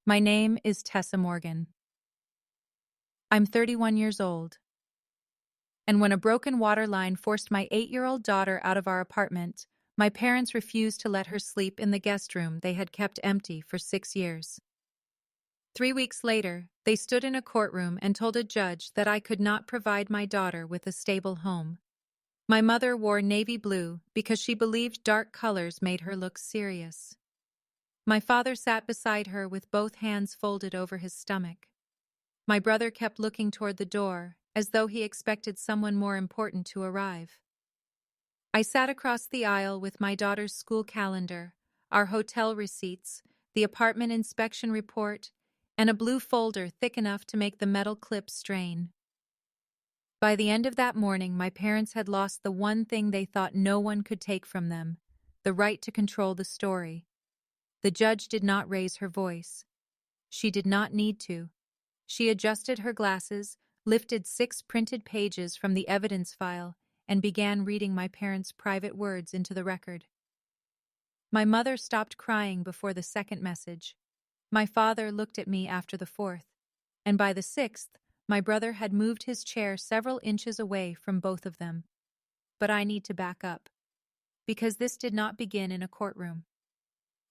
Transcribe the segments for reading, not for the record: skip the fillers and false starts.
My name is Tessa Morgan. I'm 31 years old. And when a broken water line forced my 8-year-old daughter out of our apartment, my parents refused to let her sleep in the guest room they had kept empty for 6 years. 3 weeks later, they stood in a courtroom and told a judge that I could not provide my daughter with a stable home. My mother wore navy blue because she believed dark colors made her look serious. My father sat beside her with both hands folded over his stomach. My brother kept looking toward the door, as though he expected someone more important to arrive. I sat across the aisle with my daughter's school calendar, our hotel receipts, the apartment inspection report, and a blue folder thick enough to make the metal clip strain. By the end of that morning, my parents had lost the one thing they thought no one could take from them, the right to control the story. The judge did not raise her voice. She did not need to. She adjusted her glasses, lifted 6 printed pages from the evidence file, and began reading my parents' private words into the record. My mother stopped crying before the second message. My father looked at me after the fourth, and by the 6th, my brother had moved his chair several inches away from both of them. But I need to back up, because this did not begin in a courtroom.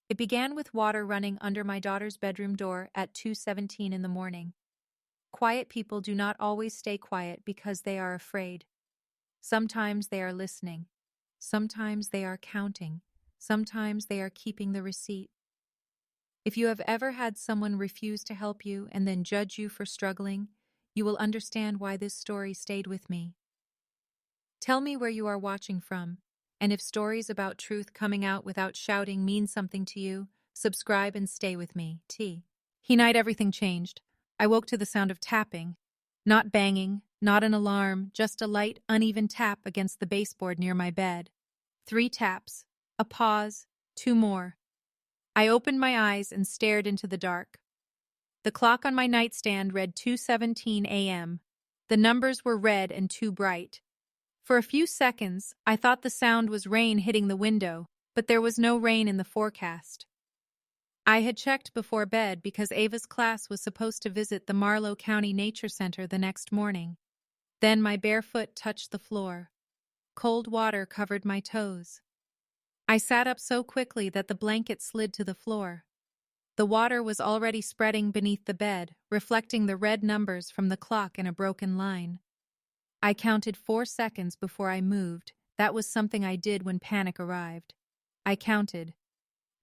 It began with water running under my daughter's bedroom door at 2:17 in the morning. Quiet people do not always stay quiet because they are afraid. Sometimes they are listening. Sometimes they are counting. Sometimes they are keeping the receipt. If you have ever had someone refuse to help you and then judge you for struggling, you will understand why this story stayed with me. Tell me where you are watching from, and if stories about truth coming out without shouting mean something to you, subscribe and stay with me. T. He night everything changed. I woke to the sound of tapping. Not banging, not an alarm, just a light, uneven tap against the baseboard near my bed. 3 taps, a pause, 2 more. I opened my eyes and stared into the dark. The clock on my nightstand read 2:17 a.m. The numbers were red and too bright. For a few seconds, I thought the sound was rain hitting the window, but there was no rain in the forecast. I had checked before bed because Ava's class was supposed to visit the Marlow County Nature Center the next morning. Then my bare foot touched the floor. Cold water covered my toes. I sat up so quickly that the blanket slid to the floor. The water was already spreading beneath the bed, reflecting the red numbers from the clock in a broken line. I counted 4 seconds before I moved. That was something I did when panic arrived. I counted.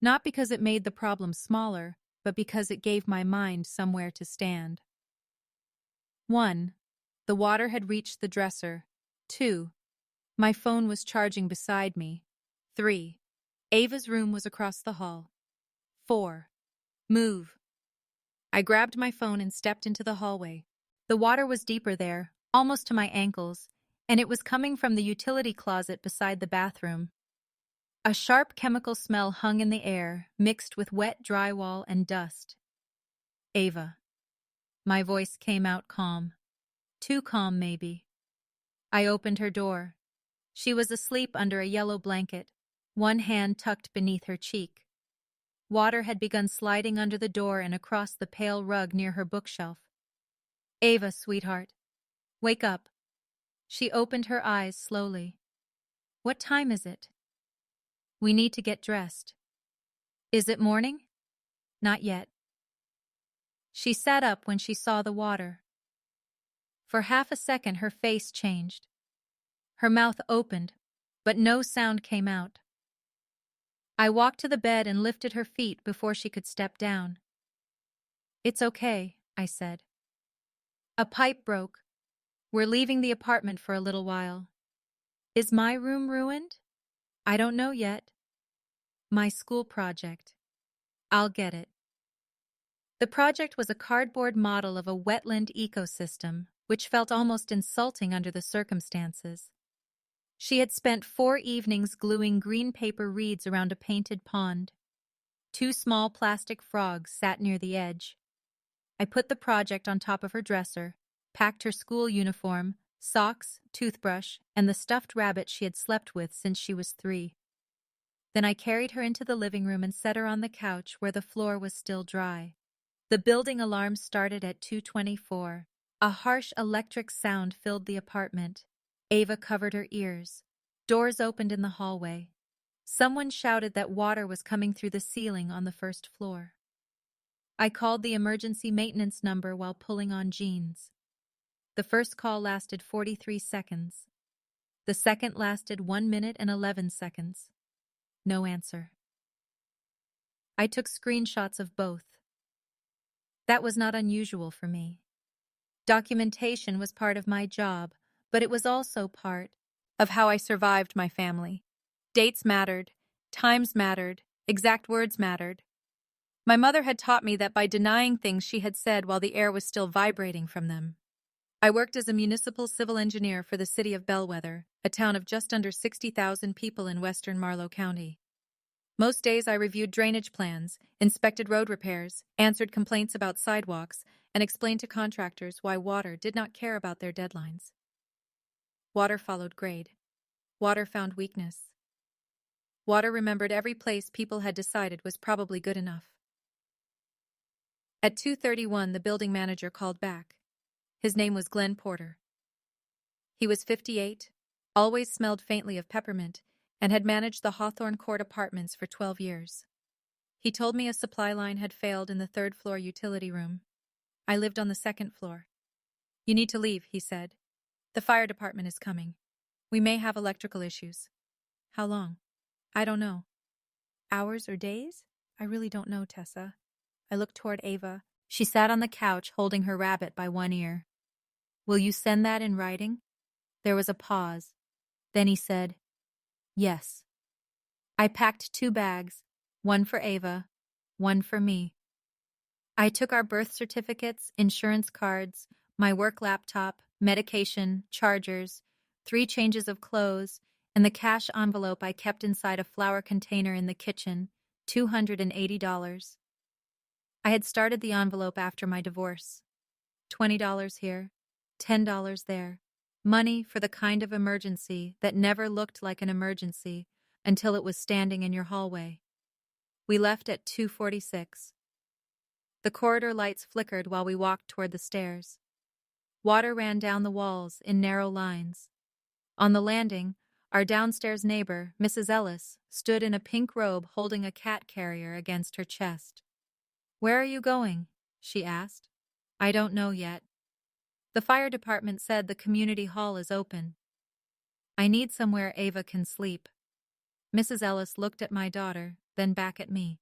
Not because it made the problem smaller, but because it gave my mind somewhere to stand. 1. The water had reached the dresser. 2. My phone was charging beside me. 3. Ava's room was across the hall. 4. Move. I grabbed my phone and stepped into the hallway. The water was deeper there, almost to my ankles, and it was coming from the utility closet beside the bathroom. A sharp chemical smell hung in the air, mixed with wet drywall and dust. Ava. My voice came out calm. Too calm, maybe. I opened her door. She was asleep under a yellow blanket, one hand tucked beneath her cheek. Water had begun sliding under the door and across the pale rug near her bookshelf. Ava, sweetheart. Wake up. She opened her eyes slowly. What time is it? We need to get dressed. Is it morning? Not yet. She sat up when she saw the water. For half a second her face changed. Her mouth opened, but no sound came out. I walked to the bed and lifted her feet before she could step down. It's okay, I said. A pipe broke. We're leaving the apartment for a little while. Is my room ruined? I don't know yet. My school project. I'll get it. The project was a cardboard model of a wetland ecosystem, which felt almost insulting under the circumstances. She had spent 4 evenings gluing green paper reeds around a painted pond. 2 small plastic frogs sat near the edge. I put the project on top of her dresser, packed her school uniform, socks, toothbrush, and the stuffed rabbit she had slept with since she was 3. Then I carried her into the living room and set her on the couch where the floor was still dry. The building alarm started at 2:24. A harsh electric sound filled the apartment. Ava covered her ears. Doors opened in the hallway. Someone shouted that water was coming through the ceiling on the first floor. I called the emergency maintenance number while pulling on jeans. The first call lasted 43 seconds. The second lasted 1 minute and 11 seconds. No answer. I took screenshots of both. That was not unusual for me. Documentation was part of my job, but it was also part of how I survived my family. Dates mattered, times mattered, exact words mattered. My mother had taught me that by denying things she had said while the air was still vibrating from them. I worked as a municipal civil engineer for the city of Bellwether, a town of just under 60,000 people in western Marlow County. Most days I reviewed drainage plans, inspected road repairs, answered complaints about sidewalks, and explained to contractors why water did not care about their deadlines. Water followed grade. Water found weakness. Water remembered every place people had decided was probably good enough. At 2:31, the building manager called back. His name was Glenn Porter. He was 58, always smelled faintly of peppermint, and had managed the Hawthorne Court apartments for 12 years. He told me a supply line had failed in the third-floor utility room. I lived on the second floor. "You need to leave," he said. "The fire department is coming. We may have electrical issues." "How long?" "I don't know." "Hours or days?" "I really don't know, Tessa." I looked toward Ava. She sat on the couch holding her rabbit by one ear. "Will you send that in writing?" There was a pause. Then he said, "Yes." I packed 2 bags, one for Ava, one for me. I took our birth certificates, insurance cards, my work laptop, medication, chargers, 3 changes of clothes, and the cash envelope I kept inside a flour container in the kitchen, $280. I had started the envelope after my divorce. $20 here, $10 there. Money for the kind of emergency that never looked like an emergency until it was standing in your hallway. We left at 2:46. The corridor lights flickered while we walked toward the stairs. Water ran down the walls in narrow lines. On the landing, our downstairs neighbor, Mrs. Ellis, stood in a pink robe holding a cat carrier against her chest. "Where are you going?" she asked. "I don't know yet. The fire department said the community hall is open. I need somewhere Ava can sleep." Mrs. Ellis looked at my daughter, then back at me.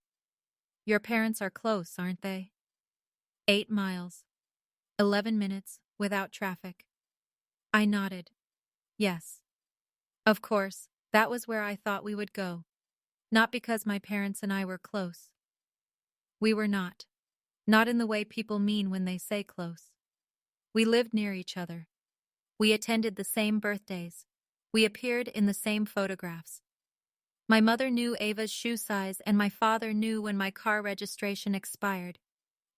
"Your parents are close, aren't they?" 8 miles. 11 minutes, without traffic. I nodded. Yes. Of course, that was where I thought we would go. Not because my parents and I were close. We were not. Not in the way people mean when they say close. We lived near each other. We attended the same birthdays. We appeared in the same photographs. My mother knew Ava's shoe size, and my father knew when my car registration expired.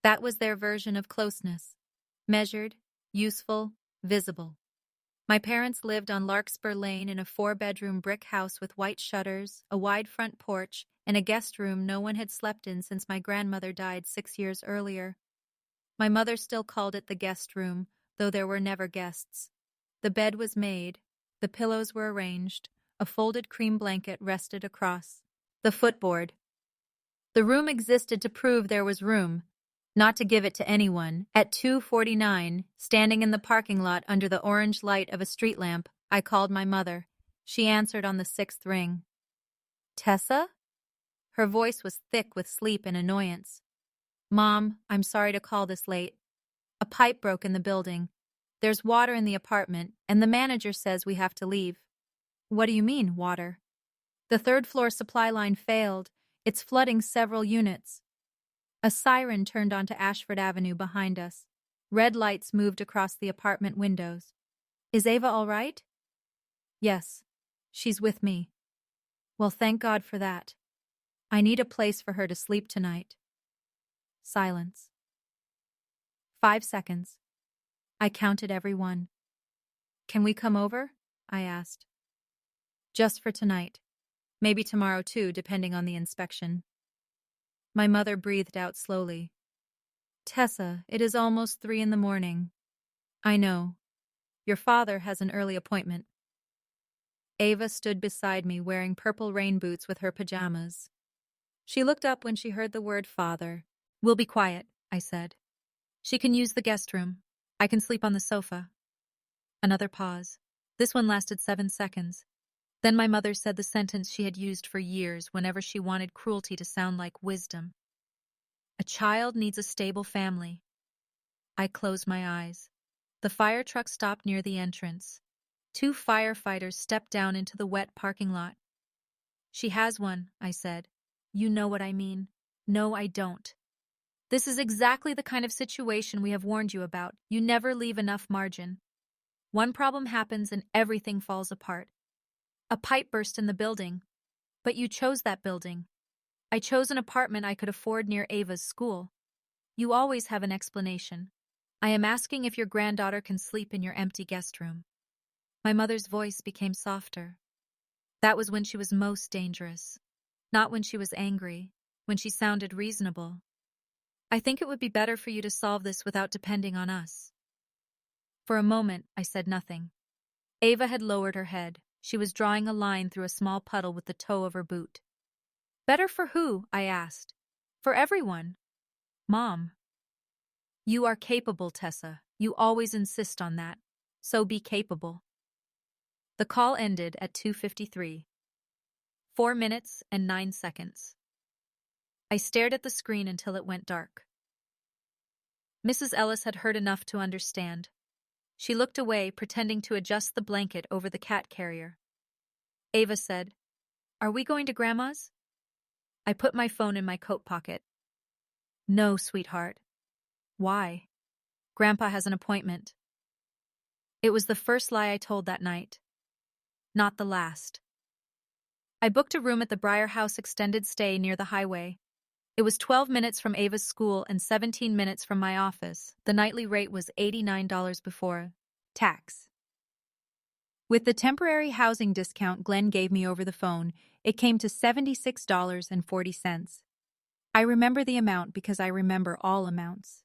That was their version of closeness. Measured, useful, visible. My parents lived on Larkspur Lane in a 4-bedroom brick house with white shutters, a wide front porch, and a guest room no one had slept in since my grandmother died 6 years earlier. My mother still called it the guest room, though there were never guests. The bed was made, the pillows were arranged, a folded cream blanket rested across the footboard. The room existed to prove there was room, not to give it to anyone. At 2:49, standing in the parking lot under the orange light of a street lamp, I called my mother. She answered on the 6th ring. "Tessa?" Her voice was thick with sleep and annoyance. "Mom, I'm sorry to call this late. A pipe broke in the building. There's water in the apartment, and the manager says we have to leave." "What do you mean, water?" "The third-floor supply line failed. It's flooding several units." A siren turned onto Ashford Avenue behind us. Red lights moved across the apartment windows. "Is Ava all right?" "Yes. She's with me." "Well, thank God for that. I need a place for her to sleep tonight." Silence. 5 seconds. I counted every one. "Can we come over?" I asked. "Just for tonight. Maybe tomorrow too, depending on the inspection." My mother breathed out slowly. Tessa, it is almost 3 in the morning. I know. Your father has an early appointment. Ava stood beside me wearing purple rain boots with her pajamas. She looked up when she heard the word father. We'll be quiet, I said. She can use the guest room. I can sleep on the sofa. Another pause. This one lasted 7 seconds. Then my mother said the sentence she had used for years whenever she wanted cruelty to sound like wisdom. A child needs a stable family. I closed my eyes. The fire truck stopped near the entrance. 2 firefighters stepped down into the wet parking lot. She has one, I said. You know what I mean. No, I don't. This is exactly the kind of situation we have warned you about. You never leave enough margin. One problem happens and everything falls apart. A pipe burst in the building. But you chose that building. I chose an apartment I could afford near Ava's school. You always have an explanation. I am asking if your granddaughter can sleep in your empty guest room. My mother's voice became softer. That was when she was most dangerous. Not when she was angry, when she sounded reasonable. I think it would be better for you to solve this without depending on us. For a moment, I said nothing. Ava had lowered her head. She was drawing a line through a small puddle with the toe of her boot. Better for who? I asked. For everyone. Mom. You are capable, Tessa. You always insist on that. So be capable. The call ended at 2:53. 4 minutes and 9 seconds. I stared at the screen until it went dark. Mrs. Ellis had heard enough to understand. She looked away, pretending to adjust the blanket over the cat carrier. Ava said, Are we going to Grandma's? I put my phone in my coat pocket. No, sweetheart. Why? Grandpa has an appointment. It was the first lie I told that night. Not the last. I booked a room at the Briar House extended stay near the highway. It was 12 minutes from Ava's school and 17 minutes from my office. The nightly rate was $89 before tax. With the temporary housing discount Glenn gave me over the phone, it came to $76.40. I remember the amount because I remember all amounts.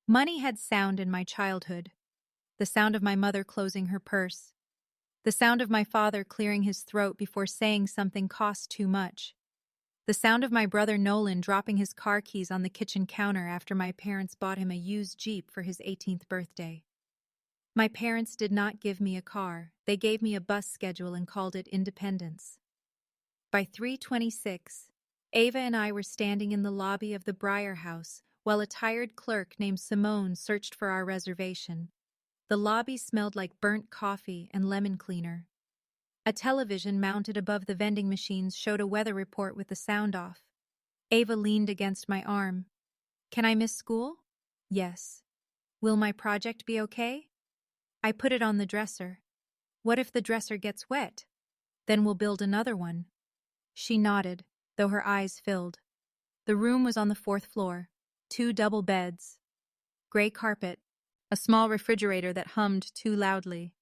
Money had sound in my childhood. The sound of my mother closing her purse. The sound of my father clearing his throat before saying something cost too much. The sound of my brother Nolan dropping his car keys on the kitchen counter after my parents bought him a used Jeep for his 18th birthday. My parents did not give me a car. They gave me a bus schedule and called it independence. By 3:26, Ava and I were standing in the lobby of the Briar House while a tired clerk named Simone searched for our reservation. The lobby smelled like burnt coffee and lemon cleaner. A television mounted above the vending machines showed a weather report with the sound off. Ava leaned against my arm. Can I miss school? Yes. Will my project be okay? I put it on the dresser. What if the dresser gets wet? Then we'll build another one. She nodded, though her eyes filled. The room was on the 4th floor. 2 double beds. Gray carpet. A small refrigerator that hummed too loudly.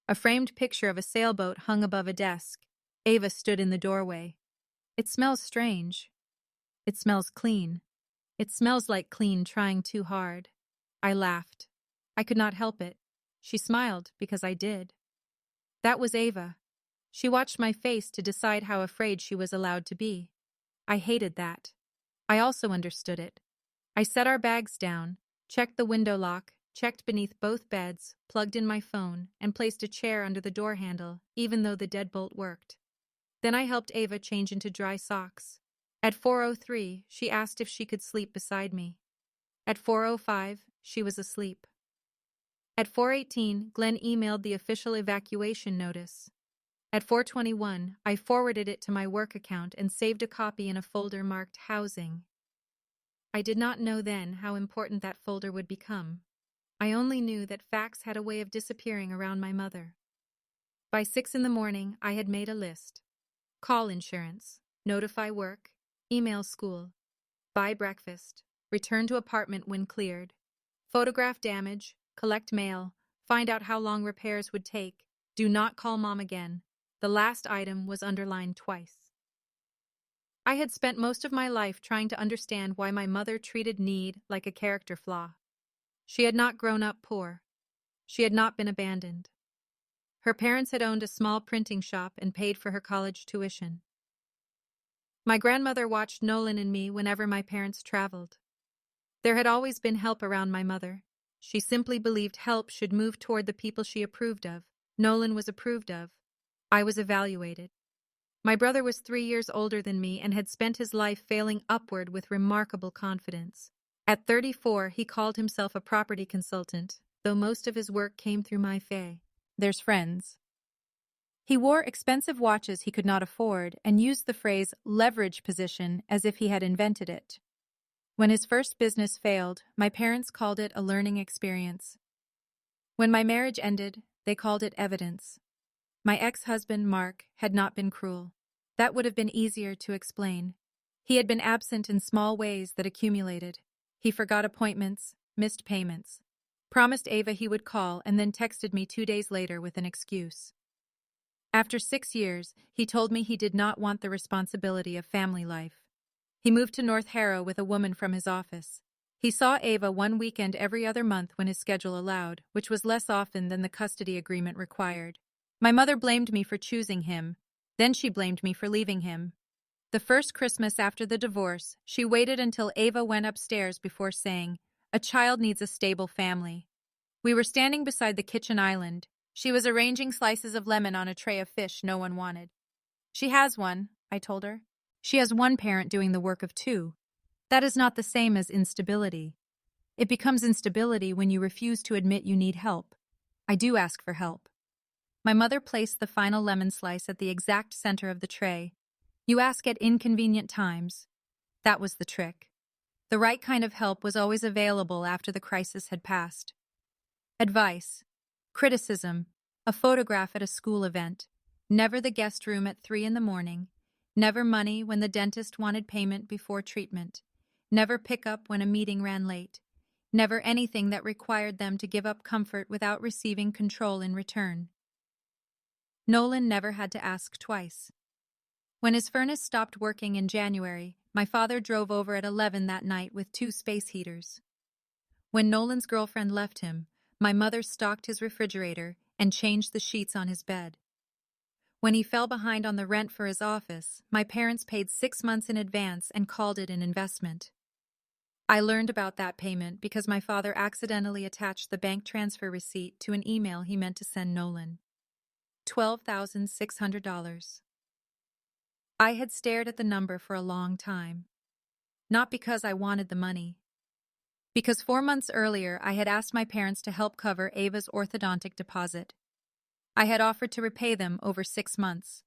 A framed picture of a sailboat hung above a desk. Ava stood in the doorway. It smells strange. It smells clean. It smells like clean trying too hard. I laughed. I could not help it. She smiled because I did. That was Ava. She watched my face to decide how afraid she was allowed to be. I hated that. I also understood it. I set our bags down, checked the window lock, checked beneath both beds, plugged in my phone, and placed a chair under the door handle, even though the deadbolt worked. Then I helped Ava change into dry socks. At 4:03, she asked if she could sleep beside me. At 4:05, she was asleep. At 4:18, Glenn emailed the official evacuation notice. At 4:21, I forwarded it to my work account and saved a copy in a folder marked Housing. I did not know then how important that folder would become. I only knew that facts had a way of disappearing around my mother. By 6 in the morning, I had made a list. Call insurance, notify work, email school, buy breakfast, return to apartment when cleared, photograph damage, collect mail, find out how long repairs would take, do not call mom again. The last item was underlined twice. I had spent most of my life trying to understand why my mother treated need like a character flaw. She had not grown up poor. She had not been abandoned. Her parents had owned a small printing shop and paid for her college tuition. My grandmother watched Nolan and me whenever my parents traveled. There had always been help around my mother. She simply believed help should move toward the people she approved of. Nolan was approved of. I was evaluated. My brother was 3 years older than me and had spent his life failing upward with remarkable confidence. At 34, he called himself a property consultant, though most of his work came through my fay. There's friends. He wore expensive watches he could not afford and used the phrase leverage position as if he had invented it. When his first business failed, my parents called it a learning experience. When my marriage ended, they called it evidence. My ex-husband, Mark, had not been cruel. That would have been easier to explain. He had been absent in small ways that accumulated. He forgot appointments, missed payments, promised Ava he would call, and then texted me 2 days later with an excuse. After 6 years, he told me he did not want the responsibility of family life. He moved to North Harrow with a woman from his office. He saw Ava one weekend every other month when his schedule allowed, which was less often than the custody agreement required. My mother blamed me for choosing him. Then she blamed me for leaving him. The first Christmas after the divorce, she waited until Ava went upstairs before saying, "A child needs a stable family." We were standing beside the kitchen island. She was arranging slices of lemon on a tray of fish no one wanted. "She has one," I told her. "She has one parent doing the work of two. That is not the same as instability. It becomes instability when you refuse to admit you need help. I do ask for help." My mother placed the final lemon slice at the exact center of the tray. You ask at inconvenient times. That was the trick. The right kind of help was always available after the crisis had passed. Advice, criticism, a photograph at a school event, never the guest room at 3 in the morning, never money when the dentist wanted payment before treatment, never pick up when a meeting ran late, never anything that required them to give up comfort without receiving control in return. Nolan never had to ask twice. When his furnace stopped working in January, my father drove over at 11 that night with 2 space heaters. When Nolan's girlfriend left him, my mother stocked his refrigerator and changed the sheets on his bed. When he fell behind on the rent for his office, my parents paid 6 months in advance and called it an investment. I learned about that payment because my father accidentally attached the bank transfer receipt to an email he meant to send Nolan. $12,600. I had stared at the number for a long time. Not because I wanted the money. Because 4 months earlier I had asked my parents to help cover Ava's orthodontic deposit. I had offered to repay them over 6 months.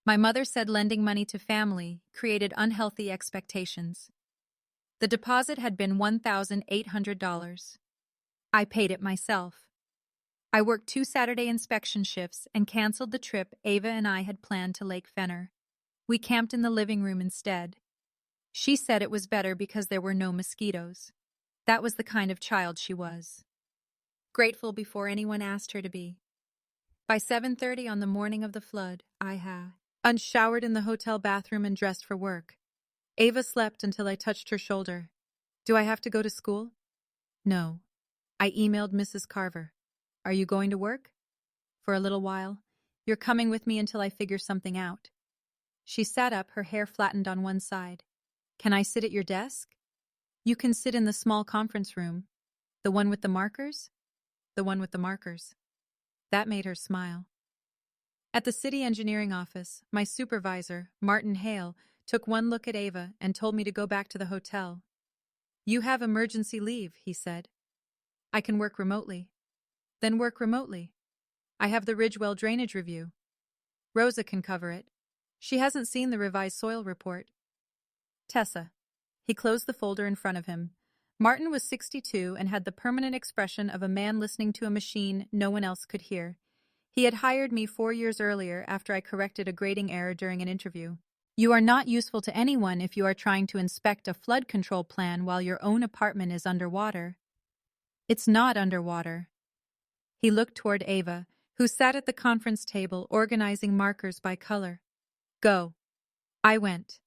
My mother said lending money to family created unhealthy expectations. The deposit had been $1,800. I paid it myself. I worked 2 Saturday inspection shifts and canceled the trip Ava and I had planned to Lake Fenner. We camped in the living room instead. She said it was better because there were no mosquitoes. That was the kind of child she was. Grateful before anyone asked her to be. By 7:30 on the morning of the flood, I had unshowered in the hotel bathroom and dressed for work. Ava slept until I touched her shoulder. "Do I have to go to school?" "No." I emailed Mrs. Carver. "Are you going to work?" "For a little while. You're coming with me until I figure something out." She sat up, her hair flattened on one side. "Can I sit at your desk?" "You can sit in the small conference room." "The one with the markers?" "The one with the markers." That made her smile. At the city engineering office, my supervisor, Martin Hale, took one look at Ava and told me to go back to the hotel. "You have emergency leave," he said. "I can work remotely." "Then work remotely. I have the Ridgewell drainage review. Rosa can cover it. She hasn't seen the revised soil report." "Tessa." He closed the folder in front of him. Martin was 62 and had the permanent expression of a man listening to a machine no one else could hear. He had hired me 4 years earlier after I corrected a grading error during an interview. "You are not useful to anyone if you are trying to inspect a flood control plan while your own apartment is underwater." "It's not underwater." He looked toward Ava, who sat at the conference table organizing markers by color. "Go." I went.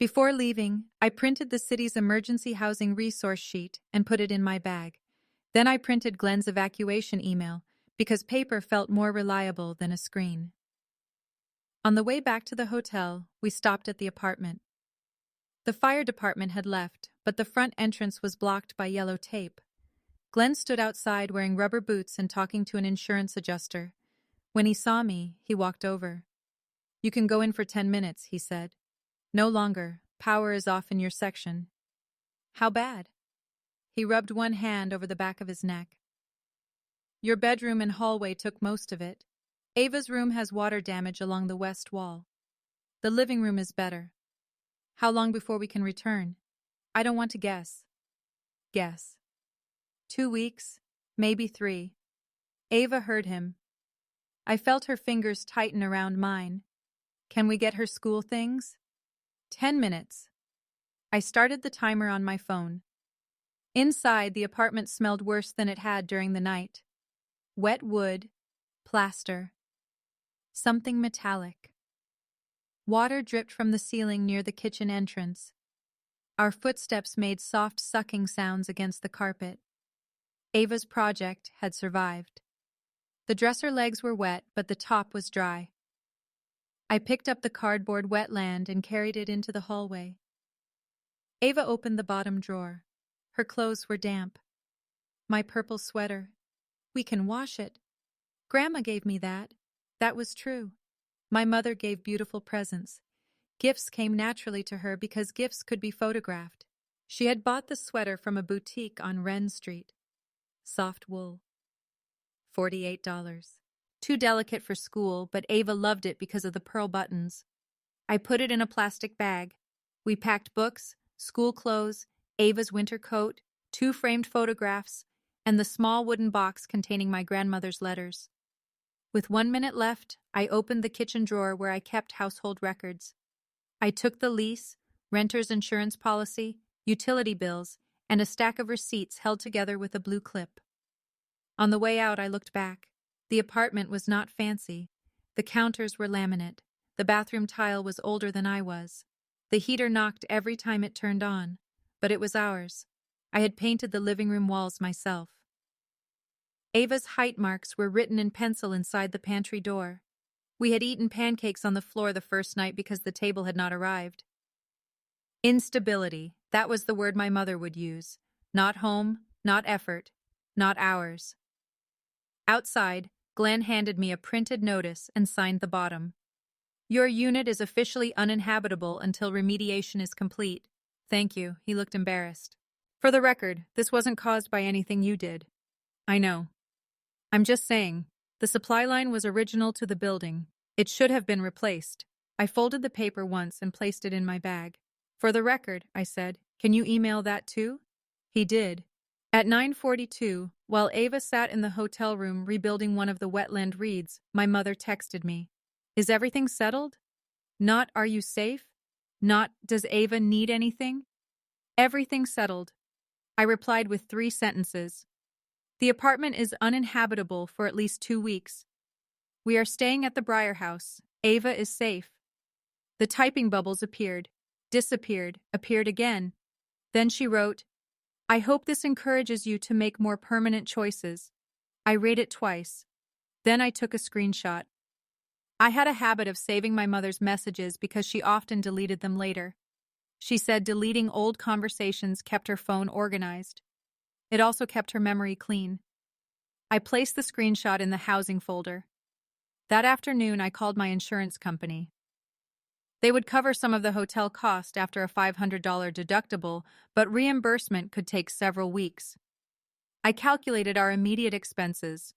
Before leaving, I printed the city's emergency housing resource sheet and put it in my bag. Then I printed Glenn's evacuation email because paper felt more reliable than a screen. On the way back to the hotel, we stopped at the apartment. The fire department had left, but the front entrance was blocked by yellow tape. Glenn stood outside wearing rubber boots and talking to an insurance adjuster. When he saw me, he walked over. "You can go in for 10 minutes, he said. "No longer. Power is off in your section." "How bad?" He rubbed one hand over the back of his neck. "Your bedroom and hallway took most of it. Ava's room has water damage along the west wall. The living room is better." "How long before we can return?" "I don't want to guess." "Guess." 2 weeks, maybe 3. Ava heard him. I felt her fingers tighten around mine. "Can we get her school things?" 10 minutes. I started the timer on my phone. Inside, the apartment smelled worse than it had during the night. Wet wood, plaster, something metallic. Water dripped from the ceiling near the kitchen entrance. Our footsteps made soft sucking sounds against the carpet. Ava's project had survived. The dresser legs were wet, but the top was dry. I picked up the cardboard wetland and carried it into the hallway. Ava opened the bottom drawer. Her clothes were damp. "My purple sweater. We can wash it. Grandma gave me that." That was true. My mother gave beautiful presents. Gifts came naturally to her because gifts could be photographed. She had bought the sweater from a boutique on Wren Street. Soft wool. $48. Too delicate for school, but Ava loved it because of the pearl buttons. I put it in a plastic bag. We packed books, school clothes, Ava's winter coat, 2 framed photographs, and the small wooden box containing my grandmother's letters. With 1 minute left, I opened the kitchen drawer where I kept household records. I took the lease, renter's insurance policy, utility bills, and a stack of receipts held together with a blue clip. On the way out, I looked back. The apartment was not fancy. The counters were laminate. The bathroom tile was older than I was. The heater knocked every time it turned on, but it was ours. I had painted the living room walls myself. Ava's height marks were written in pencil inside the pantry door. We had eaten pancakes on the floor the first night because the table had not arrived. Instability, that was the word my mother would use. Not home, not effort, not ours. Outside, Glenn handed me a printed notice and signed the bottom. "Your unit is officially uninhabitable until remediation is complete." "Thank you," he looked embarrassed. "For the record, this wasn't caused by anything you did." "I know. I'm just saying, the supply line was original to the building. It should have been replaced." I folded the paper once and placed it in my bag. "For the record," I said, "can you email that too?" He did. At 9:42, while Ava sat in the hotel room rebuilding one of the wetland reeds, my mother texted me. "Is everything settled?" Not "Are you safe?" Not "Does Ava need anything?" "Everything settled." I replied with 3 sentences. "The apartment is uninhabitable for at least 2 weeks. We are staying at the Briar House. Ava is safe." The typing bubbles appeared, disappeared, appeared again. Then she wrote, "I hope this encourages you to make more permanent choices." I read it twice. Then I took a screenshot. I had a habit of saving my mother's messages because she often deleted them later. She said deleting old conversations kept her phone organized. It also kept her memory clean. I placed the screenshot in the housing folder. That afternoon, I called my insurance company. They would cover some of the hotel cost after a $500 deductible, but reimbursement could take several weeks. I calculated our immediate expenses.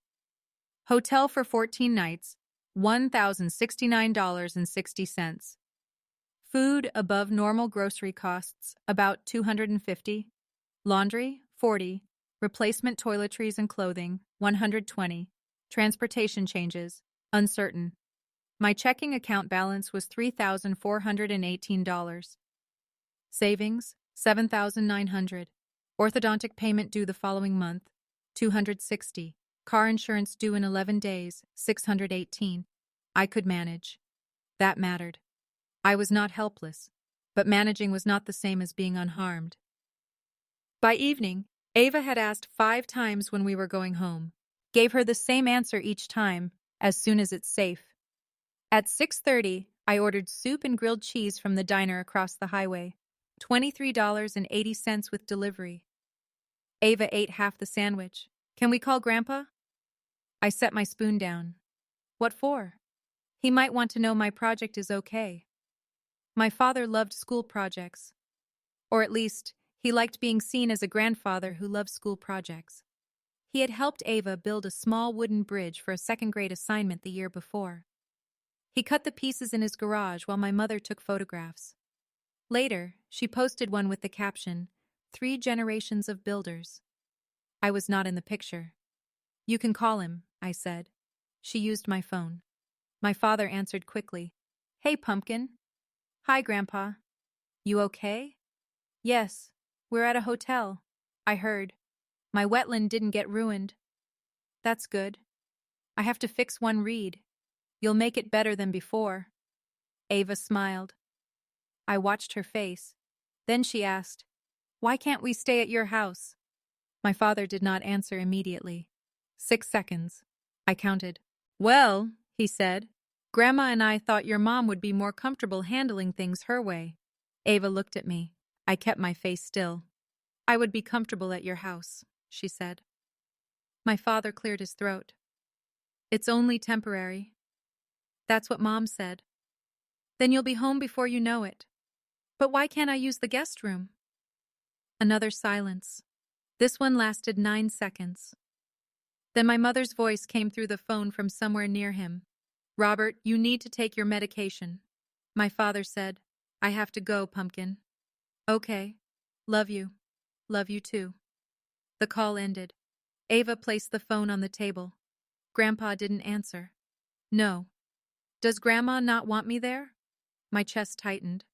Hotel for 14 nights, $1,069.60. Food above normal grocery costs, about $250. Laundry, $40. Replacement toiletries and clothing, $120. Transportation changes, uncertain. My checking account balance was $3,418. Savings, $7,900. Orthodontic payment due the following month, $260. Car insurance due in 11 days, $618. I could manage. That mattered. I was not helpless. But managing was not the same as being unharmed. By evening, Ava had asked 5 times when we were going home. Gave her the same answer each time, as soon as it's safe. At 6:30, I ordered soup and grilled cheese from the diner across the highway. $23.80 with delivery. Ava ate half the sandwich. Can we call Grandpa? I set my spoon down. What for? He might want to know my project is okay. My father loved school projects. Or at least, he liked being seen as a grandfather who loved school projects. He had helped Ava build a small wooden bridge for a second-grade assignment the year before. He cut the pieces in his garage while my mother took photographs. Later, she posted one with the caption, "3 generations of builders." I was not in the picture. "You can call him," I said. She used my phone. My father answered quickly. "Hey, Pumpkin." "Hi, Grandpa." "You okay?" "Yes, we're at a hotel. I heard. My wetland didn't get ruined." "That's good. I have to fix one reed. You'll make it better than before." Ava smiled. I watched her face. Then she asked, "Why can't we stay at your house?" My father did not answer immediately. 6 seconds. I counted. "Well," he said, "Grandma and I thought your mom would be more comfortable handling things her way." Ava looked at me. I kept my face still. "I would be comfortable at your house," she said. My father cleared his throat. "It's only temporary." "That's what Mom said." "Then you'll be home before you know it." "But why can't I use the guest room?" Another silence. This one lasted 9 seconds. Then my mother's voice came through the phone from somewhere near him. "Robert, you need to take your medication." My father said, "I have to go, Pumpkin." "Okay. Love you. Love you too." The call ended. Ava placed the phone on the table. Grandpa didn't answer. "No." "Does Grandma not want me there?" My chest tightened.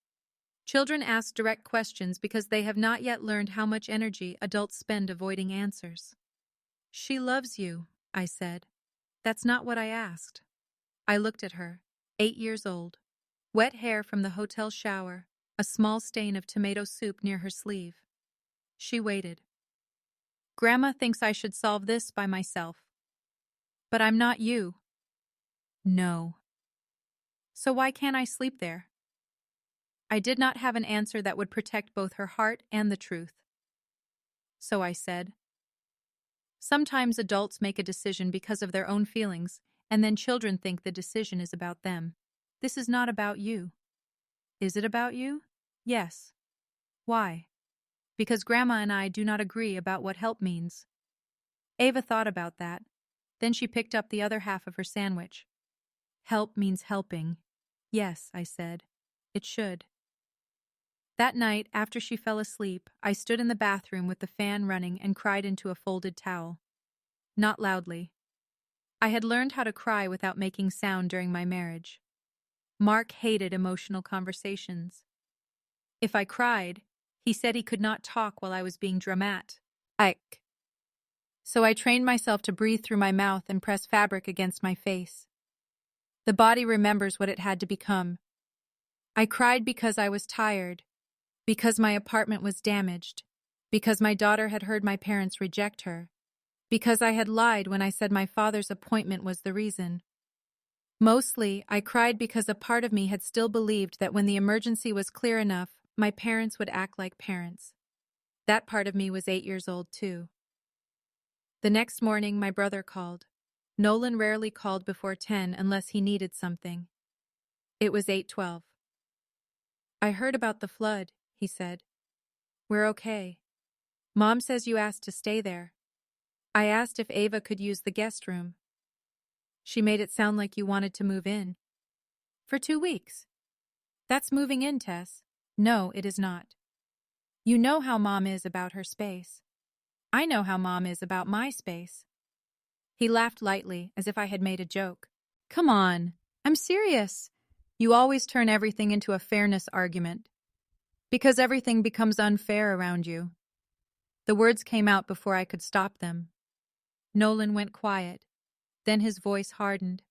Children ask direct questions because they have not yet learned how much energy adults spend avoiding answers. "She loves you," I said. "That's not what I asked." I looked at her, 8 years old. Wet hair from the hotel shower, a small stain of tomato soup near her sleeve. She waited. "Grandma thinks I should solve this by myself." "But I'm not you." "No." "So why can't I sleep there?" I did not have an answer that would protect both her heart and the truth. So I said, "Sometimes adults make a decision because of their own feelings, and then children think the decision is about them. This is not about you." "Is it about you?" "Yes." "Why?" "Because Grandma and I do not agree about what help means." Ava thought about that. Then she picked up the other half of her sandwich. "Help means helping." "Yes," I said. "It should." That night, after she fell asleep, I stood in the bathroom with the fan running and cried into a folded towel. Not loudly. I had learned how to cry without making sound during my marriage. Mark hated emotional conversations. If I cried, he said he could not talk while I was being dramatic. So I trained myself to breathe through my mouth and press fabric against my face. The body remembers what it had to become. I cried because I was tired, because my apartment was damaged, because my daughter had heard my parents reject her, because I had lied when I said my father's appointment was the reason. Mostly, I cried because a part of me had still believed that when the emergency was clear enough, my parents would act like parents. That part of me was 8 years old, too. The next morning, my brother called. Nolan rarely called before 10 unless he needed something. It was 8:12. "I heard about the flood," he said. "We're okay. Mom says you asked to stay there. I asked if Ava could use the guest room. She made it sound like you wanted to move in." "For 2 weeks." "That's moving in, Tess." "No, it is not. You know how Mom is about her space. I know how Mom is about my space." He laughed lightly, as if I had made a joke. "Come on, I'm serious. You always turn everything into a fairness argument. Because everything becomes unfair around you." The words came out before I could stop them. Nolan went quiet. Then his voice hardened.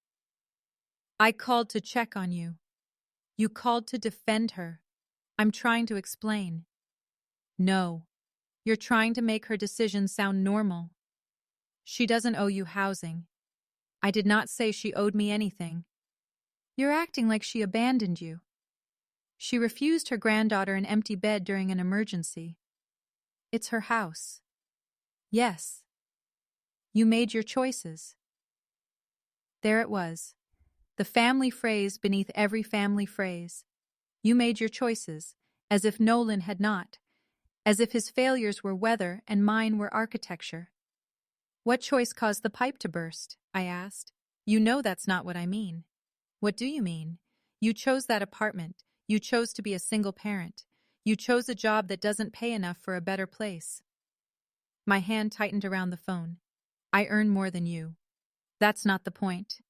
"I called to check on you. You called to defend her. I'm trying to explain. No. You're trying to make her decisions sound normal. She doesn't owe you housing. I did not say she owed me anything. You're acting like she abandoned you. She refused her granddaughter an empty bed during an emergency. It's her house. Yes. You made your choices. There it was. The family phrase beneath every family phrase. You made your choices, as if Nolan had not, as if his failures were weather and mine were architecture. What choice caused the pipe to burst? I asked. You know that's not what I mean. What do you mean? You chose that apartment. You chose to be a single parent. You chose a job that doesn't pay enough for a better place. My hand tightened around the phone. I earn more than you. That's not the point.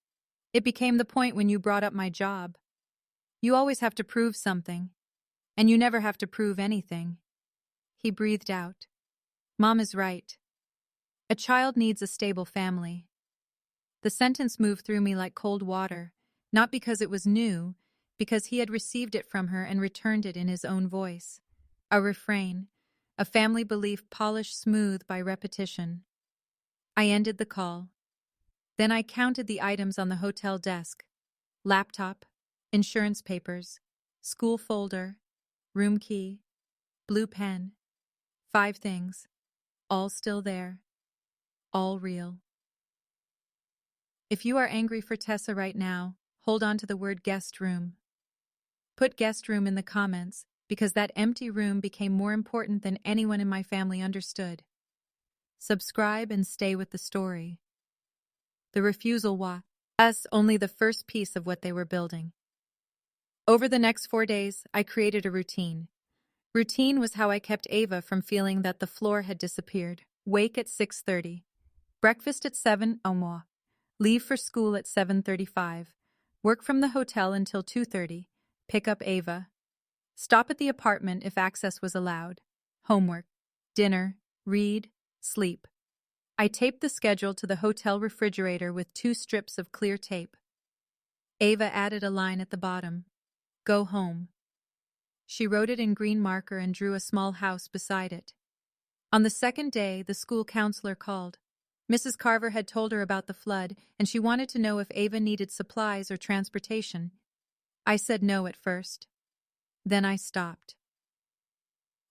It became the point when you brought up my job. You always have to prove something, and you never have to prove anything. He breathed out. Mom is right. A child needs a stable family. The sentence moved through me like cold water, not because it was new, because he had received it from her and returned it in his own voice. A refrain, a family belief polished smooth by repetition. I ended the call. Then I counted the items on the hotel desk. Laptop, insurance papers, school folder, room key, blue pen. 5 things, all still there, all real. If you are angry for Tessa right now, hold on to the word guest room. Put guest room in the comments, because that empty room became more important than anyone in my family understood. Subscribe and stay with the story. The refusal was only the first piece of what they were building. Over the next 4 days, I created a routine. Routine was how I kept Ava from feeling that the floor had disappeared. Wake at 6:30. Breakfast at 7 au Leave for school at 7:35. Work from the hotel until 2:30. Pick up Ava. Stop at the apartment if access was allowed. Homework. Dinner. Read. Sleep. I taped the schedule to the hotel refrigerator with 2 strips of clear tape. Ava added a line at the bottom. Go home. She wrote it in green marker and drew a small house beside it. On the second day, the school counselor called. Mrs. Carver had told her about the flood, and she wanted to know if Ava needed supplies or transportation. I said no at first. Then I stopped.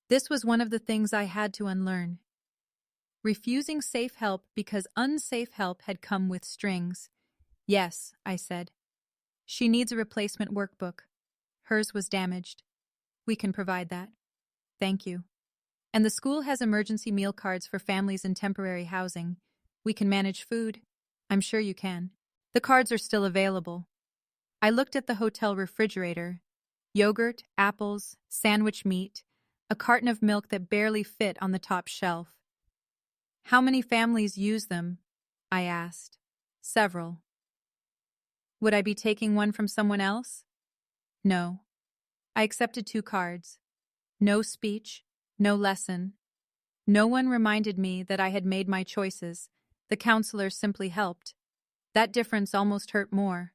This was one of the things I had to unlearn. Refusing safe help because unsafe help had come with strings. Yes, I said. She needs a replacement workbook. Hers was damaged. We can provide that. Thank you. And the school has emergency meal cards for families in temporary housing. We can manage food. I'm sure you can. The cards are still available. I looked at the hotel refrigerator. Yogurt, apples, sandwich meat, a carton of milk that barely fit on the top shelf. How many families use them? I asked. Several. Would I be taking one from someone else? No. I accepted 2 cards. No speech, no lesson. No one reminded me that I had made my choices. The counselor simply helped. That difference almost hurt more.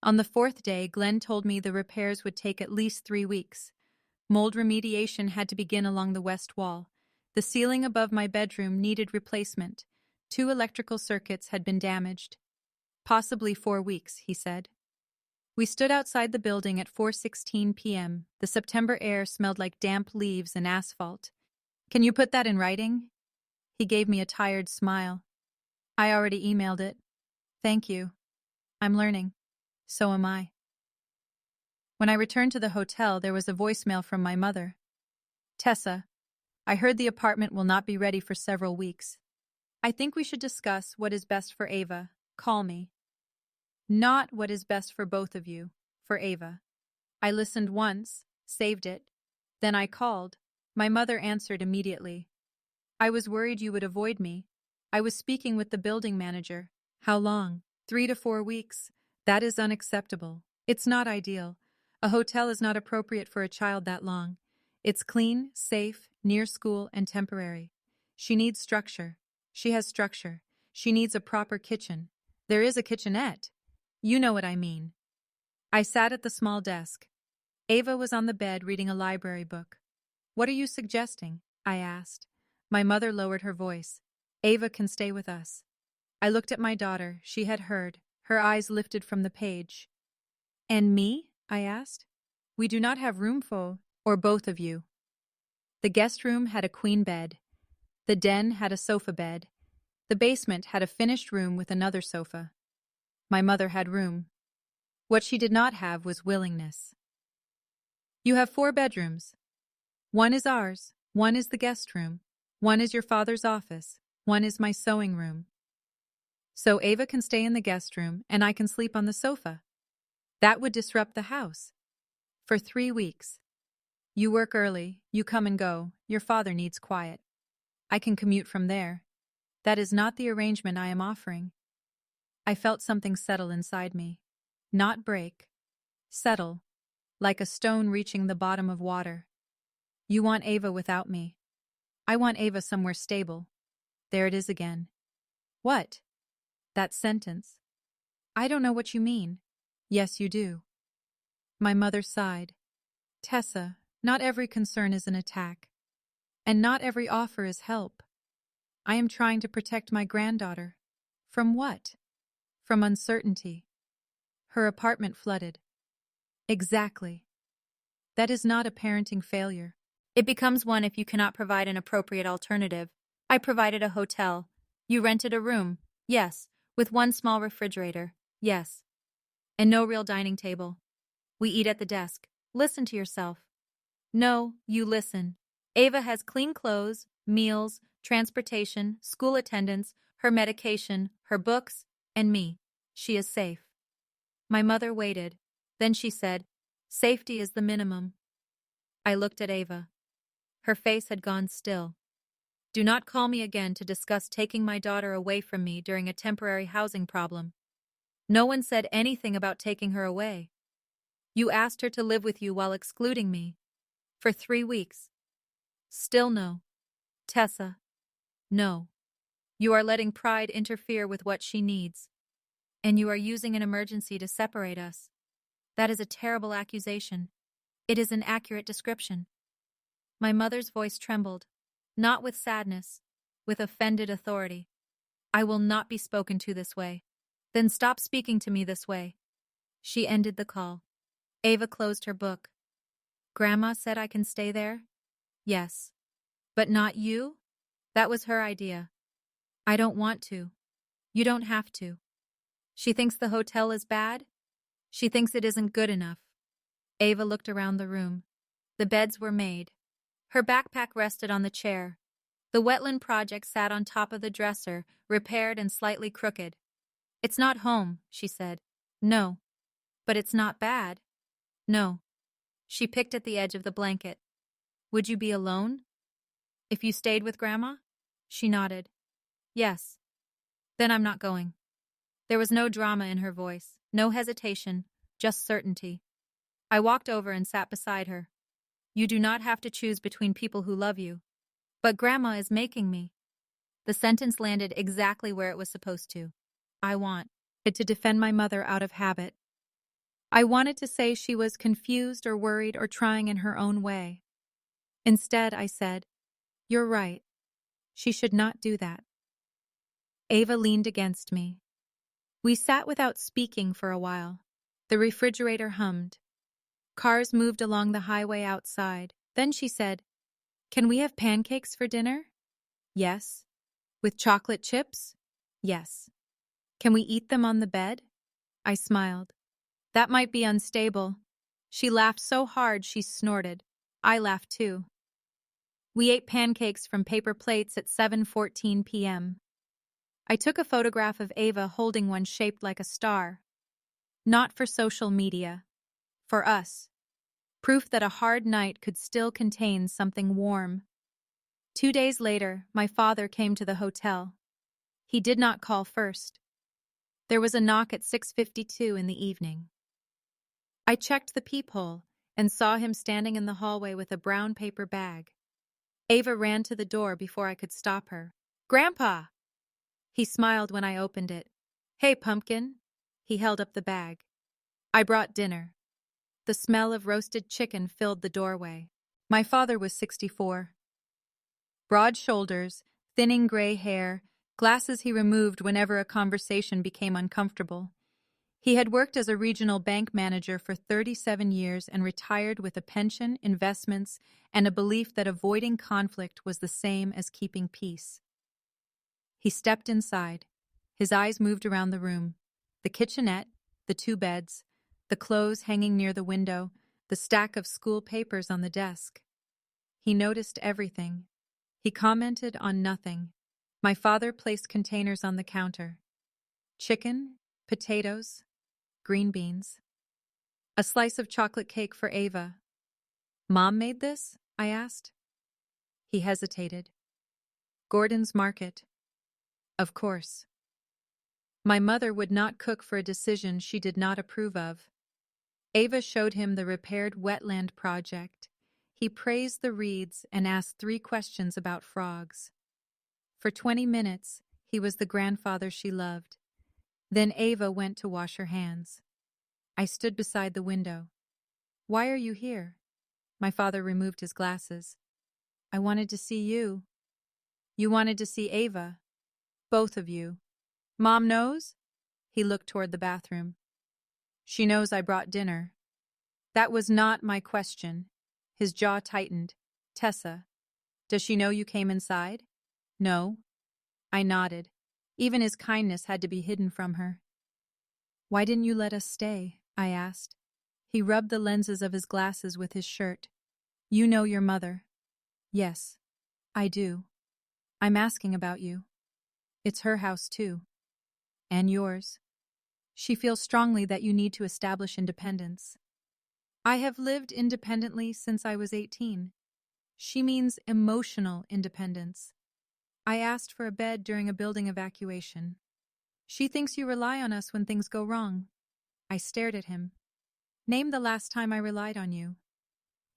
On the 4th day, Glenn told me the repairs would take at least 3 weeks. Mold remediation had to begin along the west wall. The ceiling above my bedroom needed replacement. 2 electrical circuits had been damaged. Possibly 4 weeks, he said. We stood outside the building at 4:16 p.m. The September air smelled like damp leaves and asphalt. Can you put that in writing? He gave me a tired smile. I already emailed it. Thank you. I'm learning. So am I. When I returned to the hotel, there was a voicemail from my mother. Tessa, I heard the apartment will not be ready for several weeks. I think we should discuss what is best for Ava. Call me. Not what is best for both of you, for Ava. I listened once, saved it. Then I called. My mother answered immediately. I was worried you would avoid me. I was speaking with the building manager. How long? 3 to 4 weeks. That is unacceptable. It's not ideal. A hotel is not appropriate for a child that long. It's clean, safe, near school, and temporary. She needs structure. She has structure. She needs a proper kitchen. There is a kitchenette. You know what I mean. I sat at the small desk. Ava was on the bed reading a library book. "What are you suggesting?" I asked. My mother lowered her voice. "Ava can stay with us." I looked at my daughter. She had heard. Her eyes lifted from the page. "And me?" I asked. "We do not have room for, or both of you." The guest room had a queen bed. The den had a sofa bed. The basement had a finished room with another sofa. My mother had room. What she did not have was willingness. "You have 4 bedrooms. One is ours, one is the guest room, one is your father's office, one is my sewing room. So Ava can stay in the guest room and I can sleep on the sofa. That would disrupt the house. For 3 weeks. You work early, you come and go, your father needs quiet. I can commute from there. That is not the arrangement I am offering." I felt something settle inside me. Not break. Settle. Like a stone reaching the bottom of water. "You want Ava without me. I want Ava somewhere stable." There it is again. "What?" "That sentence." "I don't know what you mean." "Yes, you do." My mother sighed. "Tessa, not every concern is an attack. And not every offer is help. I am trying to protect my granddaughter." "From what?" "From uncertainty." Her apartment flooded. "Exactly. That is not a parenting failure. It becomes one if you cannot provide an appropriate alternative. I provided a hotel. You rented a room. Yes. With one small refrigerator. Yes. And no real dining table. We eat at the desk. Listen to yourself." "No, you listen. Ava has clean clothes, meals, transportation, school attendance, her medication, her books, and me. She is safe." My mother waited. Then she said, "Safety is the minimum." I looked at Ava. Her face had gone still. "Do not call me again to discuss taking my daughter away from me during a temporary housing problem. No one said anything about taking her away. You asked her to live with you while excluding me. For 3 weeks. Still no. Tessa. No. You are letting pride interfere with what she needs. And you are using an emergency to separate us. That is a terrible accusation. It is an accurate description." My mother's voice trembled, not with sadness, with offended authority. "I will not be spoken to this way." "Then stop speaking to me this way." She ended the call. Ava closed her book. "Grandma said I can stay there?" "Yes." "But not you?" "That was her idea." "I don't want to." "You don't have to." "She thinks the hotel is bad?" "She thinks it isn't good enough." Ava looked around the room. The beds were made. Her backpack rested on the chair. The wetland project sat on top of the dresser, repaired and slightly crooked. "It's not home," she said. "No." "But it's not bad." "No." She picked at the edge of the blanket. "Would you be alone?" "If you stayed with Grandma?" She nodded. "Yes." "Then I'm not going." There was no drama in her voice, no hesitation, just certainty. I walked over and sat beside her. "You do not have to choose between people who love you." "But Grandma is making me." The sentence landed exactly where it was supposed to. I wanted to defend my mother out of habit. I wanted to say she was confused or worried or trying in her own way. Instead, I said, "You're right. She should not do that." Ava leaned against me. We sat without speaking for a while. The refrigerator hummed. Cars moved along the highway outside. Then she said, "Can we have pancakes for dinner?" "Yes." "With chocolate chips?" "Yes." "Can we eat them on the bed?" I smiled. "That might be unstable." She laughed so hard she snorted. I laughed too. We ate pancakes from paper plates at 7:14 p.m. I took a photograph of Ava holding one shaped like a star. Not for social media. For us. Proof that a hard night could still contain something warm. 2 days later, my father came to the hotel. He did not call first. There was a knock at 6:52 in the evening. I checked the peephole and saw him standing in the hallway with a brown paper bag. Ava ran to the door before I could stop her. "Grandpa!" He smiled when I opened it. "Hey, pumpkin." He held up the bag. "I brought dinner." The smell of roasted chicken filled the doorway. My father was 64. Broad shoulders, thinning gray hair, glasses he removed whenever a conversation became uncomfortable. He had worked as a regional bank manager for 37 years and retired with a pension, investments, and a belief that avoiding conflict was the same as keeping peace. He stepped inside. His eyes moved around the room. The kitchenette, the two beds, the clothes hanging near the window, the stack of school papers on the desk. He noticed everything. He commented on nothing. My father placed containers on the counter. Chicken, potatoes, green beans. A slice of chocolate cake for Ava. Mom made this? I asked. He hesitated. Gordon's Market. Of course. My mother would not cook for a decision she did not approve of. Ava showed him the repaired wetland project. He praised the reeds and asked 3 questions about frogs. For 20 minutes, he was the grandfather she loved. Then Ava went to wash her hands. I stood beside the window. Why are you here? My father removed his glasses. I wanted to see you. You wanted to see Ava. Both of you. Mom knows? He looked toward the bathroom. She knows I brought dinner. That was not my question. His jaw tightened. Tessa, does she know you came inside? No. I nodded. Even his kindness had to be hidden from her. Why didn't you let us stay? I asked. He rubbed the lenses of his glasses with his shirt. You know your mother. Yes, I do. I'm asking about you. It's her house too. And yours. She feels strongly that you need to establish independence. I have lived independently since I was 18. She means emotional independence. I asked for a bed during a building evacuation. She thinks you rely on us when things go wrong. I stared at him. Name the last time I relied on you.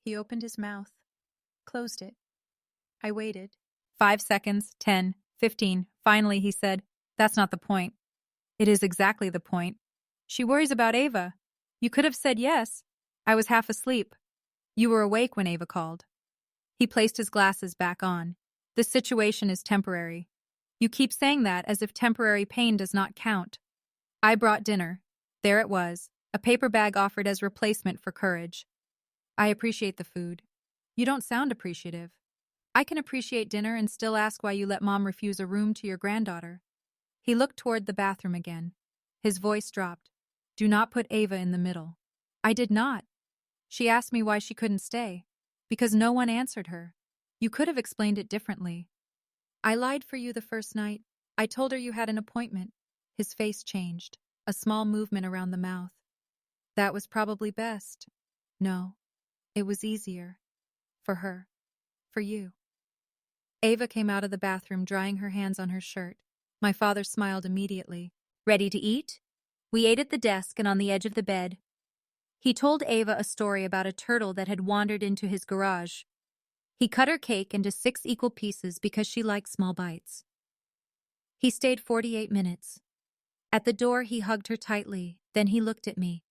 He opened his mouth, closed it. I waited. 5 seconds, 10, 15. Finally, he said, That's not the point. It is exactly the point. She worries about Ava. You could have said yes. I was half asleep. You were awake when Ava called. He placed his glasses back on. This situation is temporary. You keep saying that as if temporary pain does not count. I brought dinner. There it was, a paper bag offered as replacement for courage. I appreciate the food. You don't sound appreciative. I can appreciate dinner and still ask why you let Mom refuse a room to your granddaughter. He looked toward the bathroom again. His voice dropped. Do not put Ava in the middle. I did not. She asked me why she couldn't stay. Because no one answered her. You could have explained it differently. I lied for you the first night. I told her you had an appointment. His face changed, a small movement around the mouth. That was probably best. No, it was easier. For her. For you. Ava came out of the bathroom drying her hands on her shirt. My father smiled immediately. Ready to eat? We ate at the desk and on the edge of the bed. He told Ava a story about a turtle that had wandered into his garage. He cut her cake into 6 equal pieces because she liked small bites. He stayed 48 minutes. At the door, he hugged her tightly. Then he looked at me.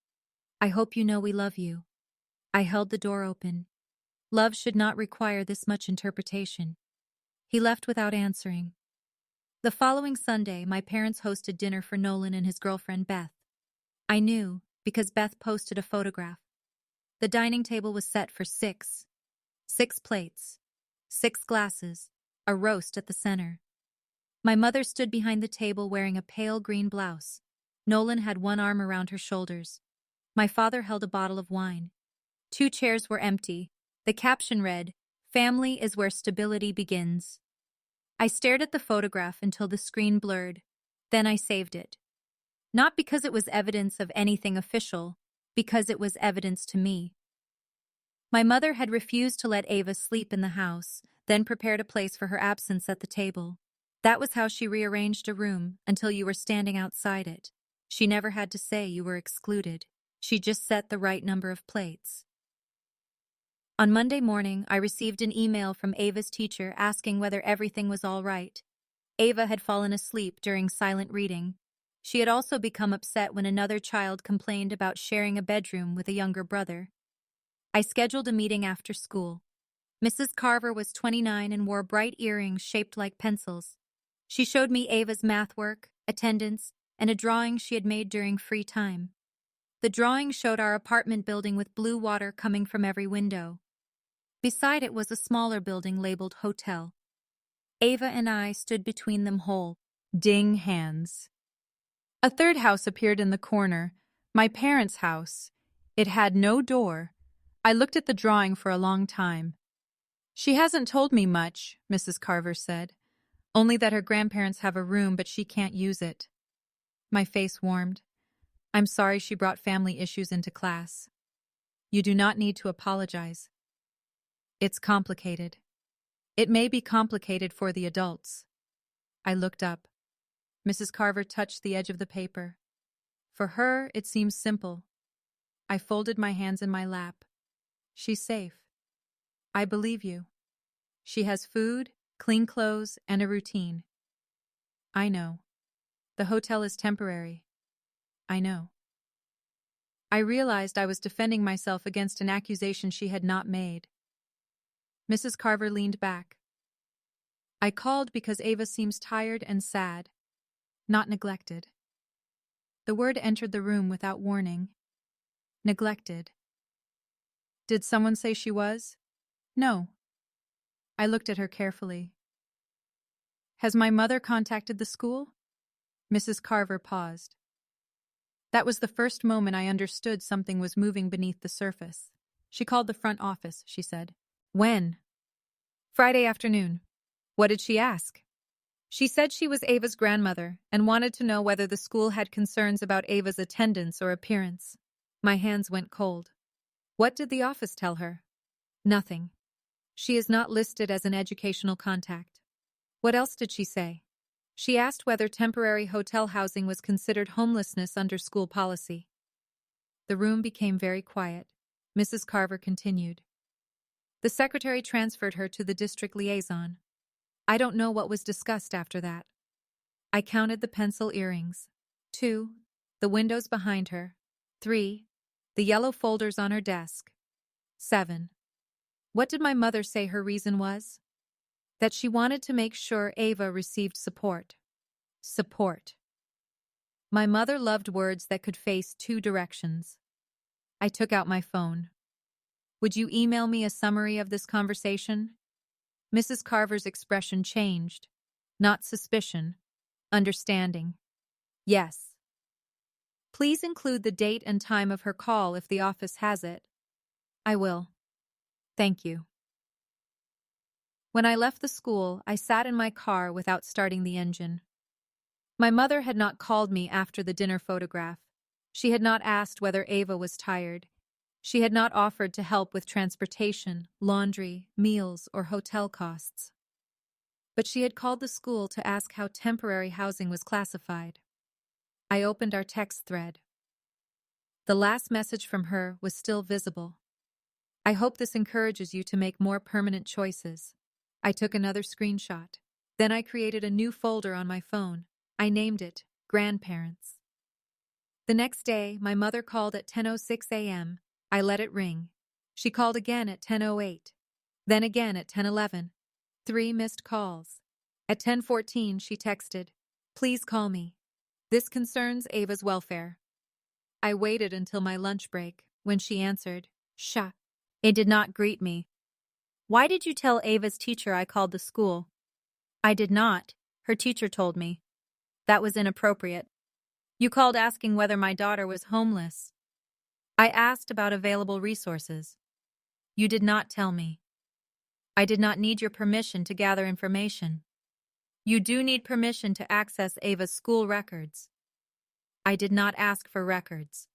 I hope you know we love you. I held the door open. Love should not require this much interpretation. He left without answering. The following Sunday, my parents hosted dinner for Nolan and his girlfriend Beth. I knew, because Beth posted a photograph. The dining table was set for 6. 6 plates, 6 glasses, a roast at the center. My mother stood behind the table wearing a pale green blouse. Nolan had one arm around her shoulders. My father held a bottle of wine. 2 chairs were empty. The caption read, Family is where stability begins. I stared at the photograph until the screen blurred. Then I saved it. Not because it was evidence of anything official, because it was evidence to me. My mother had refused to let Ava sleep in the house, then prepared a place for her absence at the table. That was how she rearranged a room until you were standing outside it. She never had to say you were excluded. She just set the right number of plates. On Monday morning, I received an email from Ava's teacher asking whether everything was all right. Ava had fallen asleep during silent reading. She had also become upset when another child complained about sharing a bedroom with a younger brother. I scheduled a meeting after school. Mrs. Carver was 29 and wore bright earrings shaped like pencils. She showed me Ava's math work, attendance, and a drawing she had made during free time. The drawing showed our apartment building with blue water coming from every window. Beside it was a smaller building labeled hotel. Ava and I stood between them holding hands. A third house appeared in the corner, my parents' house. It had no door. I looked at the drawing for a long time. She hasn't told me much, Mrs. Carver said. Only that her grandparents have a room, but she can't use it. My face warmed. I'm sorry she brought family issues into class. You do not need to apologize. It's complicated. It may be complicated for the adults. I looked up. Mrs. Carver touched the edge of the paper. For her, it seems simple. I folded my hands in my lap. She's safe. I believe you. She has food, clean clothes, and a routine. I know. The hotel is temporary. I know. I realized I was defending myself against an accusation she had not made. Mrs. Carver leaned back. I called because Ava seems tired and sad, not neglected. The word entered the room without warning. Neglected. Did someone say she was? No. I looked at her carefully. Has my mother contacted the school? Mrs. Carver paused. That was the first moment I understood something was moving beneath the surface. She called the front office, she said. When? Friday afternoon. What did she ask? She said she was Ava's grandmother and wanted to know whether the school had concerns about Ava's attendance or appearance. My hands went cold. What did the office tell her? Nothing. She is not listed as an educational contact. What else did she say? She asked whether temporary hotel housing was considered homelessness under school policy. The room became very quiet. Mrs. Carver continued. The secretary transferred her to the district liaison. I don't know what was discussed after that. I counted the pencil earrings. 2, the windows behind her. 3, the yellow folders on her desk. 7. What did my mother say her reason was? That she wanted to make sure Ava received support. Support. My mother loved words that could face 2 directions. I took out my phone. Would you email me a summary of this conversation? Mrs. Carver's expression changed. Not suspicion. Understanding. Yes. Please include the date and time of her call if the office has it. I will. Thank you. When I left the school, I sat in my car without starting the engine. My mother had not called me after the dinner photograph. She had not asked whether Ava was tired. She had not offered to help with transportation, laundry, meals, or hotel costs. But she had called the school to ask how temporary housing was classified. I opened our text thread. The last message from her was still visible. I hope this encourages you to make more permanent choices. I took another screenshot. Then I created a new folder on my phone. I named it Grandparents. The next day, my mother called at 10:06 a.m. I let it ring. She called again at 10:08. Then again at 10:11. 3 missed calls. At 10:14, she texted, "Please call me. This concerns Ava's welfare." I waited until my lunch break, when she answered, "Sha." It did not greet me. "Why did you tell Ava's teacher I called the school?" "I did not. Her teacher told me." "That was inappropriate. You called asking whether my daughter was homeless." "I asked about available resources." "You did not tell me." "I did not need your permission to gather information." "You do need permission to access Ava's school records." "I did not ask for records."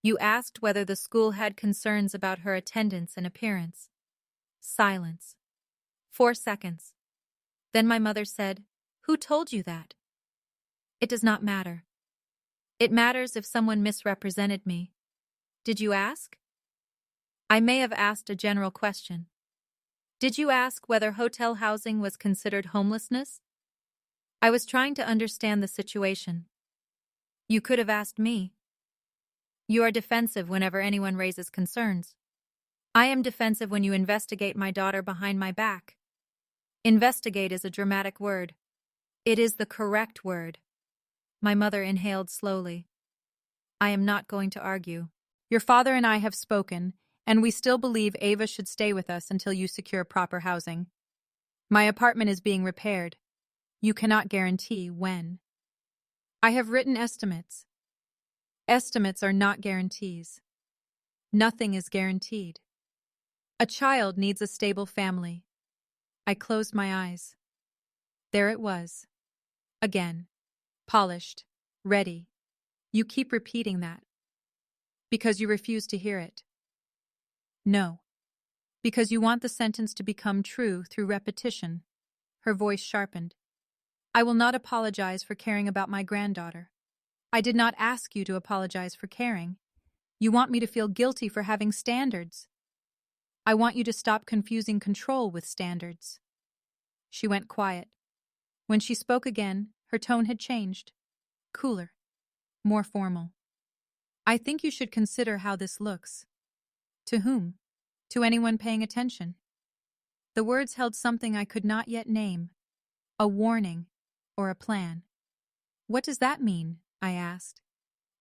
"You asked whether the school had concerns about her attendance and appearance." Silence. 4 seconds. Then my mother said, "Who told you that?" "It does not matter. It matters if someone misrepresented me." "Did you ask?" "I may have asked a general question." "Did you ask whether hotel housing was considered homelessness?" "I was trying to understand the situation." You could have asked me. You are defensive whenever anyone raises concerns. I am defensive when you investigate my daughter behind my back. Investigate is a dramatic word. It is the correct word. My mother inhaled slowly. I am not going to argue. Your father and I have spoken, and we still believe Ava should stay with us until you secure proper housing. My apartment is being repaired. You cannot guarantee when. I have written estimates. Estimates are not guarantees. Nothing is guaranteed. A child needs a stable family. I closed my eyes. There it was. Again. Polished. Ready. You keep repeating that. Because you refuse to hear it. No. Because you want the sentence to become true through repetition. Her voice sharpened. I will not apologize for caring about my granddaughter. I did not ask you to apologize for caring. You want me to feel guilty for having standards. I want you to stop confusing control with standards. She went quiet. When she spoke again, her tone had changed. Cooler. More formal. I think you should consider how this looks. To whom? To anyone paying attention. The words held something I could not yet name. A warning. Or a plan. What does that mean? I asked.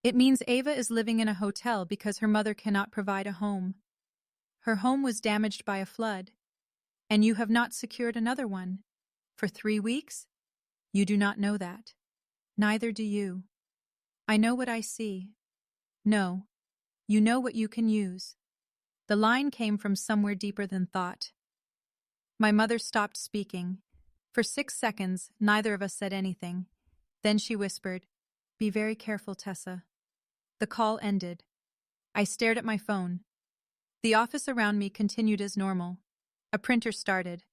It means Ava is living in a hotel because her mother cannot provide a home. Her home was damaged by a flood. And you have not secured another one. For 3 weeks? You do not know that. Neither do you. I know what I see. No. You know what you can use. The line came from somewhere deeper than thought. My mother stopped speaking. For 6 seconds, neither of us said anything. Then she whispered, Be very careful, Tessa. The call ended. I stared at my phone. The office around me continued as normal. A printer started.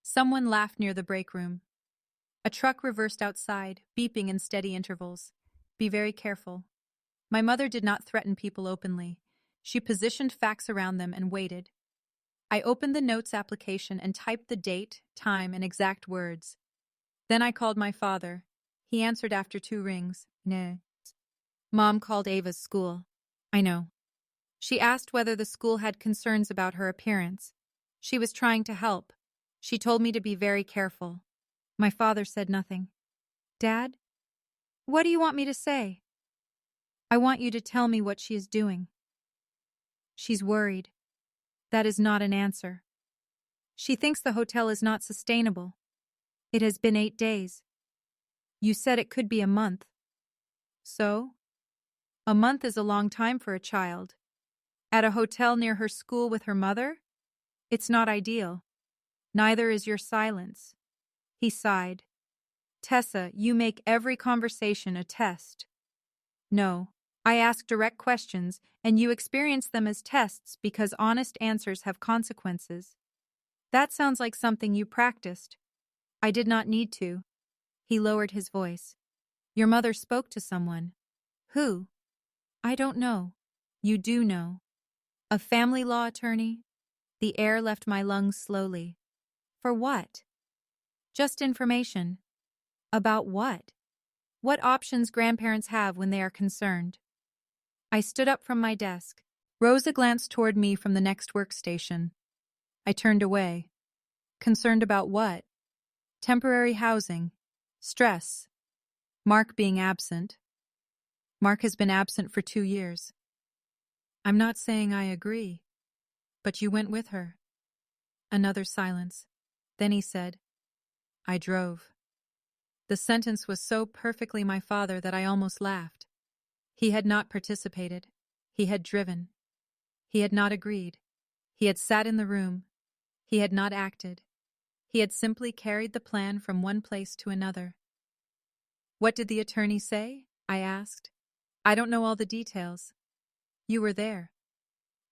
Someone laughed near the break room. A truck reversed outside, beeping in steady intervals. Be very careful. My mother did not threaten people openly. She positioned facts around them and waited. I opened the notes application and typed the date, time, and exact words. Then I called my father. He answered after 2 rings. No. Mom called Ava's school. I know. She asked whether the school had concerns about her appearance. She was trying to help. She told me to be very careful. My father said nothing. Dad? What do you want me to say? I want you to tell me what she is doing. She's worried. That is not an answer. She thinks the hotel is not sustainable. It has been 8 days. You said it could be a month. So? A month is a long time for a child. At a hotel near her school with her mother? It's not ideal. Neither is your silence. He sighed. Tessa, you make every conversation a test. No, I ask direct questions, and you experience them as tests because honest answers have consequences. That sounds like something you practiced. I did not need to. He lowered his voice. Your mother spoke to someone. Who? I don't know. You do know. A family law attorney? The air left my lungs slowly. For what? Just information. About what? What options grandparents have when they are concerned. I stood up from my desk. Rosa glanced toward me from the next workstation. I turned away. Concerned about what? Temporary housing. Stress. Mark being absent. Mark has been absent for 2 years. I'm not saying I agree. But you went with her. Another silence. Then he said, I drove. The sentence was so perfectly my father that I almost laughed. He had not participated. He had driven. He had not agreed. He had sat in the room. He had not acted. He had simply carried the plan from one place to another. What did the attorney say? I asked. I don't know all the details. You were there.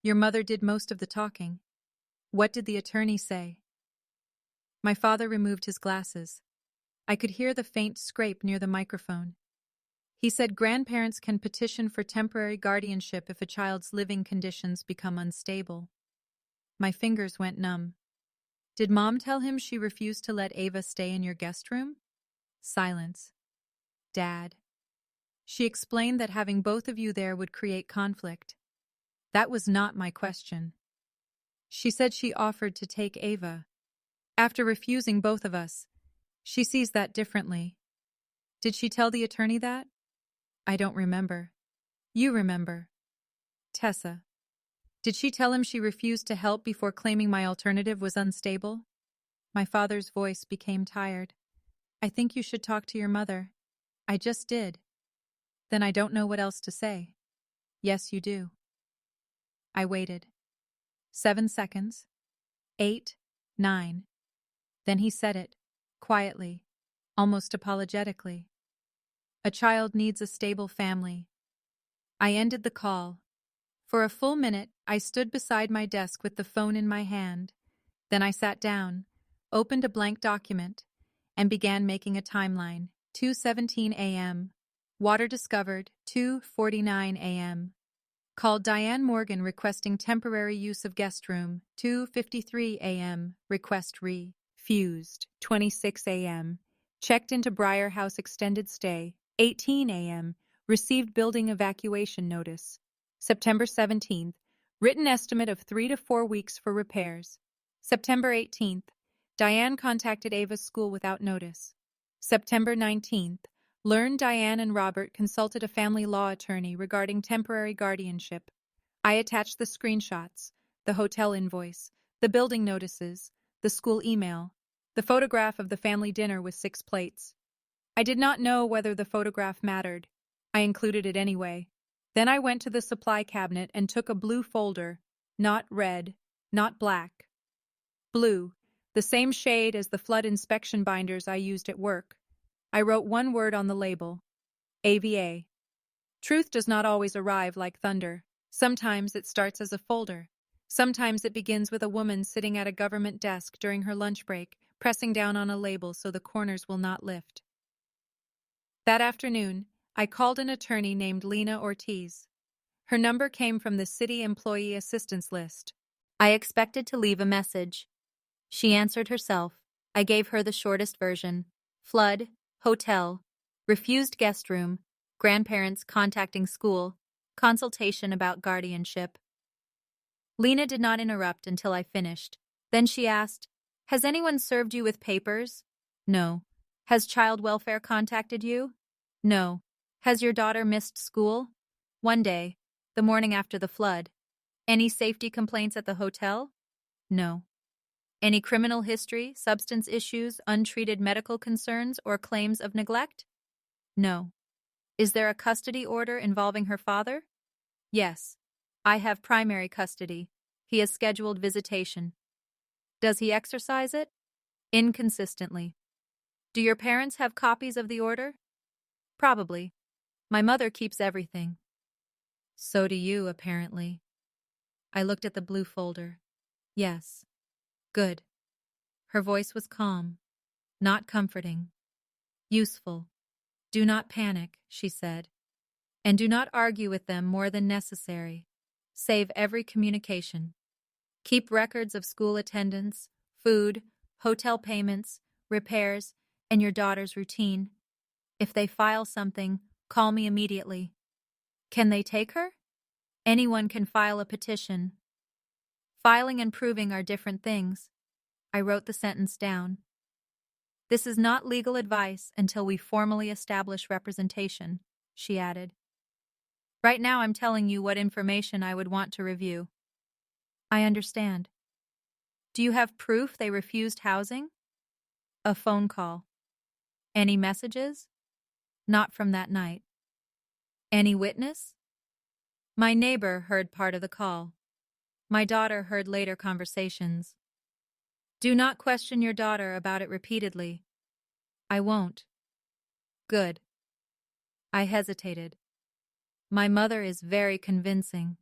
Your mother did most of the talking. What did the attorney say? My father removed his glasses. I could hear the faint scrape near the microphone. He said grandparents can petition for temporary guardianship if a child's living conditions become unstable. My fingers went numb. Did Mom tell him she refused to let Ava stay in your guest room? Silence. Dad. She explained that having both of you there would create conflict. That was not my question. She said she offered to take Ava. After refusing both of us, she sees that differently. Did she tell the attorney that? I don't remember. You remember. Tessa. Did she tell him she refused to help before claiming my alternative was unstable? My father's voice became tired. I think you should talk to your mother. I just did. Then I don't know what else to say. Yes, you do. I waited. 7 seconds. 8, 9. Then he said it, quietly, almost apologetically. A child needs a stable family. I ended the call. For a full minute, I stood beside my desk with the phone in my hand. Then I sat down, opened a blank document, and began making a timeline. 2:17 a.m. Water discovered, 2:49 a.m. Called Diane Morgan requesting temporary use of guest room, 2:53 a.m. Request refused, 26 a.m. Checked into Briar House extended stay, 18 a.m. Received building evacuation notice. September 17th, written estimate of 3 to 4 weeks for repairs. September 18th, Diane contacted Ava's school without notice. September 19th, learned Diane and Robert consulted a family law attorney regarding temporary guardianship. I attached the screenshots, the hotel invoice, the building notices, the school email, the photograph of the family dinner with 6 plates. I did not know whether the photograph mattered. I included it anyway. Then I went to the supply cabinet and took a blue folder, not red, not black. Blue, the same shade as the flood inspection binders I used at work. I wrote one word on the label, AVA. Truth does not always arrive like thunder. Sometimes it starts as a folder. Sometimes it begins with a woman sitting at a government desk during her lunch break, pressing down on a label so the corners will not lift. That afternoon, I called an attorney named Lena Ortiz. Her number came from the city employee assistance list. I expected to leave a message. She answered herself. I gave her the shortest version. Flood, hotel, refused guest room, grandparents contacting school, consultation about guardianship. Lena did not interrupt until I finished. Then she asked, "Has anyone served you with papers?" "No." "Has child welfare contacted you?" "No." "Has your daughter missed school?" "One day, the morning after the flood." "Any safety complaints at the hotel?" "No." "Any criminal history, substance issues, untreated medical concerns, or claims of neglect?" "No." "Is there a custody order involving her father?" "Yes. I have primary custody. He has scheduled visitation." "Does he exercise it?" "Inconsistently." "Do your parents have copies of the order?" "Probably. My mother keeps everything." "So do you, apparently." I looked at the blue folder. "Yes." "Good." Her voice was calm, not comforting. "Useful. Do not panic," she said. "And do not argue with them more than necessary. Save every communication. Keep records of school attendance, food, hotel payments, repairs, and your daughter's routine. If they file something, call me immediately." "Can they take her?" "Anyone can file a petition." "Filing and proving are different things." I wrote the sentence down. "This is not legal advice until we formally establish representation," she added. "Right now I'm telling you what information I would want to review." "I understand." "Do you have proof they refused housing?" "A phone call." "Any messages?" "Not from that night." "Any witness?" "My neighbor heard part of the call. My daughter heard later conversations." "Do not question your daughter about it repeatedly." "I won't." "Good." I hesitated. "My mother is very convincing."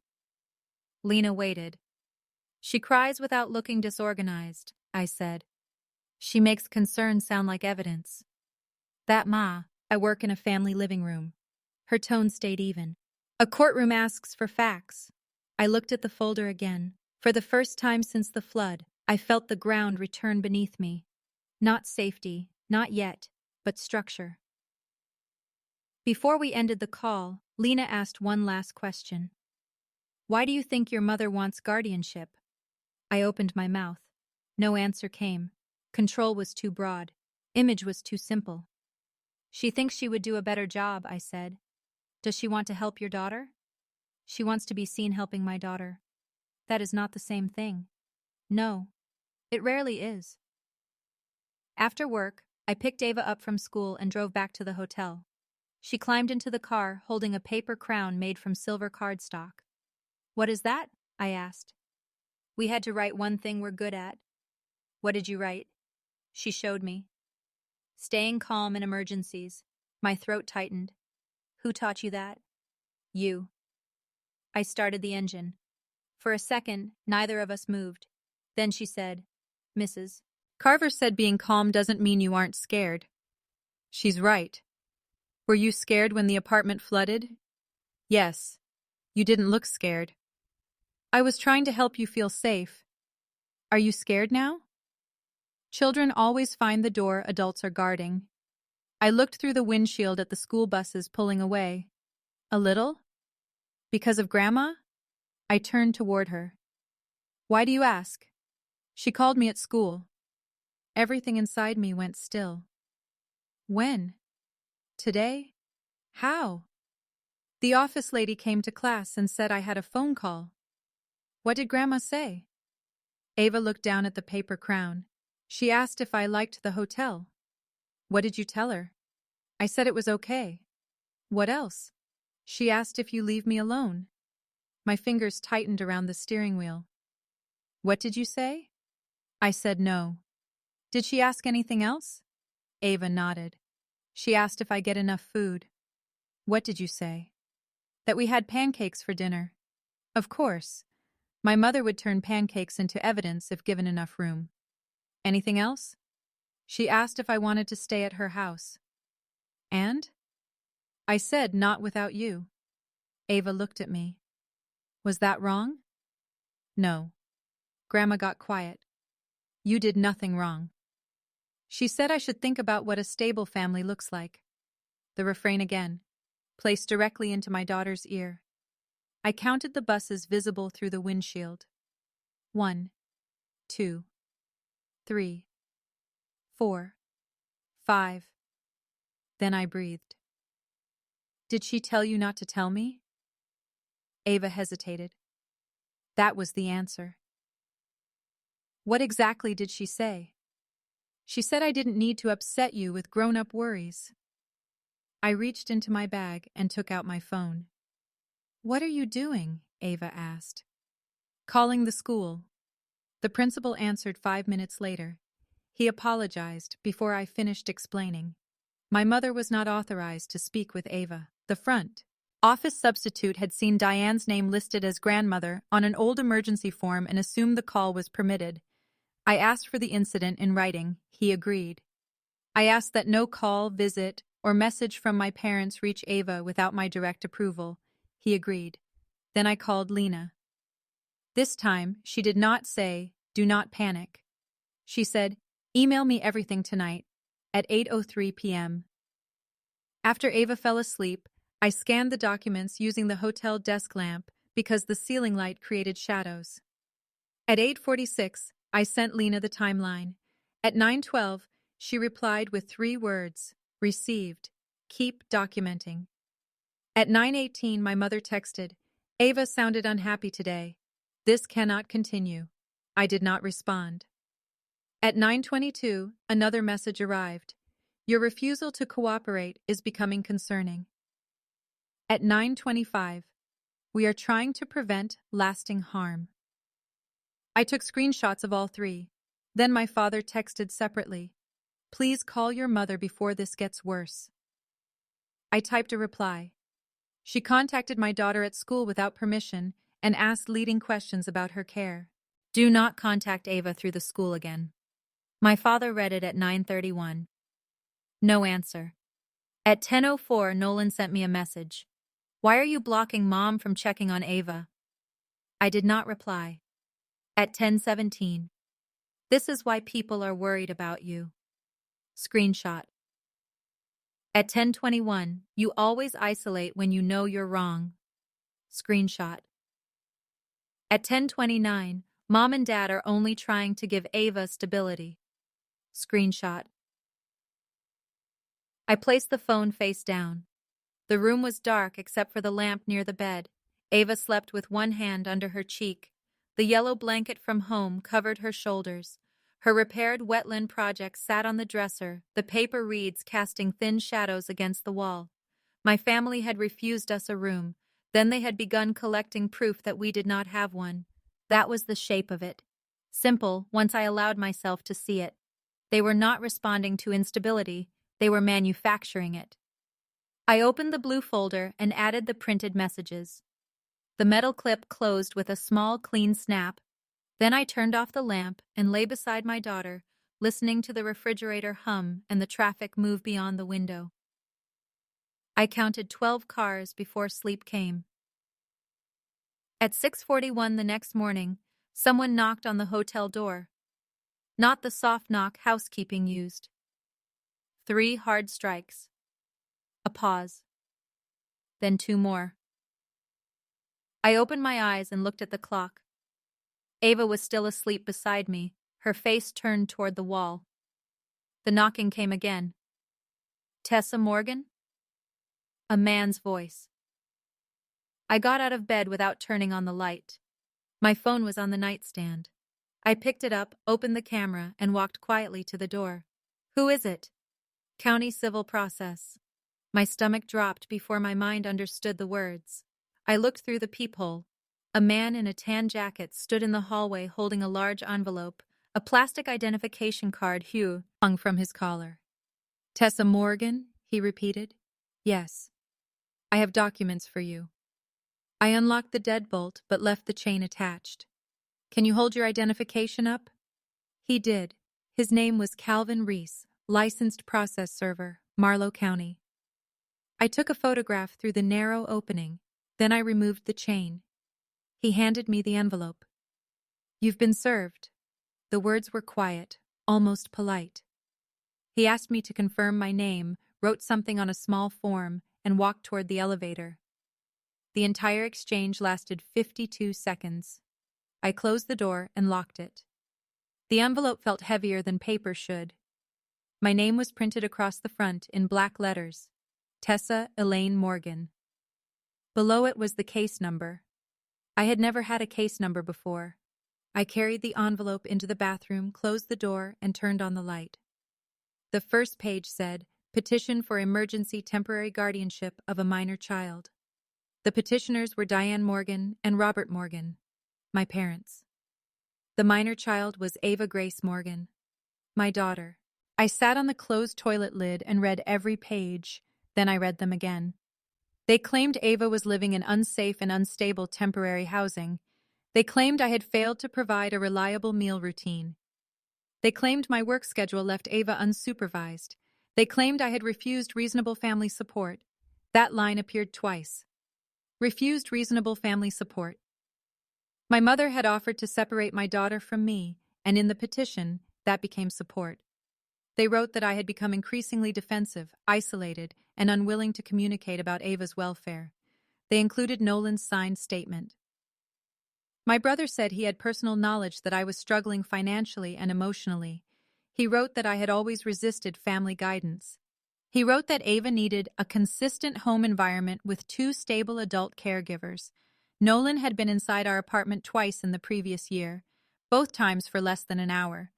Lena waited. "She cries without looking disorganized," I said. "She makes concern sound like evidence." "That ma, I work in a family living room." Her tone stayed even. "A courtroom asks for facts." I looked at the folder again. For the first time since the flood, I felt the ground return beneath me. Not safety, not yet, but structure. Before we ended the call, Lena asked one last question. Why do you think your mother wants guardianship? I opened my mouth. No answer came. Control was too broad. Image was too simple. She thinks she would do a better job, I said. Does she want to help your daughter? She wants to be seen helping my daughter. That is not the same thing. No, it rarely is. After work, I picked Ava up from school and drove back to the hotel. She climbed into the car holding a paper crown made from silver cardstock. What is that? I asked. We had to write one thing we're good at. What did you write? She showed me. Staying calm in emergencies. My throat tightened. Who taught you that? You. I started the engine. For a second, neither of us moved. Then she said, Mrs. Carver said being calm doesn't mean you aren't scared. She's right. Were you scared when the apartment flooded? Yes. You didn't look scared. I was trying to help you feel safe. Are you scared now? Children always find the door adults are guarding. I looked through the windshield at the school buses pulling away. A little? Because of Grandma? I turned toward her. Why do you ask? She called me at school. Everything inside me went still. When? Today? How? The office lady came to class and said I had a phone call. What did Grandma say? Ava looked down at the paper crown. She asked if I liked the hotel. What did you tell her? I said it was okay. What else? She asked if you leave me alone. My fingers tightened around the steering wheel. What did you say? I said no. Did she ask anything else? Ava nodded. She asked if I get enough food. What did you say? That we had pancakes for dinner. Of course. My mother would turn pancakes into evidence if given enough room. Anything else? She asked if I wanted to stay at her house. And? I said not without you. Ava looked at me. Was that wrong? No. Grandma got quiet. You did nothing wrong. She said I should think about what a stable family looks like. The refrain again, placed directly into my daughter's ear. I counted the buses visible through the windshield. 1, 2, 3, 4, 5. Then I breathed. Did she tell you not to tell me? Ava hesitated. That was the answer. What exactly did she say? She said I didn't need to upset you with grown-up worries. I reached into my bag and took out my phone. What are you doing? Ava asked. Calling the school. The principal answered 5 minutes later. He apologized before I finished explaining. My mother was not authorized to speak with Ava. The front office substitute had seen Diane's name listed as grandmother on an old emergency form and assumed the call was permitted. I asked for the incident in writing. He agreed. I asked that no call, visit, or message from my parents reach Ava without my direct approval. He agreed. Then I called Lena. This time, she did not say, "Do not panic." She said, "Email me everything tonight," at 8:03 p.m. After Ava fell asleep, I scanned the documents using the hotel desk lamp because the ceiling light created shadows. At 8:46, I sent Lena the timeline. At 9:12, she replied with 3 words, "Received. Keep documenting." At 9:18, my mother texted, "Ava sounded unhappy today. This cannot continue." I did not respond. At 9:22, another message arrived. "Your refusal to cooperate is becoming concerning." At 9:25, "We are trying to prevent lasting harm." I took screenshots of all 3. Then my father texted separately, "Please call your mother before this gets worse." I typed a reply. She contacted my daughter at school without permission and asked leading questions about her care. Do not contact Ava through the school again. My father read it at 9:31. No answer. At 10:04, Nolan sent me a message. "Why are you blocking Mom from checking on Ava?" I did not reply. At 10:17. "This is why people are worried about you." Screenshot. At 10:21, you always isolate when you know you're wrong. Screenshot. At 10:29, Mom and Dad are only trying to give Ava stability. Screenshot. I placed the phone face down. The room was dark except for the lamp near the bed. Ava slept with one hand under her cheek. The yellow blanket from home covered her shoulders. Her repaired wetland project sat on the dresser, the paper reeds casting thin shadows against the wall. My family had refused us a room. Then they had begun collecting proof that we did not have one. That was the shape of it. Simple, once I allowed myself to see it. They were not responding to instability, they were manufacturing it. I opened the blue folder and added the printed messages. The metal clip closed with a small, clean snap. Then I turned off the lamp and lay beside my daughter, listening to the refrigerator hum and the traffic move beyond the window. I counted 12 cars before sleep came. At 6:41 the next morning, someone knocked on the hotel door. Not the soft knock housekeeping used. 3 hard strikes. A pause. Then 2 more. I opened my eyes and looked at the clock. Ava was still asleep beside me, her face turned toward the wall. The knocking came again. Tessa Morgan? A man's voice. I got out of bed without turning on the light. My phone was on the nightstand. I picked it up, opened the camera, and walked quietly to the door. Who is it? County civil process. My stomach dropped before my mind understood the words. I looked through the peephole. A man in a tan jacket stood in the hallway holding a large envelope. A plastic identification card hung from his collar. Tessa Morgan, he repeated. Yes. I have documents for you. I unlocked the deadbolt but left the chain attached. Can you hold your identification up? He did. His name was Calvin Reese, licensed process server, Marlow County. I took a photograph through the narrow opening, then I removed the chain. He handed me the envelope. You've been served. The words were quiet, almost polite. He asked me to confirm my name, wrote something on a small form, and walked toward the elevator. The entire exchange lasted 52 seconds. I closed the door and locked it. The envelope felt heavier than paper should. My name was printed across the front in black letters. Tessa Elaine Morgan. Below it was the case number. I had never had a case number before. I carried the envelope into the bathroom, closed the door, and turned on the light. The first page said, Petition for Emergency Temporary Guardianship of a Minor Child. The petitioners were Diane Morgan and Robert Morgan, my parents. The minor child was Ava Grace Morgan, my daughter. I sat on the closed toilet lid and read every page, then I read them again. They claimed Ava was living in unsafe and unstable temporary housing. They claimed I had failed to provide a reliable meal routine. They claimed my work schedule left Ava unsupervised. They claimed I had refused reasonable family support. That line appeared twice. Refused reasonable family support. My mother had offered to separate my daughter from me, and in the petition, that became support. They wrote that I had become increasingly defensive, isolated, and unwilling to communicate about Ava's welfare. They included Nolan's signed statement. My brother said he had personal knowledge that I was struggling financially and emotionally. He wrote that I had always resisted family guidance. He wrote that Ava needed a consistent home environment with 2 stable adult caregivers. Nolan had been inside our apartment twice in the previous year, both times for less than an hour.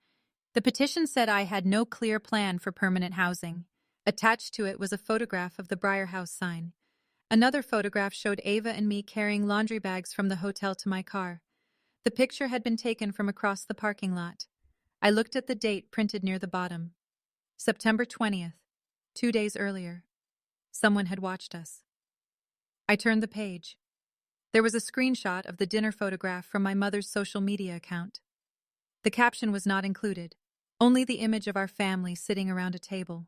The petition said I had no clear plan for permanent housing. Attached to it was a photograph of the Briar House sign. Another photograph showed Ava and me carrying laundry bags from the hotel to my car. The picture had been taken from across the parking lot. I looked at the date printed near the bottom. September 20th. 2 days earlier. Someone had watched us. I turned the page. There was a screenshot of the dinner photograph from my mother's social media account. The caption was not included, only the image of our family sitting around a table.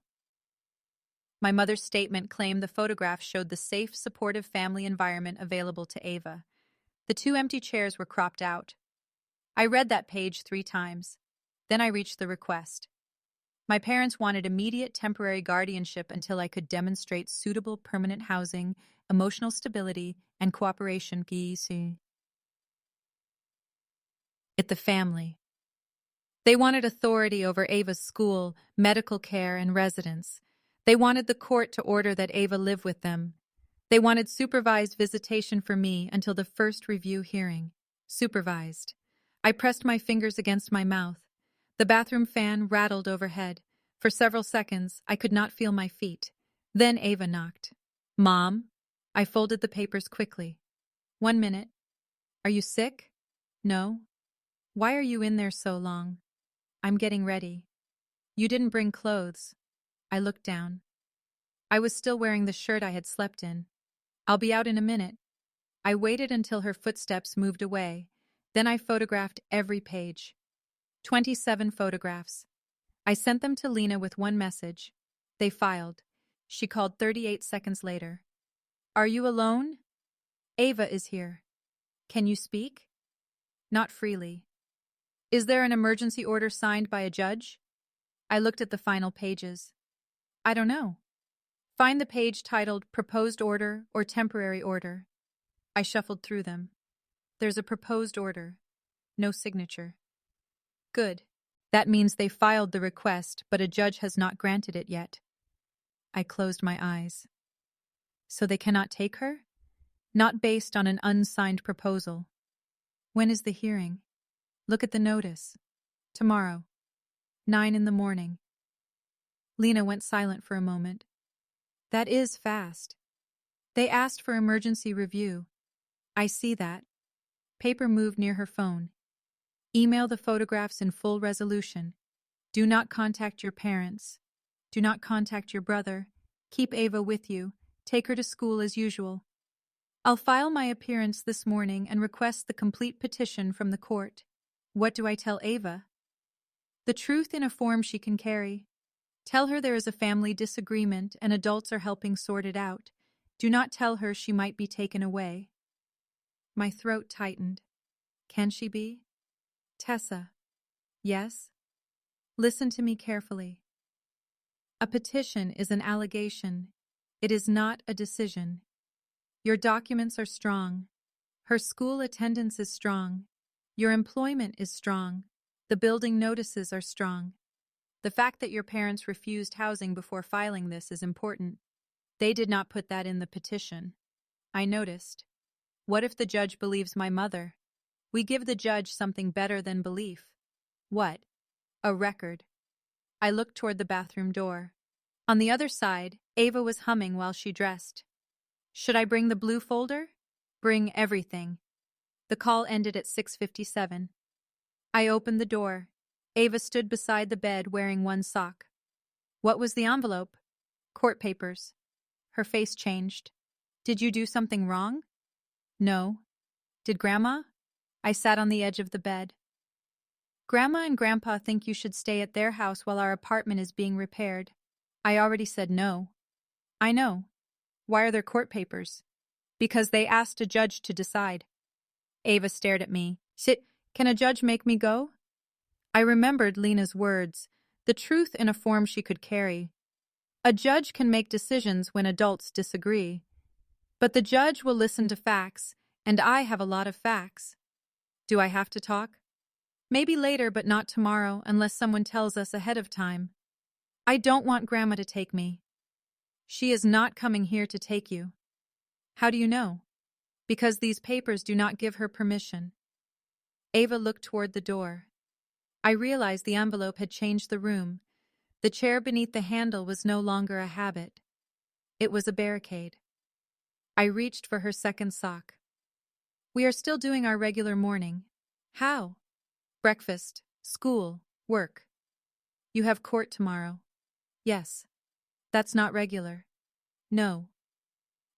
My mother's statement claimed the photograph showed the safe, supportive family environment available to Ava. The 2 empty chairs were cropped out. I read that page 3 times. Then I reached the request. My parents wanted immediate temporary guardianship until I could demonstrate suitable permanent housing, emotional stability, and cooperation. It the family. They wanted authority over Ava's school, medical care, and residence. They wanted the court to order that Ava live with them. They wanted supervised visitation for me until the first review hearing. Supervised. I pressed my fingers against my mouth. The bathroom fan rattled overhead. For several seconds, I could not feel my feet. Then Ava knocked. Mom? I folded the papers quickly. 1 minute. Are you sick? No. Why are you in there so long? I'm getting ready. You didn't bring clothes. I looked down. I was still wearing the shirt I had slept in. I'll be out in a minute. I waited until her footsteps moved away. Then I photographed every page. 27 photographs. I sent them to Lena with one message. They filed. She called 38 seconds later. Are you alone? Ava is here. Can you speak? Not freely. Is there an emergency order signed by a judge? I looked at the final pages. I don't know. Find the page titled Proposed Order or Temporary Order. I shuffled through them. There's a proposed order. No signature. Good. That means they filed the request, but a judge has not granted it yet. I closed my eyes. So they cannot take her? Not based on an unsigned proposal. When is the hearing? Look at the notice. Tomorrow. 9 in the morning. Lena went silent for a moment. That is fast. They asked for emergency review. I see that. Paper moved near her phone. Email the photographs in full resolution. Do not contact your parents. Do not contact your brother. Keep Ava with you. Take her to school as usual. I'll file my appearance this morning and request the complete petition from the court. What do I tell Ava? The truth in a form she can carry. Tell her there is a family disagreement and adults are helping sort it out. Do not tell her she might be taken away. My throat tightened. Can she be? Tessa. Yes? Listen to me carefully. A petition is an allegation. It is not a decision. Your documents are strong. Her school attendance is strong. Your employment is strong. The building notices are strong. The fact that your parents refused housing before filing this is important. They did not put that in the petition. I noticed. What if the judge believes my mother? We give the judge something better than belief. What? A record. I looked toward the bathroom door. On the other side, Ava was humming while she dressed. Should I bring the blue folder? Bring everything. The call ended at 6:57. I opened the door. Ava stood beside the bed wearing one sock. What was the envelope? Court papers. Her face changed. Did you do something wrong? No. Did Grandma? I sat on the edge of the bed. Grandma and Grandpa think you should stay at their house while our apartment is being repaired. I already said no. I know. Why are there court papers? Because they asked a judge to decide. Ava stared at me. Can a judge make me go? I remembered Lena's words, the truth in a form she could carry. A judge can make decisions when adults disagree. But the judge will listen to facts, and I have a lot of facts. Do I have to talk? Maybe later, but not tomorrow, unless someone tells us ahead of time. I don't want Grandma to take me. She is not coming here to take you. How do you know? Because these papers do not give her permission. Ava looked toward the door. I realized the envelope had changed the room. The chair beneath the handle was no longer a habit. It was a barricade. I reached for her second sock. We are still doing our regular morning. How? Breakfast, school, work. You have court tomorrow. Yes. That's not regular. No.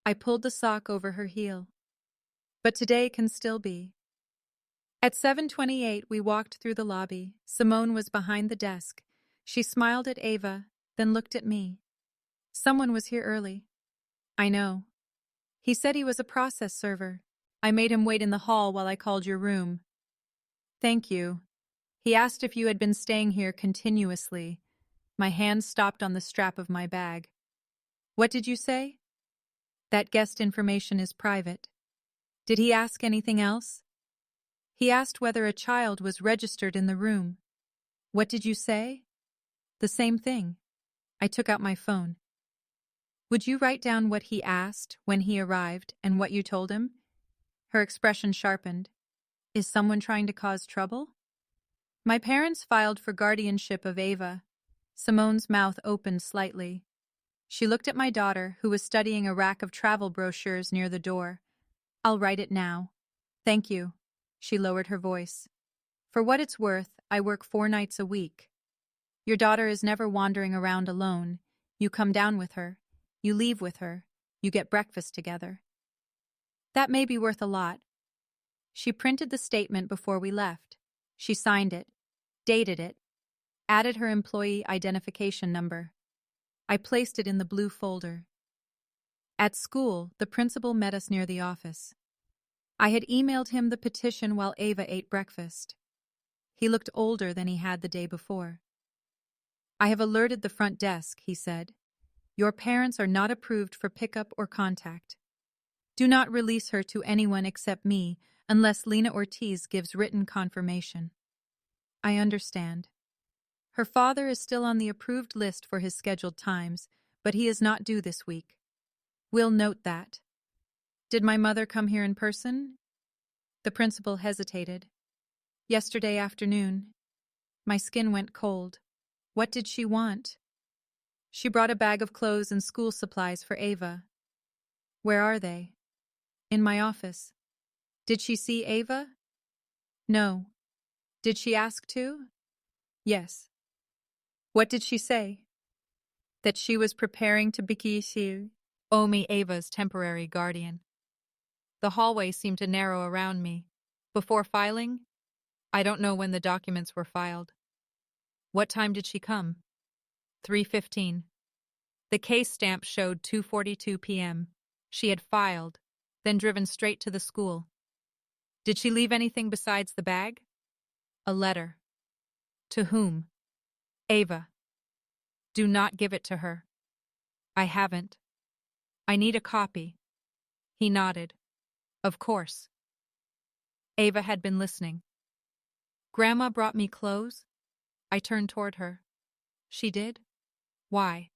I pulled the sock over her heel. But today can still be. At 7:28, we walked through the lobby. Simone was behind the desk. She smiled at Ava, then looked at me. Someone was here early. I know. He said he was a process server. I made him wait in the hall while I called your room. Thank you. He asked if you had been staying here continuously. My hand stopped on the strap of my bag. What did you say? That guest information is private. Did he ask anything else? He asked whether a child was registered in the room. What did you say? The same thing. I took out my phone. Would you write down what he asked when he arrived and what you told him? Her expression sharpened. Is someone trying to cause trouble? My parents filed for guardianship of Ava. Simone's mouth opened slightly. She looked at my daughter, who was studying a rack of travel brochures near the door. I'll write it now. Thank you. She lowered her voice. For what it's worth, I work 4 nights a week. Your daughter is never wandering around alone. You come down with her. You leave with her. You get breakfast together. That may be worth a lot. She printed the statement before we left. She signed it, dated it, added her employee identification number. I placed it in the blue folder. At school, the principal met us near the office. I had emailed him the petition while Ava ate breakfast. He looked older than he had the day before. I have alerted the front desk, he said. Your parents are not approved for pickup or contact. Do not release her to anyone except me unless Lena Ortiz gives written confirmation. I understand. Her father is still on the approved list for his scheduled times, but he is not due this week. We'll note that. Did my mother come here in person? The principal hesitated. Yesterday afternoon. My skin went cold. What did she want? She brought a bag of clothes and school supplies for Ava. Where are they? In my office. Did she see Ava? No. Did she ask to? Yes. What did she say? That she was preparing to become Omi Ava's temporary guardian. The hallway seemed to narrow around me. Before filing? I don't know when the documents were filed. What time did she come? 3:15. The case stamp showed 2:42 p.m. She had filed, then driven straight to the school. Did she leave anything besides the bag? A letter. To whom? Ava. Do not give it to her. I haven't. I need a copy. He nodded. Of course. Ava had been listening. Grandma brought me clothes? I turned toward her. She did? Why?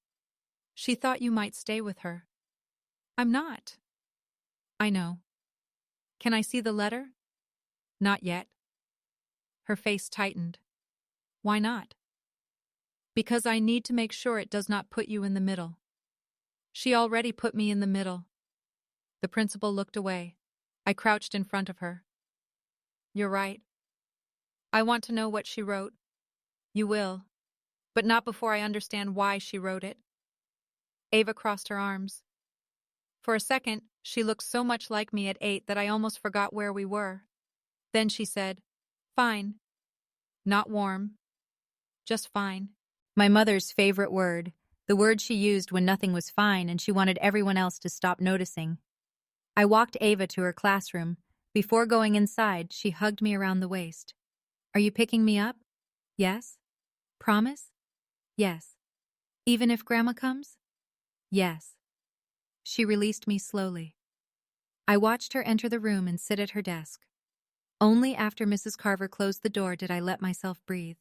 She thought you might stay with her. I'm not. I know. Can I see the letter? Not yet. Her face tightened. Why not? Because I need to make sure it does not put you in the middle. She already put me in the middle. The principal looked away. I crouched in front of her. You're right. I want to know what she wrote. You will, but not before I understand why she wrote it. Ava crossed her arms. For a second, she looked so much like me at 8 that I almost forgot where we were. Then she said, fine. Not warm. Just fine. My mother's favorite word, the word she used when nothing was fine and she wanted everyone else to stop noticing. I walked Ava to her classroom. Before going inside, she hugged me around the waist. Are you picking me up? Yes. Promise? Yes. Even if Grandma comes? Yes. She released me slowly. I watched her enter the room and sit at her desk. Only after Mrs. Carver closed the door did I let myself breathe.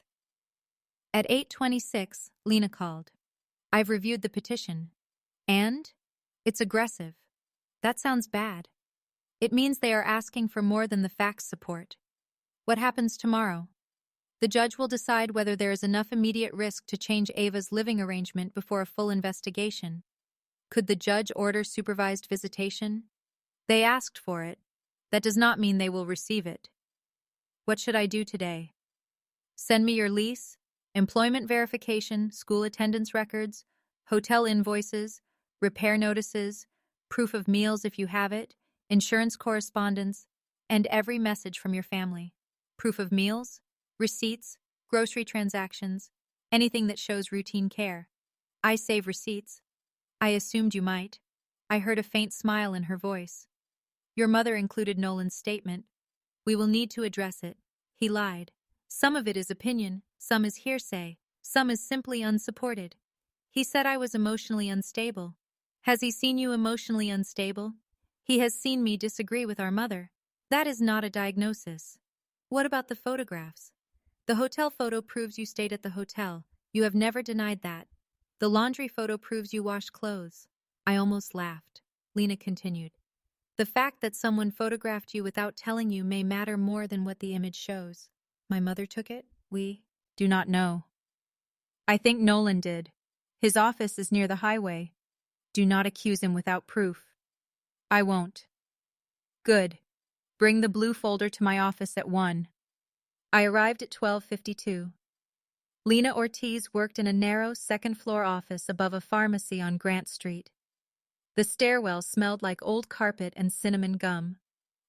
At 8:26, Lena called. I've reviewed the petition. And? It's aggressive. That sounds bad. It means they are asking for more than the facts support. What happens tomorrow? The judge will decide whether there is enough immediate risk to change Ava's living arrangement before a full investigation. Could the judge order supervised visitation? They asked for it. That does not mean they will receive it. What should I do today? Send me your lease, employment verification, school attendance records, hotel invoices, repair notices, proof of meals if you have it, insurance correspondence, and every message from your family. Proof of meals, receipts, grocery transactions, anything that shows routine care. I save receipts. I assumed you might. I heard a faint smile in her voice. Your mother included Nolan's statement. We will need to address it. He lied. Some of it is opinion, some is hearsay, Some is simply unsupported. He said I was emotionally unstable. Has he seen you emotionally unstable? He has seen me disagree with our mother. That is not a diagnosis. What about the photographs? The hotel photo proves you stayed at the hotel. You have never denied that. The laundry photo proves you washed clothes. I almost laughed. Lena continued. The fact that someone photographed you without telling you may matter more than what the image shows. My mother took it? We do not know. I think Nolan did. His office is near the highway. Do not accuse him without proof. I won't. Good. Bring the blue folder to my office at 1. I arrived at 12:52. Lena Ortiz worked in a narrow second-floor office above a pharmacy on Grant Street. The stairwell smelled like old carpet and cinnamon gum.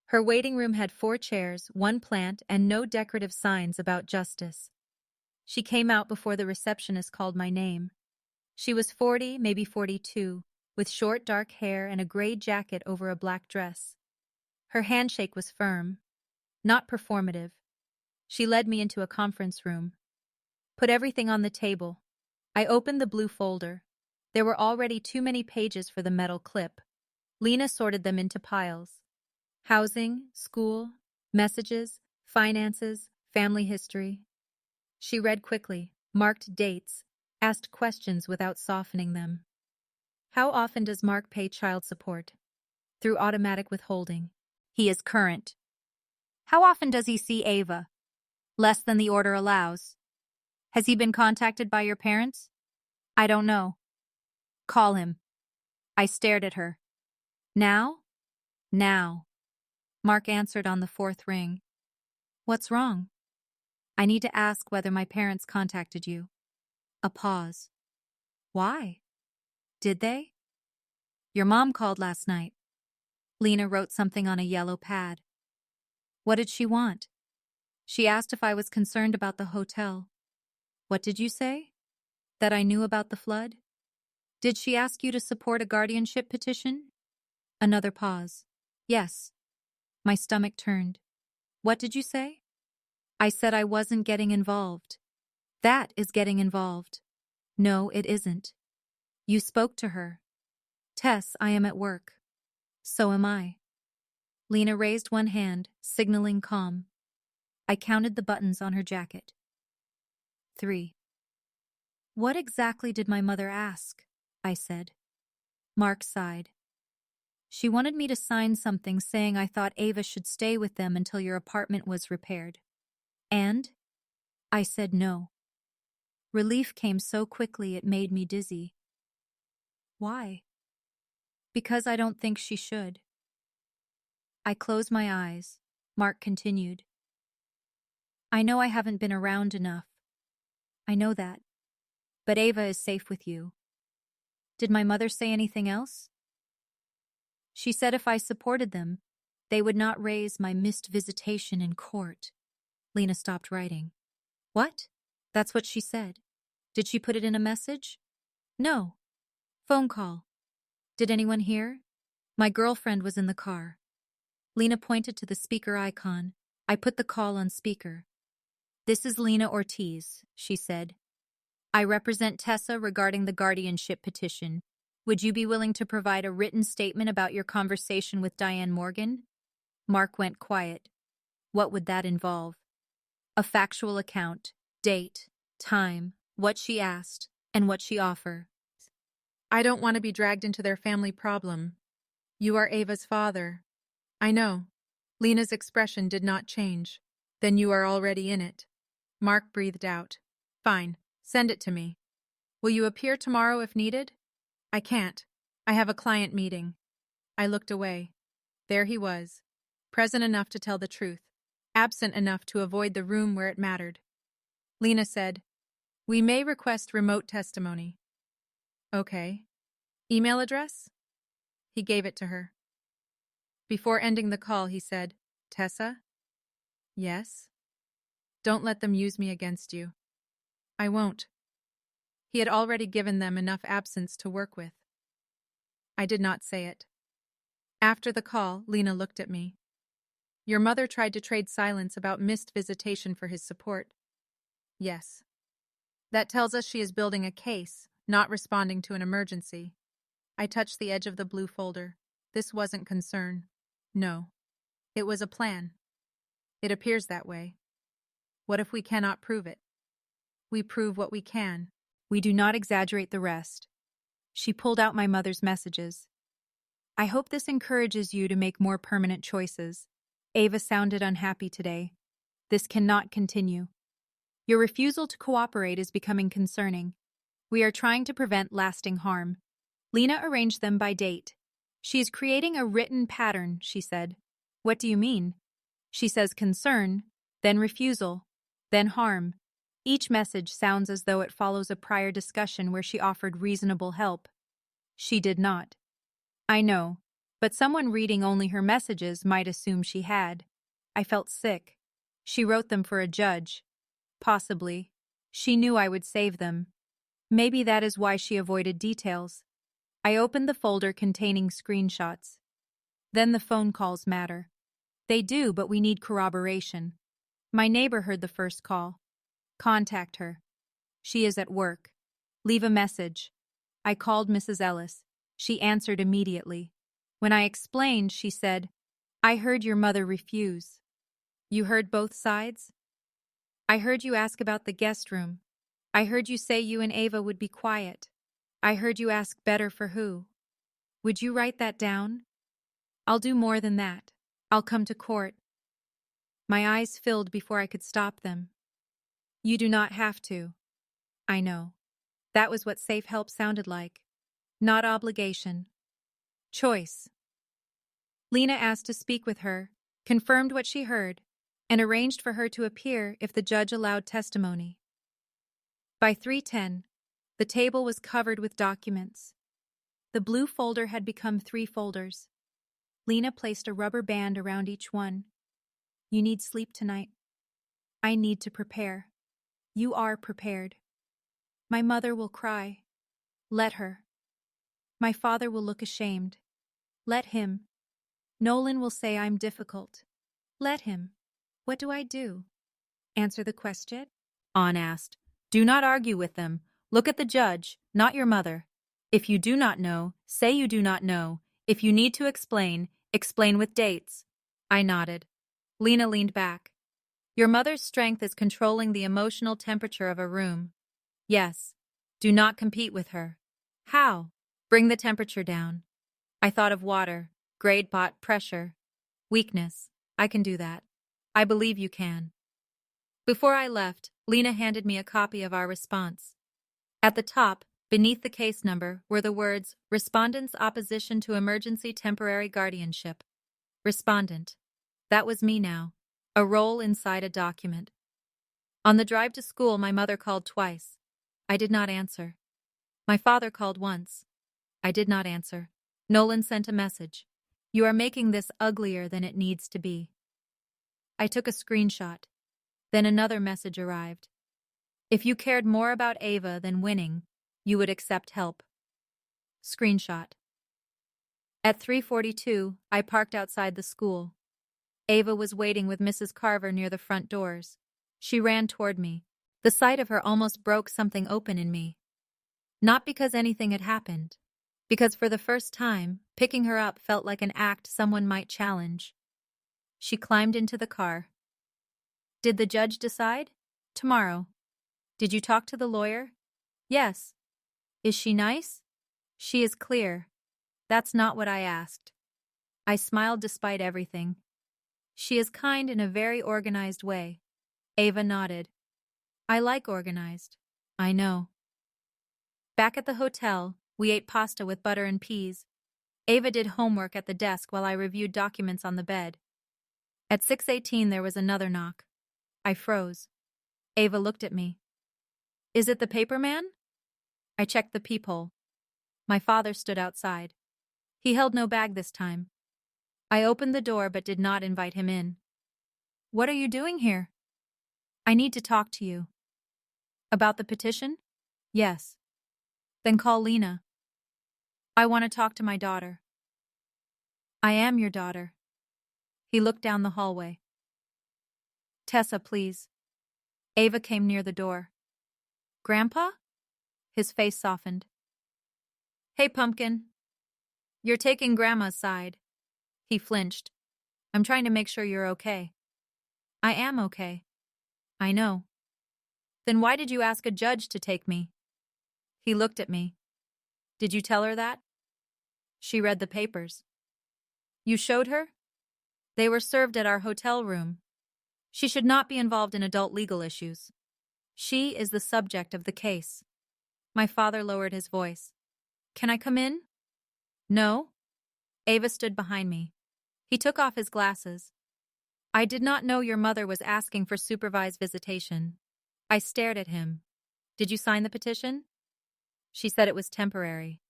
Her waiting room had 4 chairs, 1 plant, and no decorative signs about justice. She came out before the receptionist called my name. She was 40, maybe 42, with short dark hair and a gray jacket over a black dress. Her handshake was firm, not performative. She led me into a conference room. Put everything on the table. I opened the blue folder. There were already too many pages for the metal clip. Lena sorted them into piles. Housing, school, messages, finances, family history. She read quickly, marked dates, asked questions without softening them. How often does Mark pay child support? Through automatic withholding. He is current. How often does he see Ava? Less than the order allows. Has he been contacted by your parents? I don't know. Call him. I stared at her. Now? Now. Mark answered on the 4th ring. What's wrong? I need to ask whether my parents contacted you. A pause. Why? Did they? Your mom called last night. Lena wrote something on a yellow pad. What did she want? She asked if I was concerned about the hotel. What did you say? That I knew about the flood? Did she ask you to support a guardianship petition? Another pause. Yes. My stomach turned. What did you say? I said I wasn't getting involved. That is getting involved. No, it isn't. You spoke to her. Tess, I am at work. So am I. Lena raised one hand, signaling calm. I counted the buttons on her jacket. 3. What exactly did my mother ask? I said. Mark sighed. She wanted me to sign something saying I thought Ava should stay with them until your apartment was repaired. And? I said no. Relief came so quickly it made me dizzy. Why? Because I don't think she should. I closed my eyes. Mark continued. I know I haven't been around enough. I know that. But Ava is safe with you. Did my mother say anything else? She said if I supported them, they would not raise my missed visitation in court. Lena stopped writing. What? That's what she said. Did she put it in a message? No. Phone call. Did anyone hear? My girlfriend was in the car. Lena pointed to the speaker icon. I put the call on speaker. This is Lena Ortiz, she said. I represent Tessa regarding the guardianship petition. Would you be willing to provide a written statement about your conversation with Diane Morgan? Mark went quiet. What would that involve? A factual account, date, time, what she asked, and what she offered. I don't want to be dragged into their family problem. You are Ava's father. I know. Lena's expression did not change. Then you are already in it. Mark breathed out. Fine. Send it to me. Will you appear tomorrow if needed? I can't. I have a client meeting. I looked away. There he was. Present enough to tell the truth. Absent enough to avoid the room where it mattered. Lena said, We may request remote testimony. Okay. Email address? He gave it to her. Before ending the call, he said, Tessa? Yes? Don't let them use me against you. I won't. He had already given them enough absence to work with. I did not say it. After the call, Lena looked at me. Your mother tried to trade silence about missed visitation for his support. Yes. That tells us she is building a case, not responding to an emergency. I touched the edge of the blue folder. This wasn't concern. No. It was a plan. It appears that way. What if we cannot prove it? We prove what we can. We do not exaggerate the rest. She pulled out my mother's messages. I hope this encourages you to make more permanent choices. Ava sounded unhappy today. This cannot continue. Your refusal to cooperate is becoming concerning. We are trying to prevent lasting harm. Lena arranged them by date. She is creating a written pattern, she said. What do you mean? She says concern, then refusal, then harm. Each message sounds as though it follows a prior discussion where she offered reasonable help. She did not. I know, but someone reading only her messages might assume she had. I felt sick. She wrote them for a judge. Possibly. She knew I would save them. Maybe that is why she avoided details. I opened the folder containing screenshots. Then the phone calls matter. They do, but we need corroboration. My neighbor heard the first call. Contact her. She is at work. Leave a message. I called Mrs. Ellis. She answered immediately. When I explained, she said, I heard your mother refuse. You heard both sides? I heard you ask about the guest room. I heard you say you and Ava would be quiet. I heard you ask better for who. Would you write that down? I'll do more than that. I'll come to court. My eyes filled before I could stop them. You do not have to. I know. That was what safe help sounded like. Not obligation. Choice. Lena asked to speak with her, confirmed what she heard, and arranged for her to appear if the judge allowed testimony. By 3:10, the table was covered with documents. The blue folder had become 3 folders. Lena placed a rubber band around each one. You need sleep tonight. I need to prepare. You are prepared. My mother will cry. Let her. My father will look ashamed. Let him. Nolan will say I'm difficult. Let him. What do I do? Answer the question? Ann asked. Do not argue with them. Look at the judge, not your mother. If you do not know, say you do not know. If you need to explain, explain with dates. I nodded. Lena leaned back. Your mother's strength is controlling the emotional temperature of a room. Yes. Do not compete with her. How? Bring the temperature down. I thought of water, grade pot pressure. Weakness. I can do that. I believe you can. Before I left, Lena handed me a copy of our response. At the top, beneath the case number, were the words, Respondent's opposition to emergency temporary guardianship. Respondent. That was me now. A role inside a document. On the drive to school, my mother called twice. I did not answer. My father called once. I did not answer. Nolan sent a message. You are making this uglier than it needs to be. I took a screenshot. Then another message arrived. If you cared more about Ava than winning, you would accept help. Screenshot. At 3:42, I parked outside the school. Ava was waiting with Mrs. Carver near the front doors. She ran toward me. The sight of her almost broke something open in me. Not because anything had happened. Because for the first time, picking her up felt like an act someone might challenge. She climbed into the car. Did the judge decide? Tomorrow. Did you talk to the lawyer? Yes. Is she nice? She is clear. That's not what I asked. I smiled despite everything. She is kind in a very organized way. Ava nodded. I like organized. I know. Back at the hotel, we ate pasta with butter and peas. Ava did homework at the desk while I reviewed documents on the bed. At 6:18 there was another knock. I froze. Ava looked at me. Is it the paperman? I checked the peephole. My father stood outside. He held no bag this time. I opened the door but did not invite him in. What are you doing here? I need to talk to you. About the petition? Yes. Then call Lena. I want to talk to my daughter. I am your daughter. He looked down the hallway. Tessa, please. Ava came near the door. Grandpa? His face softened. Hey, Pumpkin. You're taking Grandma's side. He flinched. I'm trying to make sure you're okay. I am okay. I know. Then why did you ask a judge to take me? He looked at me. Did you tell her that? She read the papers. You showed her? They were served at our hotel room. She should not be involved in adult legal issues. She is the subject of the case. My father lowered his voice. Can I come in? No. Ava stood behind me. He took off his glasses. I did not know your mother was asking for supervised visitation. I stared at him. Did you sign the petition? She said it was temporary.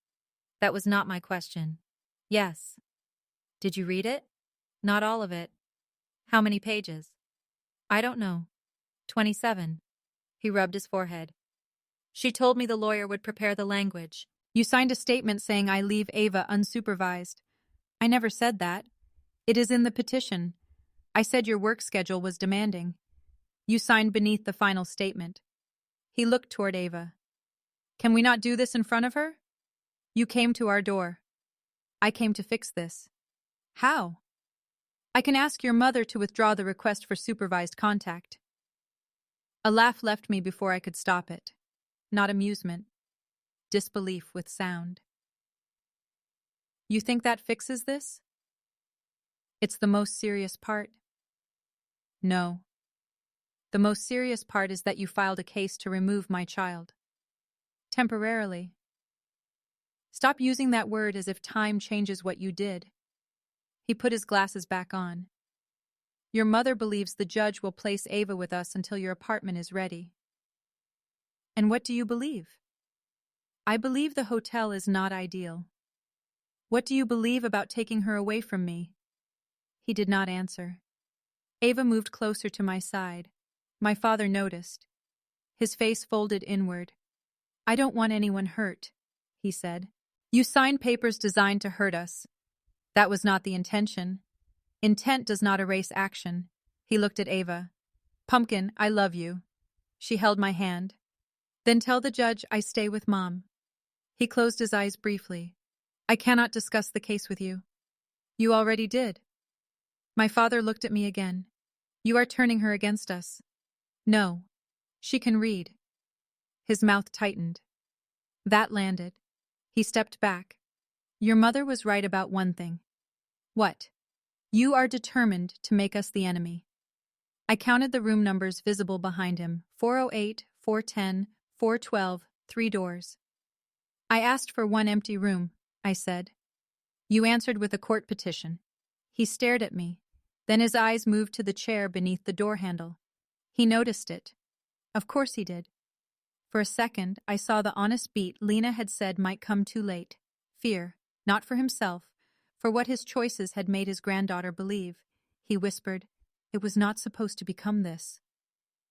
That was not my question. Yes. Did you read it? Not all of it. How many pages? I don't know. 27. He rubbed his forehead. She told me the lawyer would prepare the language. You signed a statement saying I leave Ava unsupervised. I never said that. It is in the petition. I said your work schedule was demanding. You signed beneath the final statement. He looked toward Ava. Can we not do this in front of her? You came to our door. I came to fix this. How? I can ask your mother to withdraw the request for supervised contact. A laugh left me before I could stop it. Not amusement. Disbelief with sound. You think that fixes this? It's the most serious part. No. The most serious part is that you filed a case to remove my child. Temporarily. Stop using that word as if time changes what you did. He put his glasses back on. Your mother believes the judge will place Ava with us until your apartment is ready. And what do you believe? I believe the hotel is not ideal. What do you believe about taking her away from me? He did not answer. Ava moved closer to my side. My father noticed. His face folded inward. I don't want anyone hurt, he said. You signed papers designed to hurt us. That was not the intention. Intent does not erase action. He looked at Ava. Pumpkin, I love you. She held my hand. Then tell the judge I stay with Mom. He closed his eyes briefly. I cannot discuss the case with you. You already did. My father looked at me again. You are turning her against us. No. She can read. His mouth tightened. That landed. He stepped back. Your mother was right about one thing. What? You are determined to make us the enemy. I counted the room numbers visible behind him. 408, 410, 412, 3 doors. I asked for one empty room, I said. You answered with a court petition. He stared at me. Then his eyes moved to the chair beneath the door handle. He noticed it. Of course he did. For a second, I saw the honest beat Lena had said might come too late. Fear, not for himself, for what his choices had made his granddaughter believe. He whispered, it was not supposed to become this.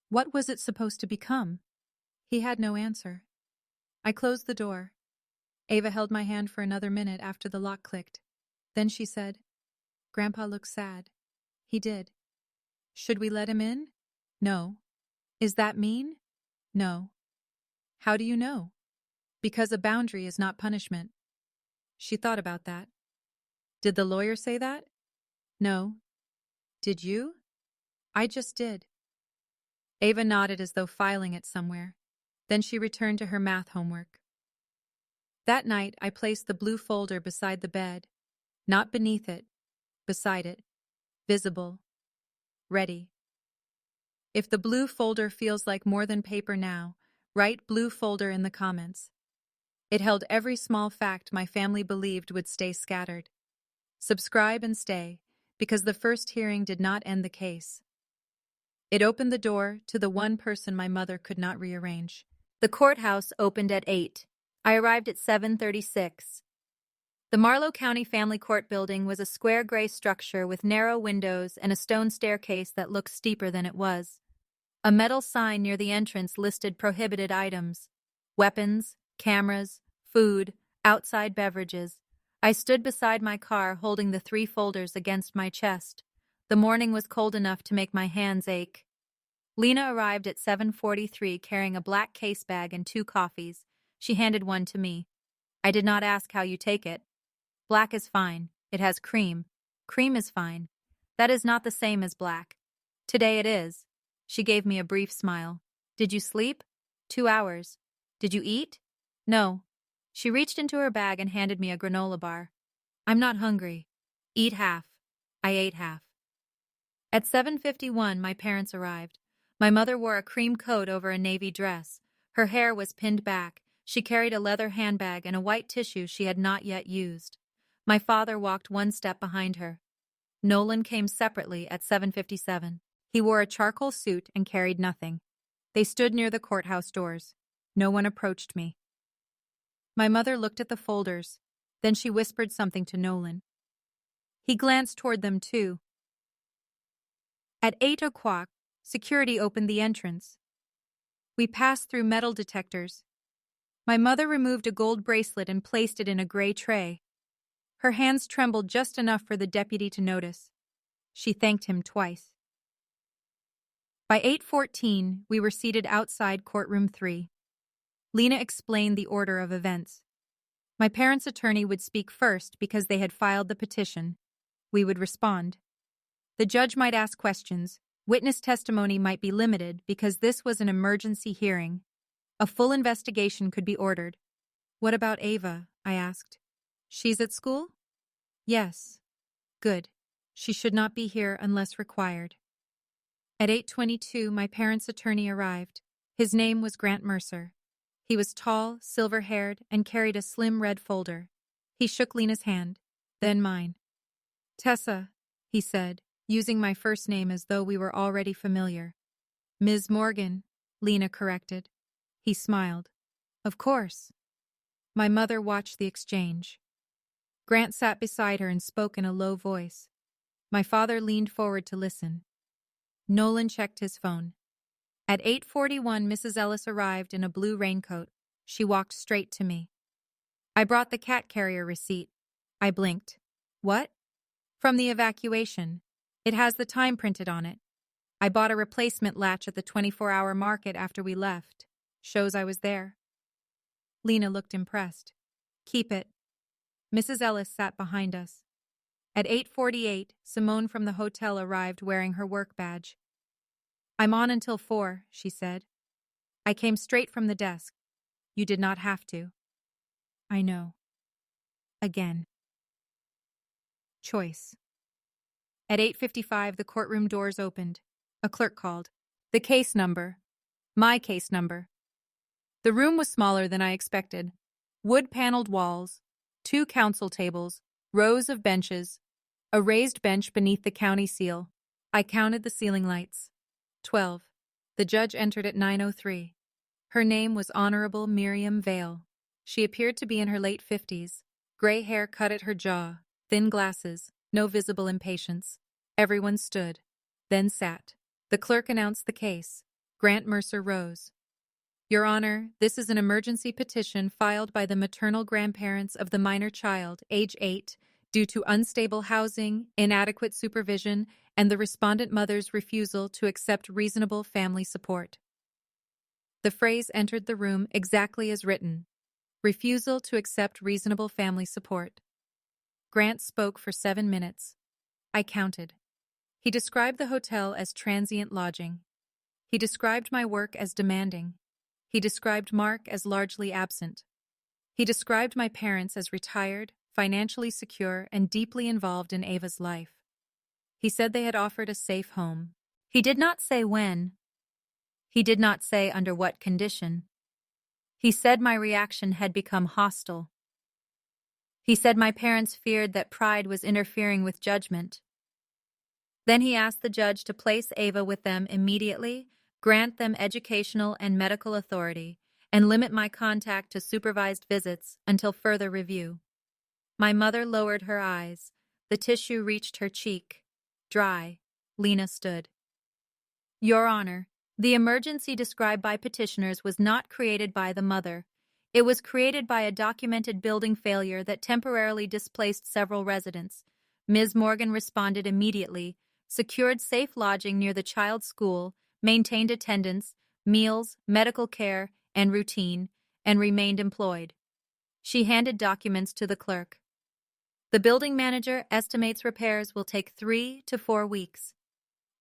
What was it supposed to become? He had no answer. I closed the door. Ava held my hand for another minute after the lock clicked. Then she said, Grandpa looks sad. He did. Should we let him in? No. Is that mean? No. How do you know? Because a boundary is not punishment. She thought about that. Did the lawyer say that? No. Did you? I just did. Ava nodded as though filing it somewhere. Then she returned to her math homework. That night, I placed the blue folder beside the bed. Not beneath it. Beside it. Visible. Ready. If the blue folder feels like more than paper now, write blue folder in the comments. It held every small fact my family believed would stay scattered. Subscribe and stay, because the first hearing did not end the case. It opened the door to the one person my mother could not rearrange. The courthouse opened at 8. I arrived at 7:36. The Marlow County Family Court building was a square gray structure with narrow windows and a stone staircase that looked steeper than it was. A metal sign near the entrance listed prohibited items: weapons, cameras, food, outside beverages. I stood beside my car holding the 3 folders against my chest. The morning was cold enough to make my hands ache. Lena arrived at 7:43 carrying a black case bag and 2 coffees. She handed one to me. I did not ask how you take it. Black is fine. It has cream. Cream is fine. That is not the same as black. Today it is. She gave me a brief smile. Did you sleep? 2 hours. Did you eat? No. She reached into her bag and handed me a granola bar. I'm not hungry. Eat half. I ate half. At 7:51, my parents arrived. My mother wore a cream coat over a navy dress. Her hair was pinned back. She carried a leather handbag and a white tissue she had not yet used. My father walked one step behind her. Nolan came separately at 7:57. He wore a charcoal suit and carried nothing. They stood near the courthouse doors. No one approached me. My mother looked at the folders. Then she whispered something to Nolan. He glanced toward them too. At 8 o'clock, security opened the entrance. We passed through metal detectors. My mother removed a gold bracelet and placed it in a gray tray. Her hands trembled just enough for the deputy to notice. She thanked him twice. By 8:14, we were seated outside courtroom 3. Lena explained the order of events. My parents' attorney would speak first because they had filed the petition. We would respond. The judge might ask questions. Witness testimony might be limited because this was an emergency hearing. A full investigation could be ordered. What about Ava? I asked. She's at school? Yes. Good. She should not be here unless required. At 8:22, my parents' attorney arrived. His name was Grant Mercer. He was tall, silver-haired, and carried a slim red folder. He shook Lena's hand, then mine. Tessa, he said, using my first name as though we were already familiar. Ms. Morgan, Lena corrected. He smiled. Of course. My mother watched the exchange. Grant sat beside her and spoke in a low voice. My father leaned forward to listen. Nolan checked his phone. At 8:41, Mrs. Ellis arrived in a blue raincoat. She walked straight to me. I brought the cat carrier receipt. I blinked. What? From the evacuation. It has the time printed on it. I bought a replacement latch at the 24-hour market after we left. Shows I was there. Lena looked impressed. Keep it. Mrs. Ellis sat behind us. At 8:48, Simone from the hotel arrived wearing her work badge. I'm on until 4, she said. I came straight from the desk. You did not have to. I know. Again. Choice. At 8:55, the courtroom doors opened. A clerk called. The case number. My case number. The room was smaller than I expected. Wood-paneled walls, 2 counsel tables, rows of benches, a raised bench beneath the county seal. I counted the ceiling lights. 12. The judge entered at 9:03. Her name was Honorable Miriam Vale. She appeared to be in her late 50s. Gray hair cut at her jaw, thin glasses, no visible impatience. Everyone stood, then sat. The clerk announced the case. Grant Mercer rose. Your Honor, this is an emergency petition filed by the maternal grandparents of the minor child, age 8, due to unstable housing, inadequate supervision, and the respondent mother's refusal to accept reasonable family support. The phrase entered the room exactly as written. Refusal to accept reasonable family support. Grant spoke for 7 minutes. I counted. He described the hotel as transient lodging. He described my work as demanding. He described Mark as largely absent. He described my parents as retired, financially secure, and deeply involved in Ava's life. He said they had offered a safe home. He did not say when. He did not say under what condition. He said my reaction had become hostile. He said my parents feared that pride was interfering with judgment. Then he asked the judge to place Ava with them immediately, grant them educational and medical authority, and limit my contact to supervised visits until further review. My mother lowered her eyes. The tissue reached her cheek. Dry. Lena stood. Your Honor, the emergency described by petitioners was not created by the mother. It was created by a documented building failure that temporarily displaced several residents. Ms. Morgan responded immediately, secured safe lodging near the child's school, maintained attendance, meals, medical care, and routine, and remained employed. She handed documents to the clerk. The building manager estimates repairs will take 3 to 4 weeks.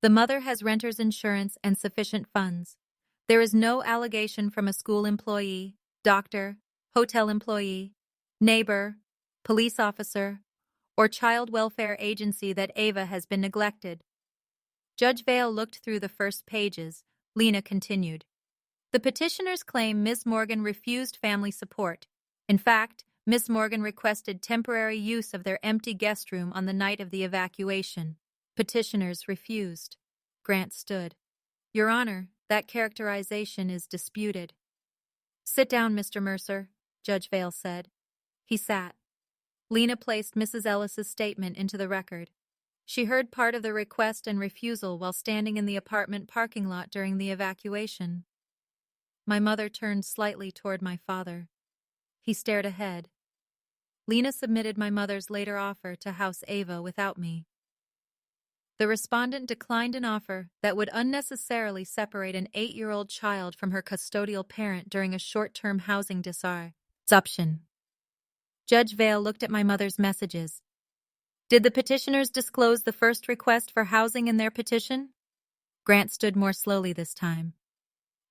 The mother has renter's insurance and sufficient funds. There is no allegation from a school employee, doctor, hotel employee, neighbor, police officer, or child welfare agency that Ava has been neglected. Judge Vale looked through the first pages. Lena continued. The petitioners claim Ms. Morgan refused family support. In fact, Ms. Morgan requested temporary use of their empty guest room on the night of the evacuation. Petitioners refused. Grant stood. Your Honor, that characterization is disputed. Sit down, Mr. Mercer, Judge Vale said. He sat. Lena placed Mrs. Ellis's statement into the record. She heard part of the request and refusal while standing in the apartment parking lot during the evacuation. My mother turned slightly toward my father. He stared ahead. Lena submitted my mother's later offer to house Ava without me. The respondent declined an offer that would unnecessarily separate an 8-year-old child from her custodial parent during a short-term housing disruption. Judge Vale looked at my mother's messages. Did the petitioners disclose the first request for housing in their petition? Grant stood more slowly this time.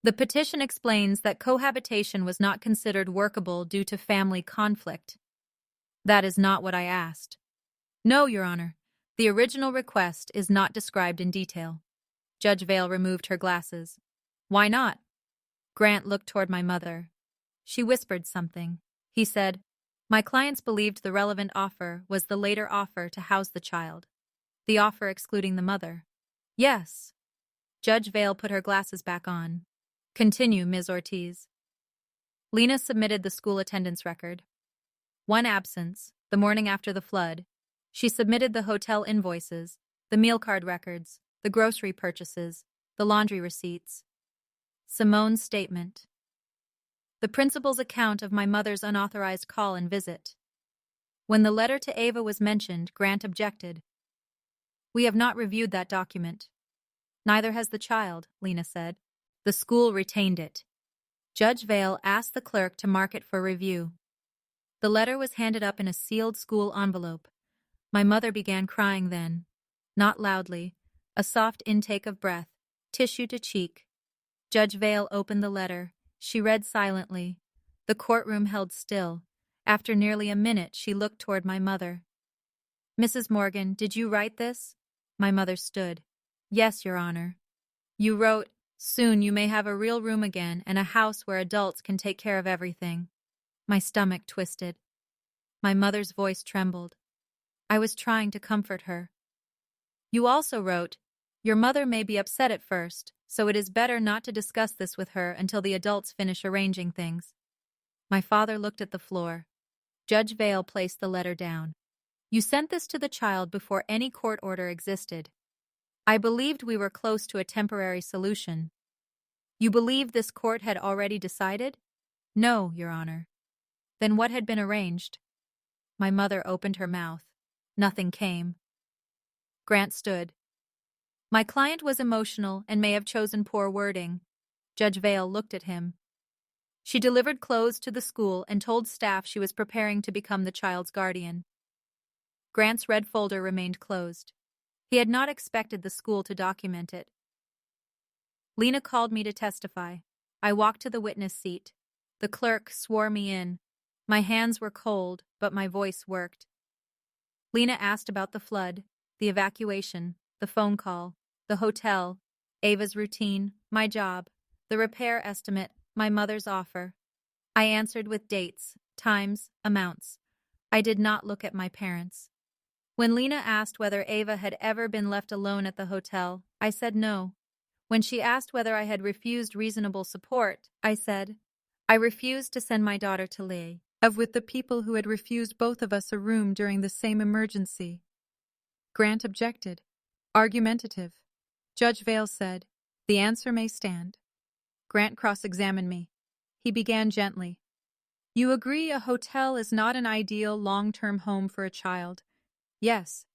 The petition explains that cohabitation was not considered workable due to family conflict. That is not what I asked. No, Your Honor. The original request is not described in detail. Judge Vale removed her glasses. Why not? Grant looked toward my mother. She whispered something. He said, my clients believed the relevant offer was the later offer to house the child. The offer excluding the mother. Yes. Judge Vale put her glasses back on. Continue, Ms. Ortiz. Lena submitted the school attendance record. One absence, the morning after the flood. She submitted the hotel invoices, the meal card records, the grocery purchases, the laundry receipts. Simone's statement. The principal's account of my mother's unauthorized call and visit. When the letter to Ava was mentioned, Grant objected. We have not reviewed that document. Neither has the child, Lena said. The school retained it. Judge Vale asked the clerk to mark it for review. The letter was handed up in a sealed school envelope. My mother began crying then. Not loudly, a soft intake of breath, tissue to cheek. Judge Vale opened the letter. She read silently. The courtroom held still. After nearly a minute, she looked toward my mother. Mrs. Morgan, did you write this? My mother stood. Yes, Your Honor. You wrote, soon you may have a real room again and a house where adults can take care of everything. My stomach twisted. My mother's voice trembled. I was trying to comfort her. You also wrote, your mother may be upset at first, so it is better not to discuss this with her until the adults finish arranging things. My father looked at the floor. Judge Vale placed the letter down. You sent this to the child before any court order existed. I believed we were close to a temporary solution. You believed this court had already decided? No, Your Honor. Then what had been arranged? My mother opened her mouth. Nothing came. Grant stood. My client was emotional and may have chosen poor wording. Judge Vale looked at him. She delivered clothes to the school and told staff she was preparing to become the child's guardian. Grant's red folder remained closed. He had not expected the school to document it. Lena called me to testify. I walked to the witness seat. The clerk swore me in. My hands were cold, but my voice worked. Lena asked about the flood, the evacuation, the phone call, the hotel, Ava's routine, my job, the repair estimate, my mother's offer. I answered with dates, times, amounts. I did not look at my parents. When Lena asked whether Ava had ever been left alone at the hotel, I said no. When she asked whether I had refused reasonable support, I said, I refused to send my daughter to live with the people who had refused both of us a room during the same emergency. Grant objected. Argumentative. Judge Vale said, the answer may stand. Grant cross-examined me. He began gently. You agree a hotel is not an ideal long-term home for a child? Yes.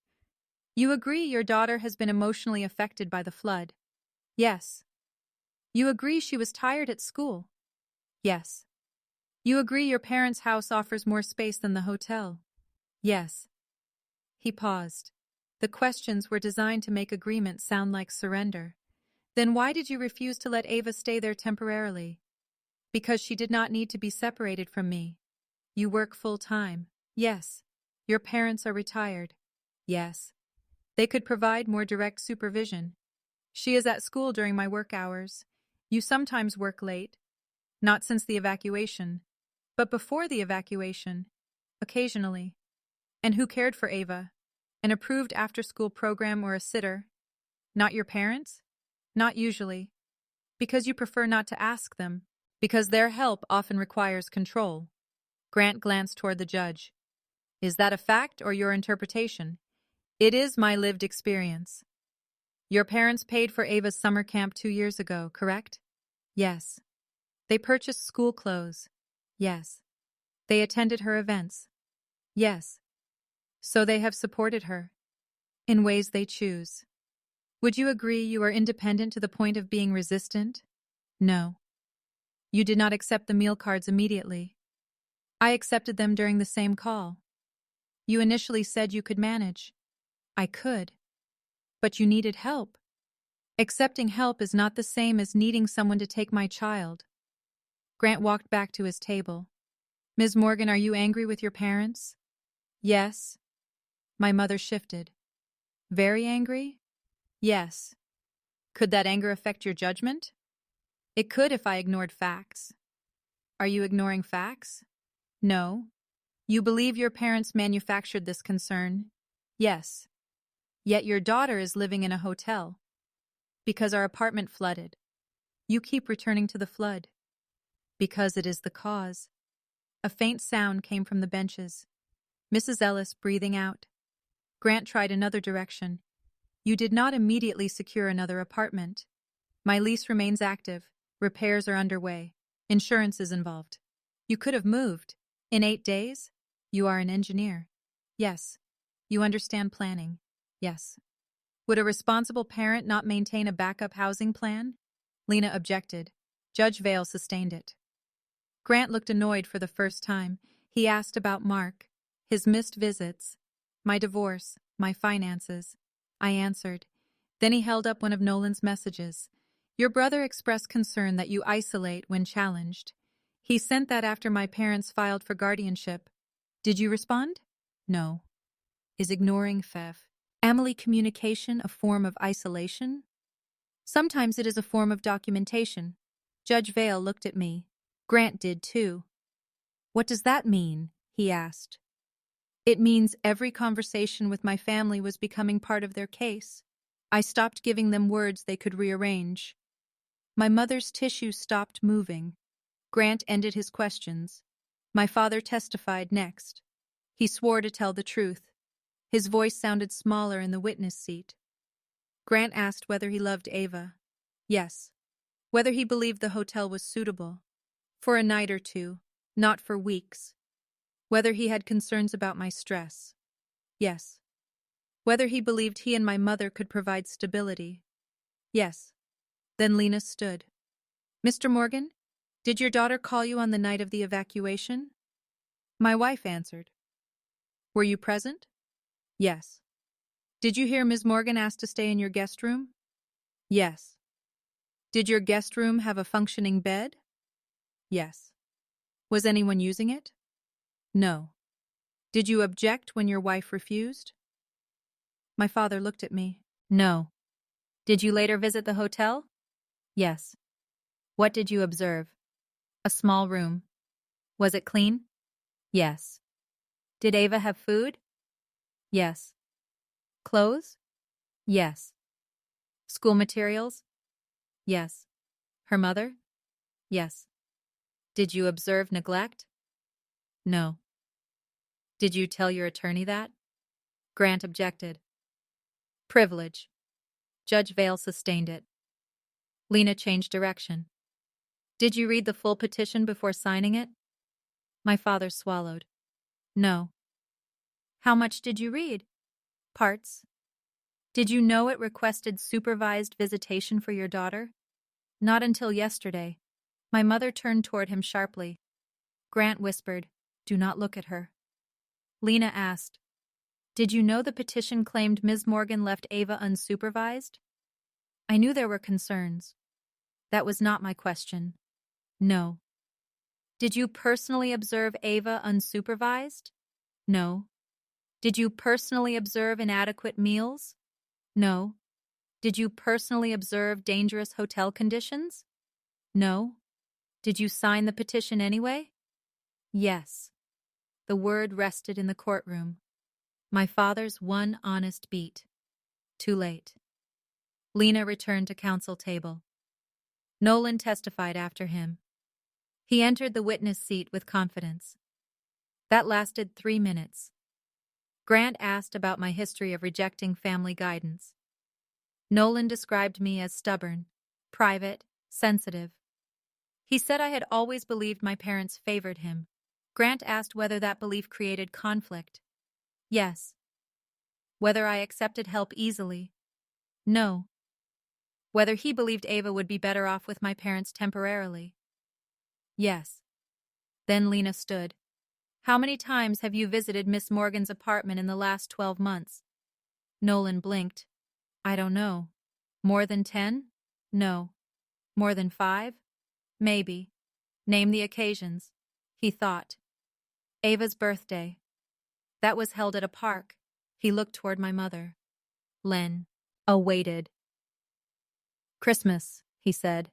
You agree your daughter has been emotionally affected by the flood? Yes. You agree she was tired at school? Yes. You agree your parents' house offers more space than the hotel? Yes. He paused. The questions were designed to make agreement sound like surrender. Then why did you refuse to let Ava stay there temporarily? Because she did not need to be separated from me. You work full-time. Yes. Your parents are retired. Yes. They could provide more direct supervision. She is at school during my work hours. You sometimes work late. Not since the evacuation, but before the evacuation. Occasionally. And who cared for Ava? An approved after-school program or a sitter? Not your parents? Not usually. Because you prefer not to ask them. Because their help often requires control. Grant glanced toward the judge. Is that a fact or your interpretation? It is my lived experience. Your parents paid for Ava's summer camp 2 years ago, correct? Yes. They purchased school clothes. Yes. They attended her events. Yes. So they have supported her. In ways they choose. Would you agree you are independent to the point of being resistant? No. You did not accept the meal cards immediately. I accepted them during the same call. You initially said you could manage. I could. But you needed help. Accepting help is not the same as needing someone to take my child. Grant walked back to his table. Ms. Morgan, are you angry with your parents? Yes. My mother shifted. Very angry? Yes. Could that anger affect your judgment? It could if I ignored facts. Are you ignoring facts? No. You believe your parents manufactured this concern? Yes. Yet your daughter is living in a hotel. Because our apartment flooded. You keep returning to the flood. Because it is the cause. A faint sound came from the benches. Mrs. Ellis breathing out. Grant tried another direction. You did not immediately secure another apartment. My lease remains active. Repairs are underway. Insurance is involved. You could have moved. In 8 days? You are an engineer. Yes. You understand planning. Yes. Would a responsible parent not maintain a backup housing plan? Lena objected. Judge Vale sustained it. Grant looked annoyed for the first time. He asked about Mark, his missed visits, my divorce, my finances. I answered. Then he held up one of Nolan's messages. Your brother expressed concern that you isolate when challenged. He sent that after my parents filed for guardianship. Did you respond? No. Is ignoring family communication a form of isolation? Sometimes it is a form of documentation. Judge Vale looked at me. Grant did too. What does that mean? He asked. It means every conversation with my family was becoming part of their case. I stopped giving them words they could rearrange. My mother's tissue stopped moving. Grant ended his questions. My father testified next. He swore to tell the truth. His voice sounded smaller in the witness seat. Grant asked whether he loved Ava. Yes. Whether he believed the hotel was suitable. For a night or two, not for weeks. Whether he had concerns about my stress. Yes. Whether he believed he and my mother could provide stability. Yes. Then Lena stood. Mr. Morgan, did your daughter call you on the night of the evacuation? My wife answered. Were you present? Yes. Did you hear Ms. Morgan ask to stay in your guest room? Yes. Did your guest room have a functioning bed? Yes. Was anyone using it? No. Did you object when your wife refused? My father looked at me. No. Did you later visit the hotel? Yes. What did you observe? A small room. Was it clean? Yes. Did Ava have food? Yes. Clothes? Yes. School materials? Yes. Her mother? Yes. Did you observe neglect? No. Did you tell your attorney that? Grant objected. Privilege. Judge Vale sustained it. Lena changed direction. Did you read the full petition before signing it? My father swallowed. No. How much did you read? Parts. Did you know it requested supervised visitation for your daughter? Not until yesterday. My mother turned toward him sharply. Grant whispered, "Do not look at her." Lena asked, "Did you know the petition claimed Ms. Morgan left Ava unsupervised?" I knew there were concerns. That was not my question. No. Did you personally observe Ava unsupervised? No. Did you personally observe inadequate meals? No. Did you personally observe dangerous hotel conditions? No. Did you sign the petition anyway? Yes. The word rested in the courtroom. My father's one honest beat. Too late. Lena returned to counsel table. Nolan testified after him. He entered the witness seat with confidence. That lasted 3 minutes. Grant asked about my history of rejecting family guidance. Nolan described me as stubborn, private, sensitive. He said I had always believed my parents favored him. Grant asked whether that belief created conflict. Yes. Whether I accepted help easily. No. Whether he believed Ava would be better off with my parents temporarily. Yes. Then Lena stood. How many times have you visited Miss Morgan's apartment in the last 12 months? Nolan blinked. I don't know. More than 10? No. More than 5? Maybe. Name the occasions. He thought. Ava's birthday. That was held at a park. He looked toward my mother. Len awaited. Christmas, he said.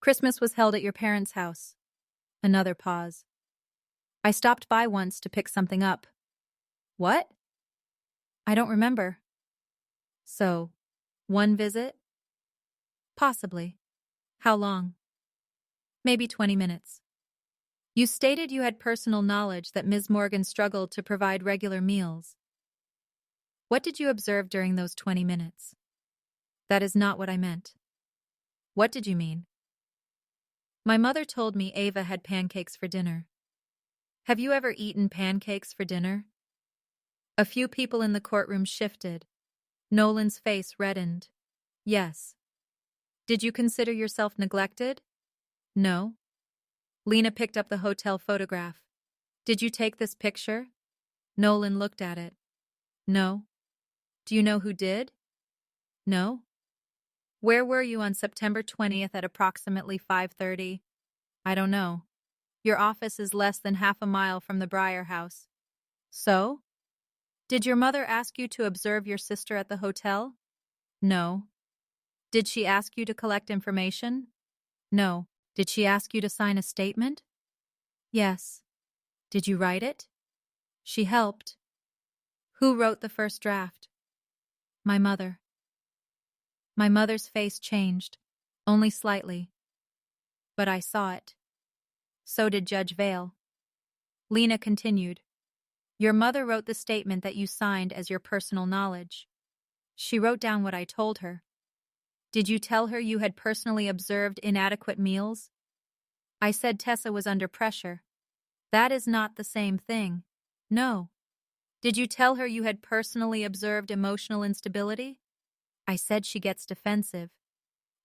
Christmas was held at your parents' house. Another pause. I stopped by once to pick something up. What? I don't remember. So, one visit? Possibly. How long? Maybe 20 minutes. You stated you had personal knowledge that Ms. Morgan struggled to provide regular meals. What did you observe during those 20 minutes? That is not what I meant. What did you mean? My mother told me Ava had pancakes for dinner. Have you ever eaten pancakes for dinner? A few people in the courtroom shifted. Nolan's face reddened. Yes. Did you consider yourself neglected? No. Lena picked up the hotel photograph. Did you take this picture? Nolan looked at it. No. Do you know who did? No. Where were you on September 20th at approximately 5:30? I don't know. Your office is less than half a mile from the Breyer house. So? Did your mother ask you to observe your sister at the hotel? No. Did she ask you to collect information? No. Did she ask you to sign a statement? Yes. Did you write it? She helped. Who wrote the first draft? My mother. My mother's face changed, only slightly. But I saw it. So did Judge Vale. Lena continued. Your mother wrote the statement that you signed as your personal knowledge. She wrote down what I told her. Did you tell her you had personally observed inadequate meals? I said Tessa was under pressure. That is not the same thing. No. Did you tell her you had personally observed emotional instability? I said she gets defensive.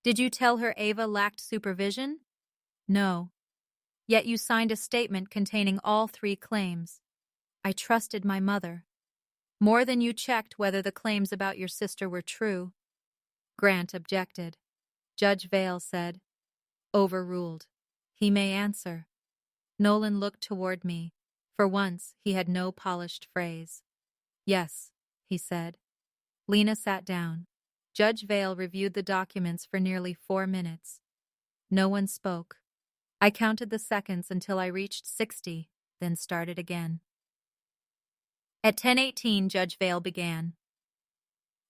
Did you tell her Ava lacked supervision? No. Yet you signed a statement containing all 3 claims. I trusted my mother. More than you checked whether the claims about your sister were true. Grant objected. Judge Vale said, overruled. He may answer. Nolan looked toward me. For once, he had no polished phrase. Yes, he said. Lena sat down. Judge Vale reviewed the documents for nearly 4 minutes. No one spoke. I counted the seconds until I reached 60, then started again. At 10:18, Judge Vale began.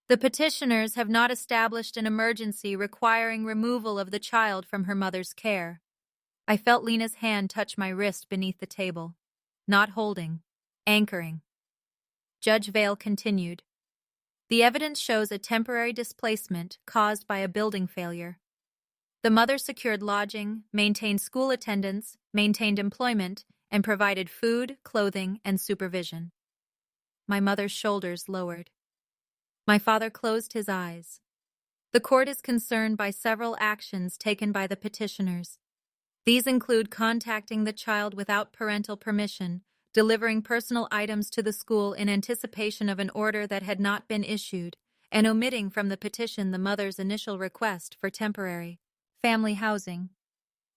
The petitioners have not established an emergency requiring removal of the child from her mother's care. I felt Lena's hand touch my wrist beneath the table. Not holding, anchoring. Judge Vale continued. The evidence shows a temporary displacement caused by a building failure. The mother secured lodging, maintained school attendance, maintained employment, and provided food, clothing, and supervision. My mother's shoulders lowered. My father closed his eyes. The court is concerned by several actions taken by the petitioners. These include contacting the child without parental permission, delivering personal items to the school in anticipation of an order that had not been issued, and omitting from the petition the mother's initial request for temporary family housing.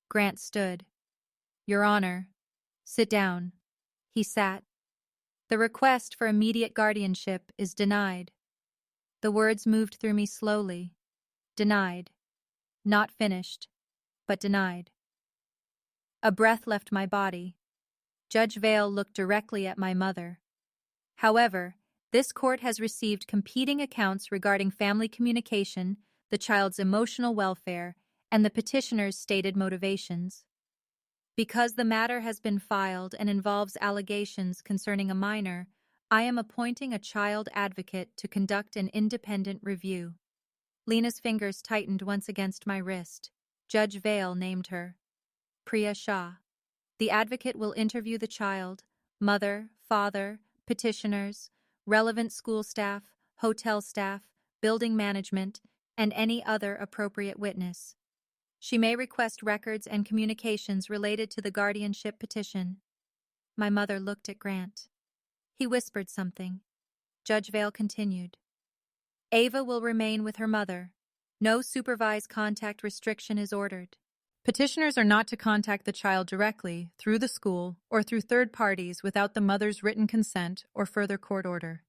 Grant stood. "Your Honor, sit down." He sat. "The request for immediate guardianship is denied." The words moved through me slowly. Denied. Not finished, but denied. A breath left my body. Judge Vale looked directly at my mother. "However, this court has received competing accounts regarding family communication, the child's emotional welfare, and the petitioner's stated motivations. Because the matter has been filed and involves allegations concerning a minor, I am appointing a child advocate to conduct an independent review." Lena's fingers tightened once against my wrist. Judge Vale named her. "Priya Shah. The advocate will interview the child, mother, father, petitioners, relevant school staff, hotel staff, building management, and any other appropriate witness. She may request records and communications related to the guardianship petition." My mother looked at Grant. He whispered something. Judge Vale continued. "Ava will remain with her mother. No supervised contact restriction is ordered. Petitioners are not to contact the child directly, through the school, or through third parties without the mother's written consent or further court order."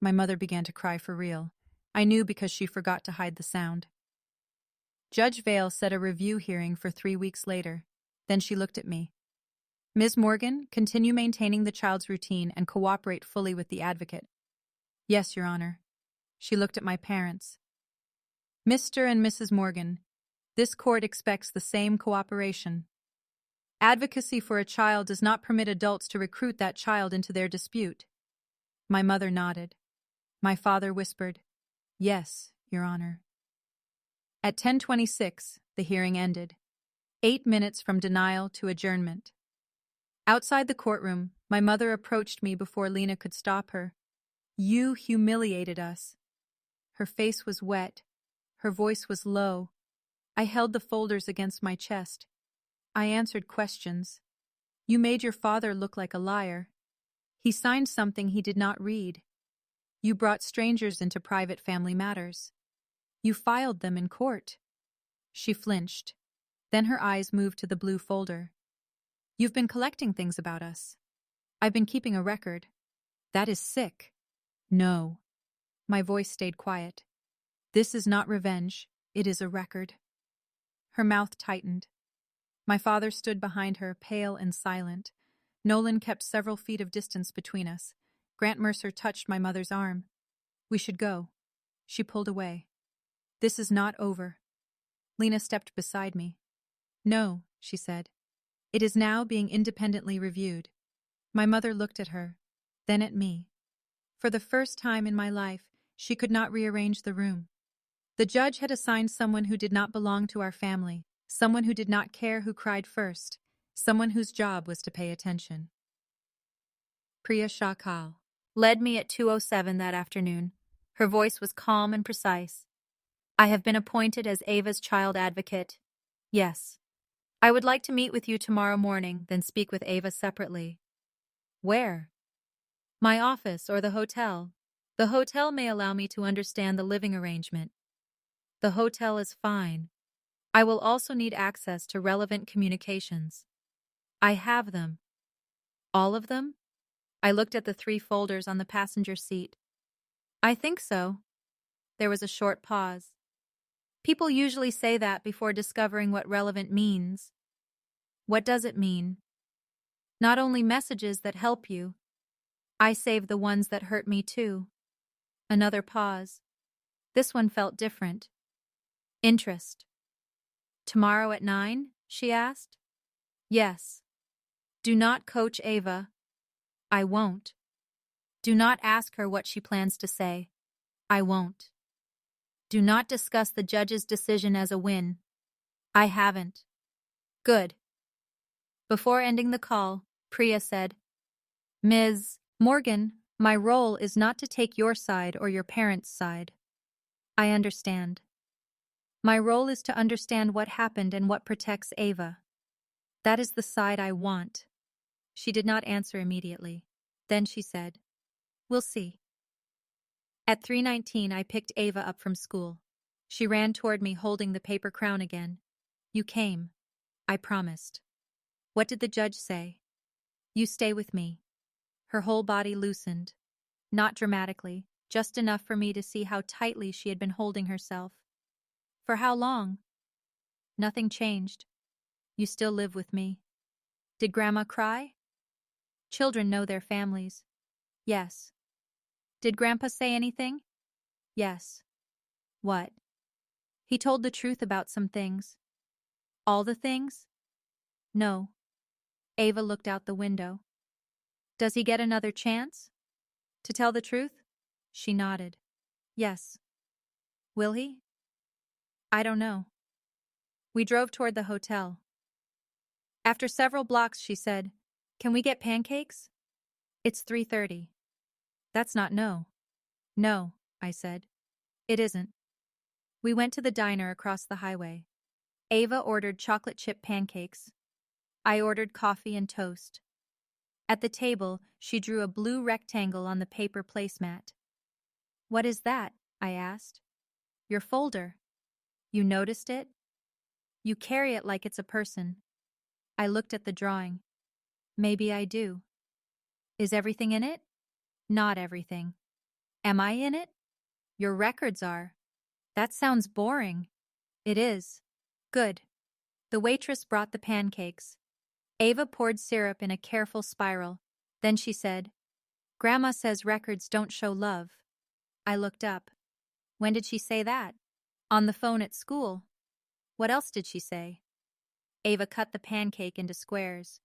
My mother began to cry for real. I knew because she forgot to hide the sound. Judge Vale set a review hearing for 3 weeks later. Then she looked at me. "Ms. Morgan, continue maintaining the child's routine and cooperate fully with the advocate." "Yes, Your Honor." She looked at my parents. "Mr. and Mrs. Morgan, this court expects the same cooperation. Advocacy for a child does not permit adults to recruit that child into their dispute." My mother nodded. My father whispered, "Yes, Your Honor." At 10:26, the hearing ended. 8 minutes from denial to adjournment. Outside the courtroom, my mother approached me before Lena could stop her. "You humiliated us." Her face was wet. Her voice was low. I held the folders against my chest. I answered questions. "You made your father look like a liar. He signed something he did not read. You brought strangers into private family matters. You filed them in court." She flinched. Then her eyes moved to the blue folder. "You've been collecting things about us. I've been keeping a record. That is sick." "No." My voice stayed quiet. "This is not revenge. It is a record." Her mouth tightened. My father stood behind her, pale and silent. Nolan kept several feet of distance between us. Grant Mercer touched my mother's arm. "We should go." She pulled away. "This is not over." Lena stepped beside me. "No," she said. "It is now being independently reviewed." My mother looked at her, then at me. For the first time in my life, she could not rearrange the room. The judge had assigned someone who did not belong to our family, someone who did not care who cried first, someone whose job was to pay attention. Priya Shah led me at 2:07 that afternoon. Her voice was calm and precise. "I have been appointed as Ava's child advocate. Yes. I would like to meet with you tomorrow morning, then speak with Ava separately." "Where?" "My office or the hotel. The hotel may allow me to understand the living arrangement." "The hotel is fine. I will also need access to relevant communications." "I have them." "All of them?" I looked at the 3 folders on the passenger seat. "I think so." There was a short pause. People usually say that before discovering what relevant means. "What does it mean?" "Not only messages that help you. I save the ones that hurt me too." Another pause. This one felt different. Interest. "Tomorrow at 9?" she asked. "Yes." "Do not coach Ava." "I won't." "Do not ask her what she plans to say." "I won't." "Do not discuss the judge's decision as a win." "I haven't." "Good." Before ending the call, Priya said, "Ms. Morgan, my role is not to take your side or your parents' side. I understand. My role is to understand what happened and what protects Ava. That is the side I want. She did not answer immediately. Then she said, "We'll see." At 3:19, I picked Ava up from school. She ran toward me holding the paper crown again. "You came," I promised. "What did the judge say?" "You stay with me." Her whole body loosened. Not dramatically, just enough for me to see how tightly she had been holding herself. "For how long?" "Nothing changed. You still live with me." "Did Grandma cry?" "Children know their families." "Yes." "Did Grandpa say anything?" "Yes." "What?" "He told the truth about some things." "All the things?" "No." Ava looked out the window. "Does he get another chance?" "To tell the truth?" She nodded. "Yes." "Will he?" "I don't know." We drove toward the hotel. After several blocks, she said, "Can we get pancakes?" "It's 3:30. "That's not no." "No," I said. "It isn't." We went to the diner across the highway. Ava ordered chocolate chip pancakes. I ordered coffee and toast. At the table, she drew a blue rectangle on the paper placemat. "What is that?" I asked. "Your folder." "You noticed it?" "You carry it like it's a person." I looked at the drawing. "Maybe I do." "Is everything in it?" "Not everything." "Am I in it?" "Your records are." "That sounds boring." "It is." "Good." The waitress brought the pancakes. Ava poured syrup in a careful spiral. Then she said, "Grandma says records don't show love." I looked up. "When did she say that?" "On the phone at school." "What else did she say?" Ava cut the pancake into squares.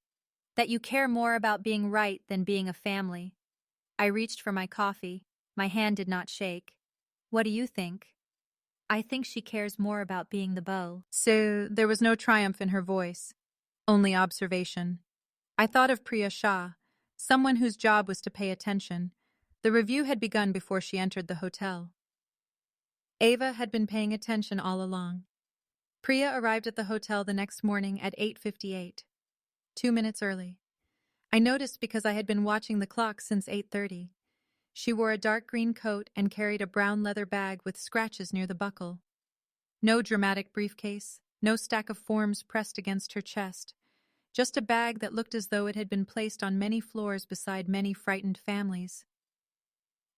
"That you care more about being right than being a family." I reached for my coffee. My hand did not shake. "What do you think?" "I think she cares more about being the beau." So there was no triumph in her voice, only observation. I thought of Priya Shah, someone whose job was to pay attention. The review had begun before she entered the hotel. Ava had been paying attention all along. Priya arrived at the hotel the next morning at 8:58, 2 minutes early. I noticed because I had been watching the clock since 8:30. She wore a dark green coat and carried a brown leather bag with scratches near the buckle. No dramatic briefcase, no stack of forms pressed against her chest, just a bag that looked as though it had been placed on many floors beside many frightened families.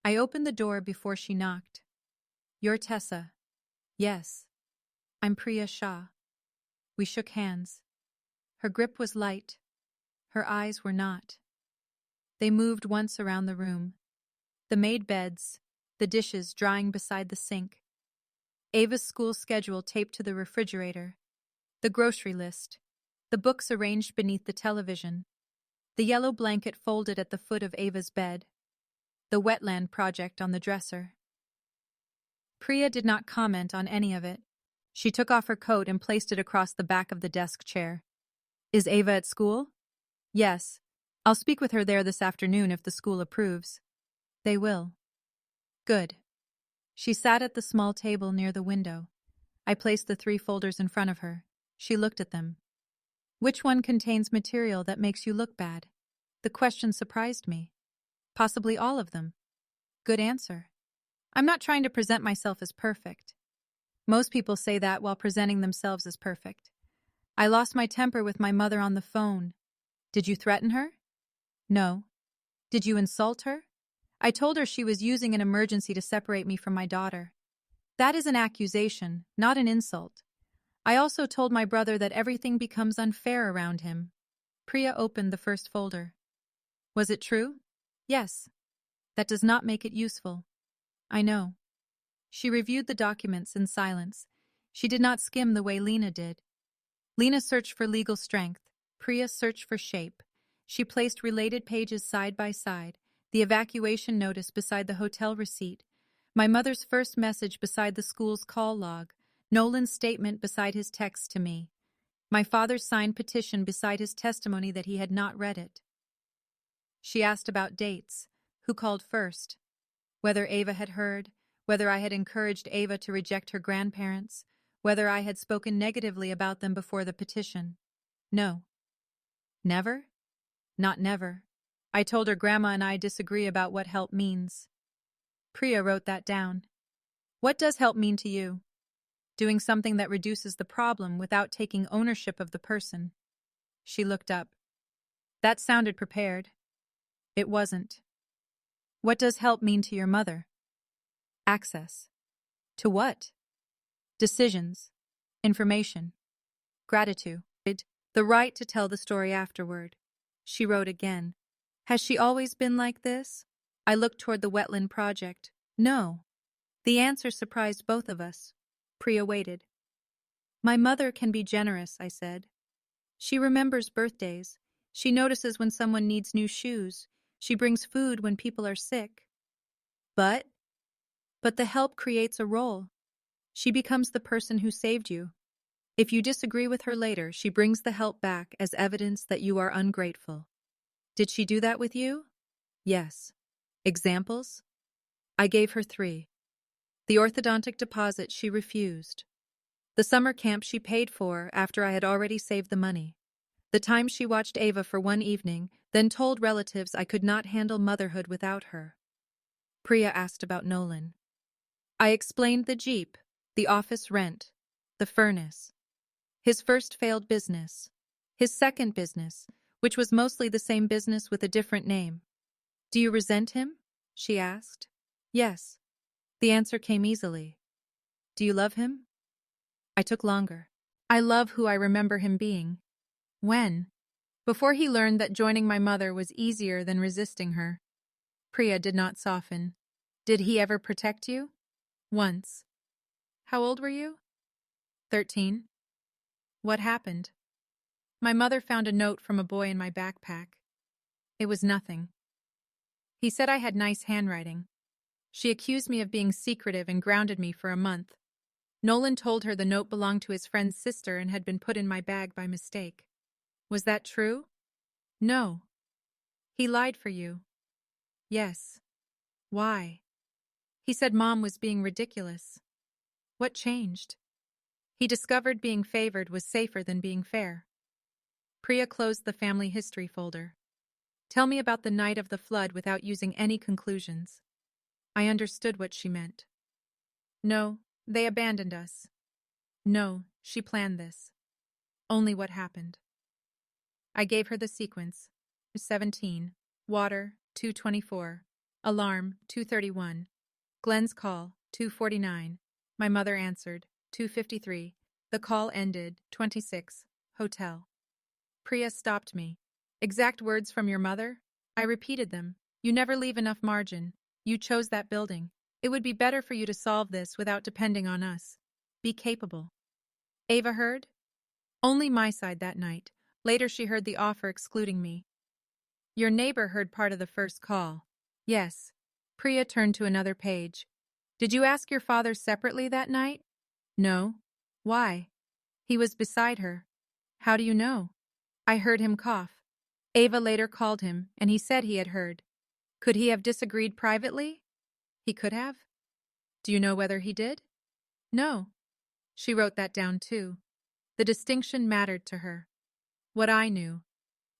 I opened the door before she knocked. "You're Tessa." "Yes." "I'm Priya Shah." We shook hands. Her grip was light. Her eyes were not. They moved once around the room. The made beds, the dishes drying beside the sink. Ava's school schedule taped to the refrigerator. The grocery list. The books arranged beneath the television. The yellow blanket folded at the foot of Ava's bed. The wetland project on the dresser. Priya did not comment on any of it. She took off her coat and placed it across the back of the desk chair. "Is Ava at school?" "Yes. I'll speak with her there this afternoon if the school approves." "They will." "Good." She sat at the small table near the window. I placed the 3 folders in front of her. She looked at them. "Which one contains material that makes you look bad?" The question surprised me. "Possibly all of them." "Good answer." I'm not trying to present myself as perfect. Most people say that while presenting themselves as perfect. I lost my temper with my mother on the phone. Did you threaten her? No. Did you insult her? I told her she was using an emergency to separate me from my daughter. That is an accusation, not an insult. I also told my brother that everything becomes unfair around him. Priya opened the first folder. Was it true? Yes. That does not make it useful. I know. She reviewed the documents in silence. She did not skim the way Lena did. Lena searched for legal strength. Priya searched for shape. She placed related pages side by side, the evacuation notice beside the hotel receipt, my mother's first message beside the school's call log, Nolan's statement beside his text to me, my father's signed petition beside his testimony that he had not read it. She asked about dates, who called first, whether Ava had heard, whether I had encouraged Ava to reject her grandparents, whether I had spoken negatively about them before the petition. No. Never? Not never. I told her Grandma and I disagree about what help means. Priya wrote that down. What does help mean to you? Doing something that reduces the problem without taking ownership of the person. She looked up. That sounded prepared. It wasn't. What does help mean to your mother? Access. To what? Decisions. Information. Gratitude. The right to tell the story afterward. She wrote again. Has she always been like this? I looked toward the wetland project. No. The answer surprised both of us. Priya waited. My mother can be generous, I said. She remembers birthdays. She notices when someone needs new shoes. She brings food when people are sick. But the help creates a role. She becomes the person who saved you. If you disagree with her later, she brings the help back as evidence that you are ungrateful. Did she do that with you? Yes. Examples? I gave her 3. The orthodontic deposit she refused. The summer camp she paid for after I had already saved the money. The time she watched Ava for one evening, then told relatives I could not handle motherhood without her. Priya asked about Nolan. I explained the Jeep, the office rent, the furnace. His first failed business. His second business, which was mostly the same business with a different name. Do you resent him? She asked. Yes. The answer came easily. Do you love him? I took longer. I love who I remember him being. When? Before he learned that joining my mother was easier than resisting her. Priya did not soften. Did he ever protect you? Once. How old were you? 13. What happened? My mother found a note from a boy in my backpack. It was nothing. He said I had nice handwriting. She accused me of being secretive and grounded me for a month. Nolan told her the note belonged to his friend's sister and had been put in my bag by mistake. Was that true? No. He lied for you. Yes. Why? He said Mom was being ridiculous. What changed? He discovered being favored was safer than being fair. Priya closed the family history folder. Tell me about the night of the flood without using any conclusions. I understood what she meant. No, they abandoned us. No, she planned this. Only what happened. I gave her the sequence. 17. Water, 2:24. Alarm, 2:31. Glenn's call, 2:49. My mother answered, 2:53. The call ended, 26. Hotel. Priya stopped me. Exact words from your mother? I repeated them. You never leave enough margin. You chose that building. It would be better for you to solve this without depending on us. Be capable. Ava heard? Only my side that night. Later she heard the offer excluding me. Your neighbor heard part of the first call. Yes. Priya turned to another page. Did you ask your father separately that night? No. Why? He was beside her. How do you know? I heard him cough. Ava later called him, and he said he had heard. Could he have disagreed privately? He could have. Do you know whether he did? No. She wrote that down too. The distinction mattered to her. What I knew.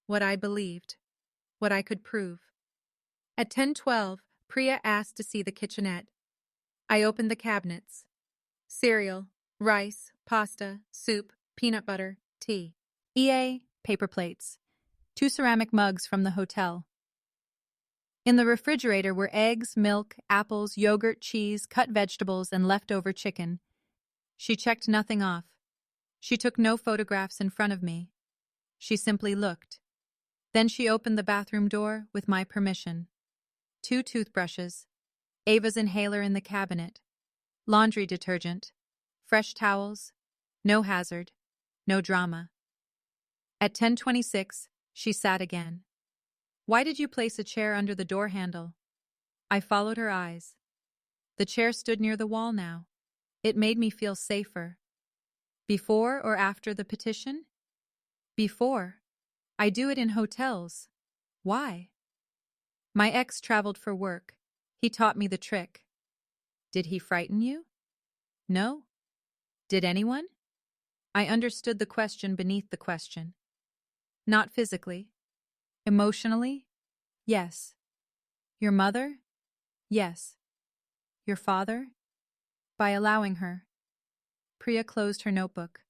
What I believed. What I could prove. At 10:12, Priya asked to see the kitchenette. I opened the cabinets. Cereal, rice, pasta, soup, peanut butter, tea. Paper plates. 2 ceramic mugs from the hotel. In the refrigerator were eggs, milk, apples, yogurt, cheese, cut vegetables, and leftover chicken. She checked nothing off. She took no photographs in front of me. She simply looked. Then she opened the bathroom door with my permission. 2 toothbrushes. Ava's inhaler in the cabinet. Laundry detergent. Fresh towels. No hazard. No drama. At 10:26, she sat again. Why did you place a chair under the door handle? I followed her eyes. The chair stood near the wall now. It made me feel safer. Before or after the petition? Before. I do it in hotels. Why? My ex traveled for work. He taught me the trick. Did he frighten you? No. Did anyone? I understood the question beneath the question. Not physically. Emotionally? Yes. Your mother? Yes. Your father? By allowing her. Priya closed her notebook.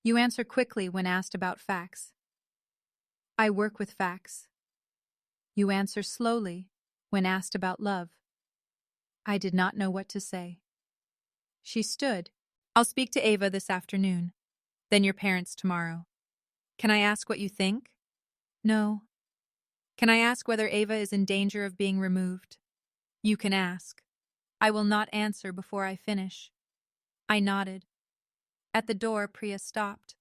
You answer quickly when asked about facts. I work with facts. You answer slowly when asked about love. I did not know what to say. She stood. I'll speak to Ava this afternoon, then your parents tomorrow. Can I ask what you think? No. Can I ask whether Ava is in danger of being removed? You can ask. I will not answer before I finish. I nodded. At the door, Priya stopped.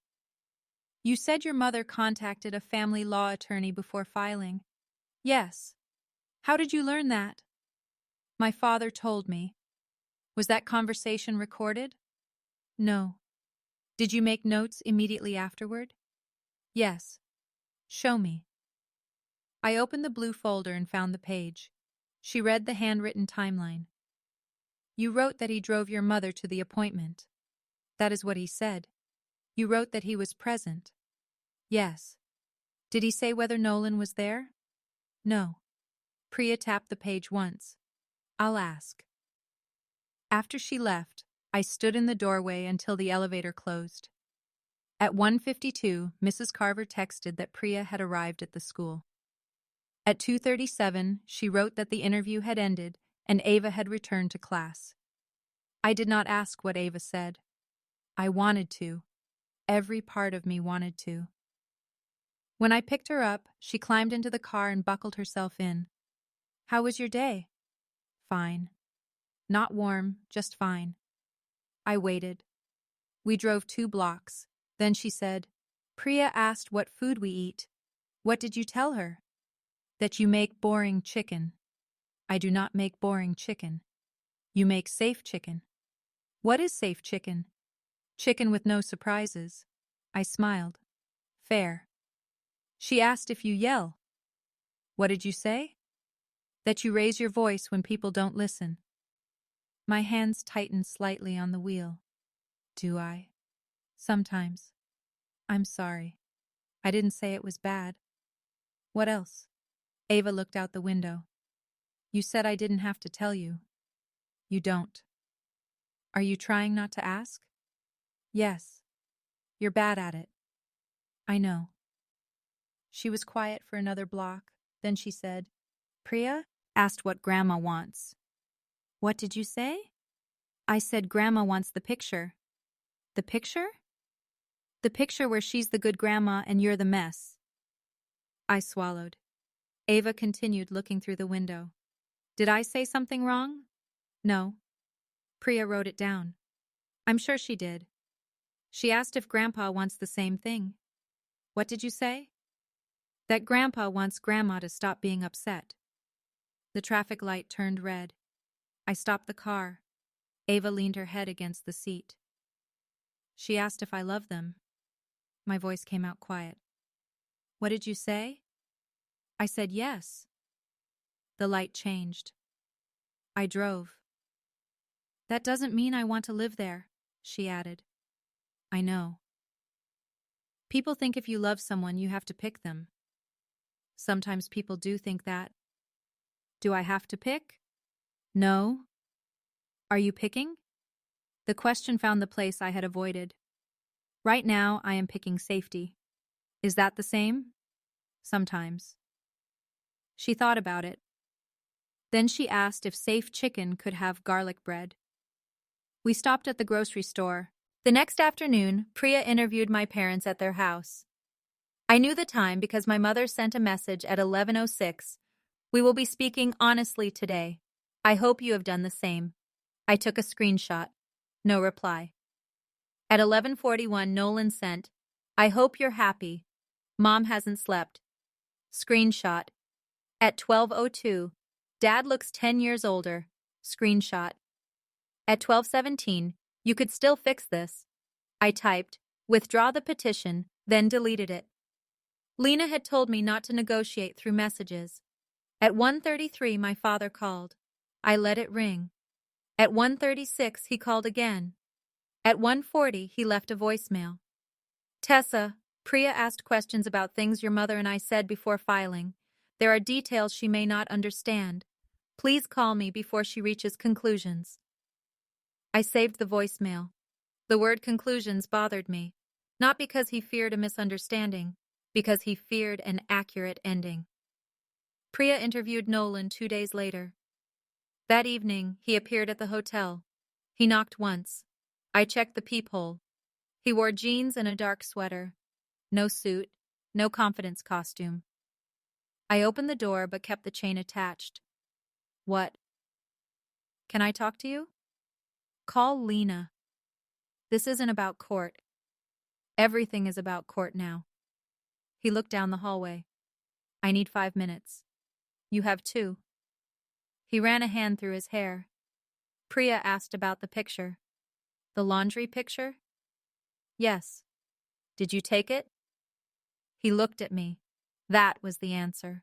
You said your mother contacted a family law attorney before filing. Yes. How did you learn that? My father told me. Was that conversation recorded? No. Did you make notes immediately afterward? Yes. Show me. I opened the blue folder and found the page. She read the handwritten timeline. You wrote that he drove your mother to the appointment. That is what he said. You wrote that he was present. Yes. Did he say whether Nolan was there? No. Priya tapped the page once. I'll ask. After she left, I stood in the doorway until the elevator closed. At 1:52, Mrs. Carver texted that Priya had arrived at the school. At 2:37, she wrote that the interview had ended and Ava had returned to class. I did not ask what Ava said. I wanted to. Every part of me wanted to. When I picked her up, she climbed into the car and buckled herself in. How was your day? Fine. Not warm, just fine. I waited. We drove 2 blocks. Then she said, Priya asked what food we eat. What did you tell her? That you make boring chicken. I do not make boring chicken. You make safe chicken. What is safe chicken? Chicken with no surprises. I smiled. Fair. She asked if you yell. What did you say? That you raise your voice when people don't listen. My hands tightened slightly on the wheel. Do I? Sometimes. I'm sorry. I didn't say it was bad. What else? Ava looked out the window. You said I didn't have to tell you. You don't. Are you trying not to ask? Yes. You're bad at it. I know. She was quiet for another block. Then she said, Priya asked what Grandma wants. What did you say? I said Grandma wants the picture. The picture? The picture where she's the good grandma and you're the mess. I swallowed. Ava continued looking through the window. Did I say something wrong? No. Priya wrote it down. I'm sure she did. She asked if Grandpa wants the same thing. What did you say? That Grandpa wants Grandma to stop being upset. The traffic light turned red. I stopped the car. Ava leaned her head against the seat. She asked if I loved them. My voice came out quiet. What did you say? I said yes. The light changed. I drove. That doesn't mean I want to live there, she added. I know. People think if you love someone, you have to pick them. Sometimes people do think that. Do I have to pick? No. Are you picking? The question found the place I had avoided. Right now, I am picking safety. Is that the same? Sometimes. She thought about it. Then she asked if safe chicken could have garlic bread. We stopped at the grocery store. The next afternoon, Priya interviewed my parents at their house. I knew the time because my mother sent a message at 11:06. We will be speaking honestly today. I hope you have done the same. I took a screenshot. No reply. At 11:41, Nolan sent, I hope you're happy. Mom hasn't slept. Screenshot. At 12:02, Dad looks 10 years older. Screenshot. At 12:17, you could still fix this. I typed, withdraw the petition, then deleted it. Lena had told me not to negotiate through messages. At 1:33, my father called. I let it ring. At 1:36, he called again. At 1:40, he left a voicemail. Tessa, Priya asked questions about things your mother and I said before filing. There are details she may not understand. Please call me before she reaches conclusions. I saved the voicemail. The word conclusions bothered me, not because he feared a misunderstanding, because he feared an accurate ending. Priya interviewed Nolan 2 days later. That evening, he appeared at the hotel. He knocked once. I checked the peephole. He wore jeans and a dark sweater. No suit, no confidence costume. I opened the door but kept the chain attached. What? Can I talk to you? Call Lena. This isn't about court. Everything is about court now. He looked down the hallway. I need 5 minutes. You have 2. He ran a hand through his hair. Priya asked about the picture. The laundry picture? Yes. Did you take it? He looked at me. That was the answer.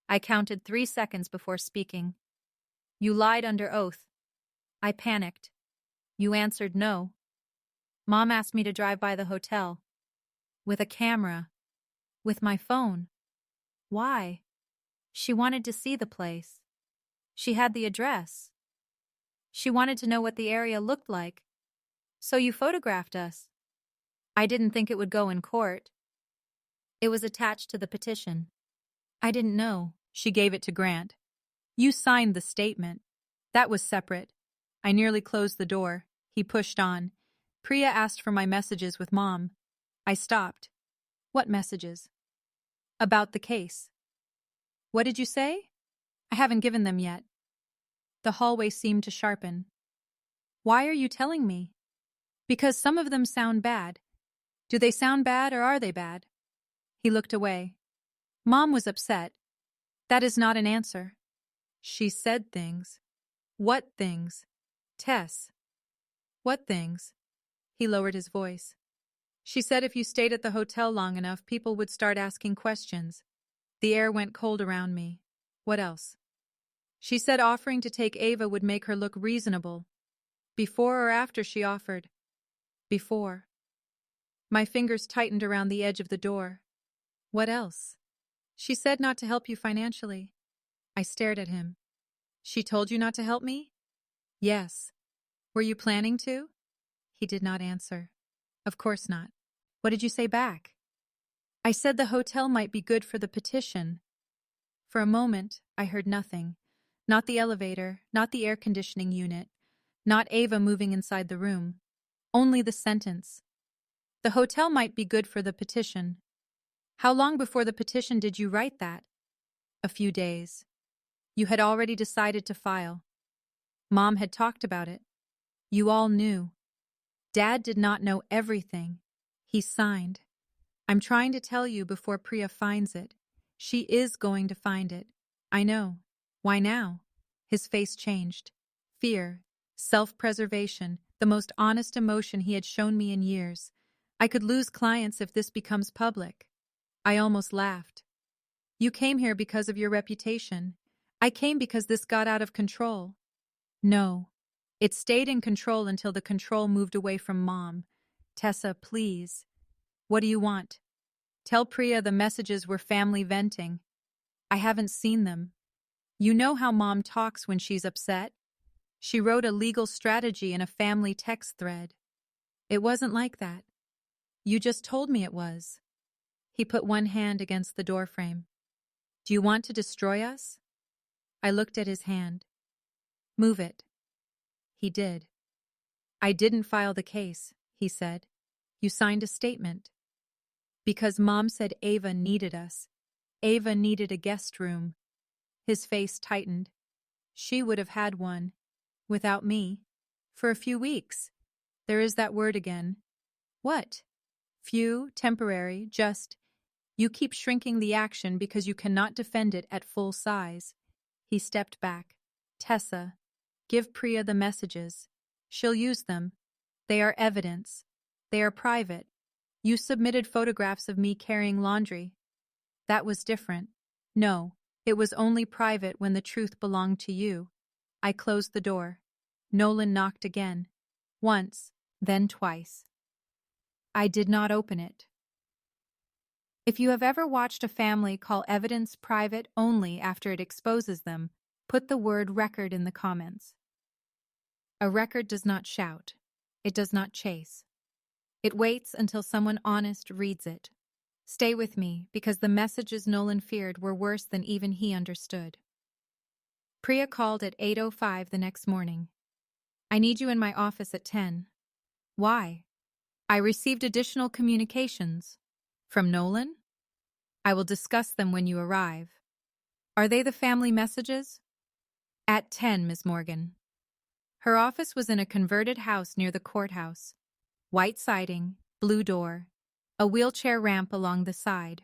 I counted 3 seconds before speaking. You lied under oath. I panicked. You answered no. Mom asked me to drive by the hotel. With a camera. With my phone. Why? She wanted to see the place. She had the address. She wanted to know what the area looked like. So you photographed us. I didn't think it would go in court. It was attached to the petition. I didn't know. She gave it to Grant. You signed the statement. That was separate. I nearly closed the door. He pushed on. Priya asked for my messages with Mom. I stopped. What messages? About the case. What did you say? I haven't given them yet. The hallway seemed to sharpen. Why are you telling me? Because some of them sound bad. Do they sound bad or are they bad? He looked away. Mom was upset. That is not an answer. She said things. What things? Tess. What things? He lowered his voice. She said if you stayed at the hotel long enough, people would start asking questions. The air went cold around me. What else? She said offering to take Ava would make her look reasonable. Before or after she offered? Before. My fingers tightened around the edge of the door. What else? She said not to help you financially. I stared at him. She told you not to help me? Yes. Were you planning to? He did not answer. Of course not. What did you say back? I said the hotel might be good for the petition. For a moment, I heard nothing. Not the elevator, not the air conditioning unit, not Ava moving inside the room. Only the sentence. The hotel might be good for the petition. How long before the petition did you write that? A few days. You had already decided to file. Mom had talked about it. You all knew. Dad did not know everything. He signed. I'm trying to tell you before Priya finds it. She is going to find it. I know. Why now? His face changed. Fear. Self-preservation. The most honest emotion he had shown me in years. I could lose clients if this becomes public. I almost laughed. You came here because of your reputation. I came because this got out of control. No. It stayed in control until the control moved away from Mom. Tessa, please. What do you want? Tell Priya the messages were family venting. I haven't seen them. You know how Mom talks when she's upset? She wrote a legal strategy in a family text thread. It wasn't like that. You just told me it was. He put one hand against the doorframe. Do you want to destroy us? I looked at his hand. Move it. He did. I didn't file the case, he said. You signed a statement. Because Mom said Ava needed us. Ava needed a guest room. His face tightened. She would have had one. Without me. For a few weeks. There is that word again. What? Few, temporary, just. You keep shrinking the action because you cannot defend it at full size. He stepped back. Tessa, give Priya the messages. She'll use them. They are evidence. They are private. You submitted photographs of me carrying laundry. That was different. No, it was only private when the truth belonged to you. I closed the door. Nolan knocked again. Once, then twice. I did not open it. If you have ever watched a family call evidence private only after it exposes them, put the word record in the comments. A record does not shout. It does not chase. It waits until someone honest reads it. Stay with me, because the messages Nolan feared were worse than even he understood. Priya called at 8:05 the next morning. I need you in my office at 10. Why? I received additional communications. From Nolan? I will discuss them when you arrive. Are they the family messages? At 10, Ms. Morgan. Her office was in a converted house near the courthouse. White siding, blue door, a wheelchair ramp along the side.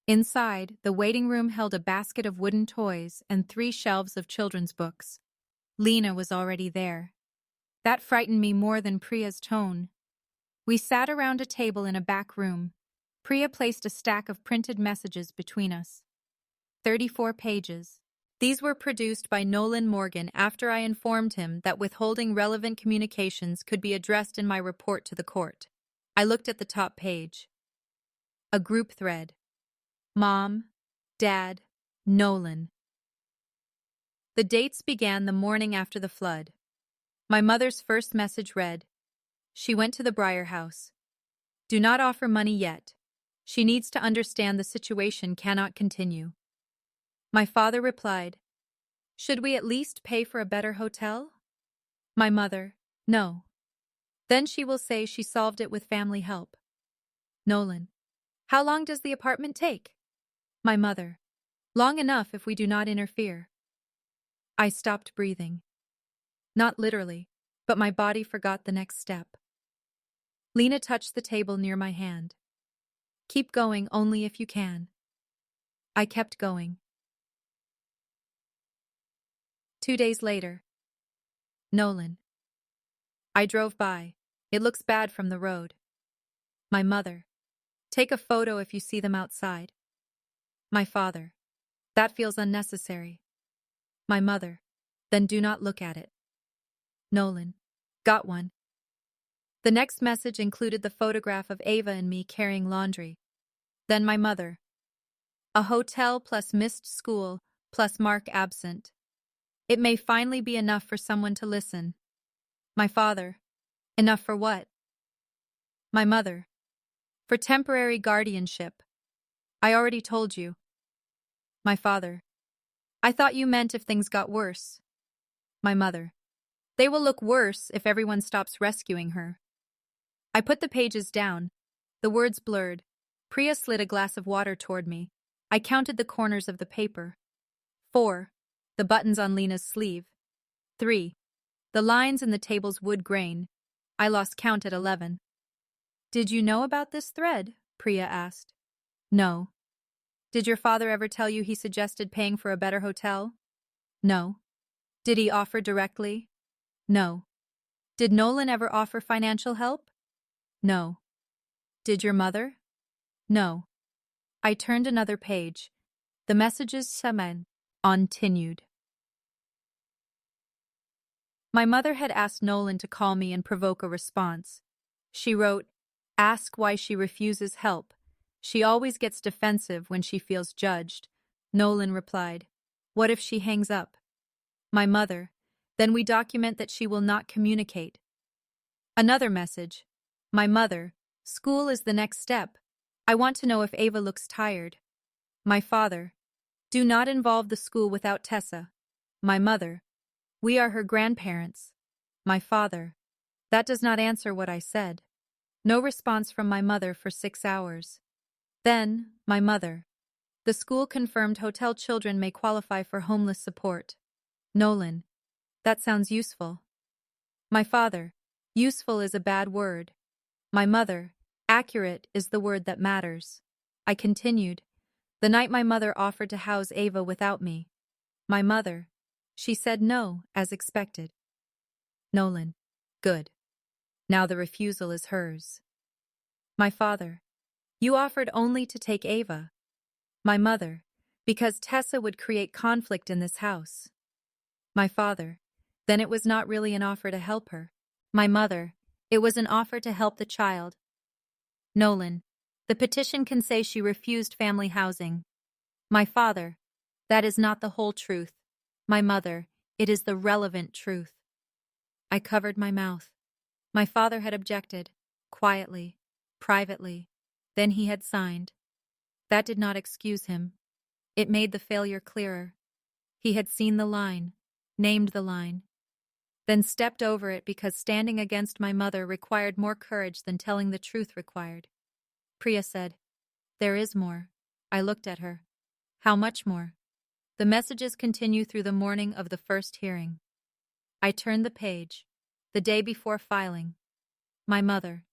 Inside, the waiting room held a basket of wooden toys and 3 shelves of children's books. Lena was already there. That frightened me more than Priya's tone. We sat around a table in a back room. Priya placed a stack of printed messages between us. 34 pages. These were produced by Nolan Morgan after I informed him that withholding relevant communications could be addressed in my report to the court. I looked at the top page. A group thread. Mom, Dad, Nolan. The dates began the morning after the flood. My mother's first message read, she went to the Breyer house. Do not offer money yet. She needs to understand the situation cannot continue. My father replied, should we at least pay for a better hotel? My mother, no. Then she will say she solved it with family help. Nolan, how long does the apartment take? My mother, long enough if we do not interfere. I stopped breathing. Not literally, but my body forgot the next step. Lena touched the table near my hand. Keep going only if you can. I kept going. 2 days later. Nolan. I drove by. It looks bad from the road. My mother. Take a photo if you see them outside. My father. That feels unnecessary. My mother. Then do not look at it. Nolan. Got one. The next message included the photograph of Ava and me carrying laundry. Then my mother. A hotel plus missed school plus Mark absent. It may finally be enough for someone to listen. My father. Enough for what? My mother. For temporary guardianship. I already told you. My father. I thought you meant if things got worse. My mother. They will look worse if everyone stops rescuing her. I put the pages down. The words blurred. Priya slid a glass of water toward me. I counted the corners of the paper. 4. The buttons on Lena's sleeve. 3. The lines in the table's wood grain. I lost count at 11. Did you know about this thread? Priya asked. No. Did your father ever tell you he suggested paying for a better hotel? No. Did he offer directly? No. Did Nolan ever offer financial help? No. Did your mother? No. I turned another page. The messages Semen continued. My mother had asked Nolan to call me and provoke a response. She wrote, ask why she refuses help. She always gets defensive when she feels judged. Nolan replied, what if she hangs up? My mother, then we document that she will not communicate. Another message. My mother, school is the next step. I want to know if Ava looks tired. My father, do not involve the school without Tessa. My mother, we are her grandparents. My father, that does not answer what I said. No response from my mother for 6 hours. Then, my mother, the school confirmed hotel children may qualify for homeless support. Nolan, that sounds useful. My father, useful is a bad word. My mother, accurate is the word that matters. I continued. The night my mother offered to house Ava without me. My mother, she said no, as expected. Nolan, good. Now the refusal is hers. My father, you offered only to take Ava. My mother, because Tessa would create conflict in this house. My father, Then it was not really an offer to help her. My mother. It was an offer to help the child. Nolan. The petition can say she refused family housing. My father. That is not the whole truth. My mother. It is the relevant truth. I covered my mouth. My father had objected. Quietly. Privately. Then he had signed. That did not excuse him. It made the failure clearer. He had seen the line. Named the line. Then stepped over it because standing against my mother required more courage than telling the truth required. Priya said, "There is more." I looked at her. "How much more?" The messages continue through the morning of the first hearing. I turned the page. The day before filing. My mother.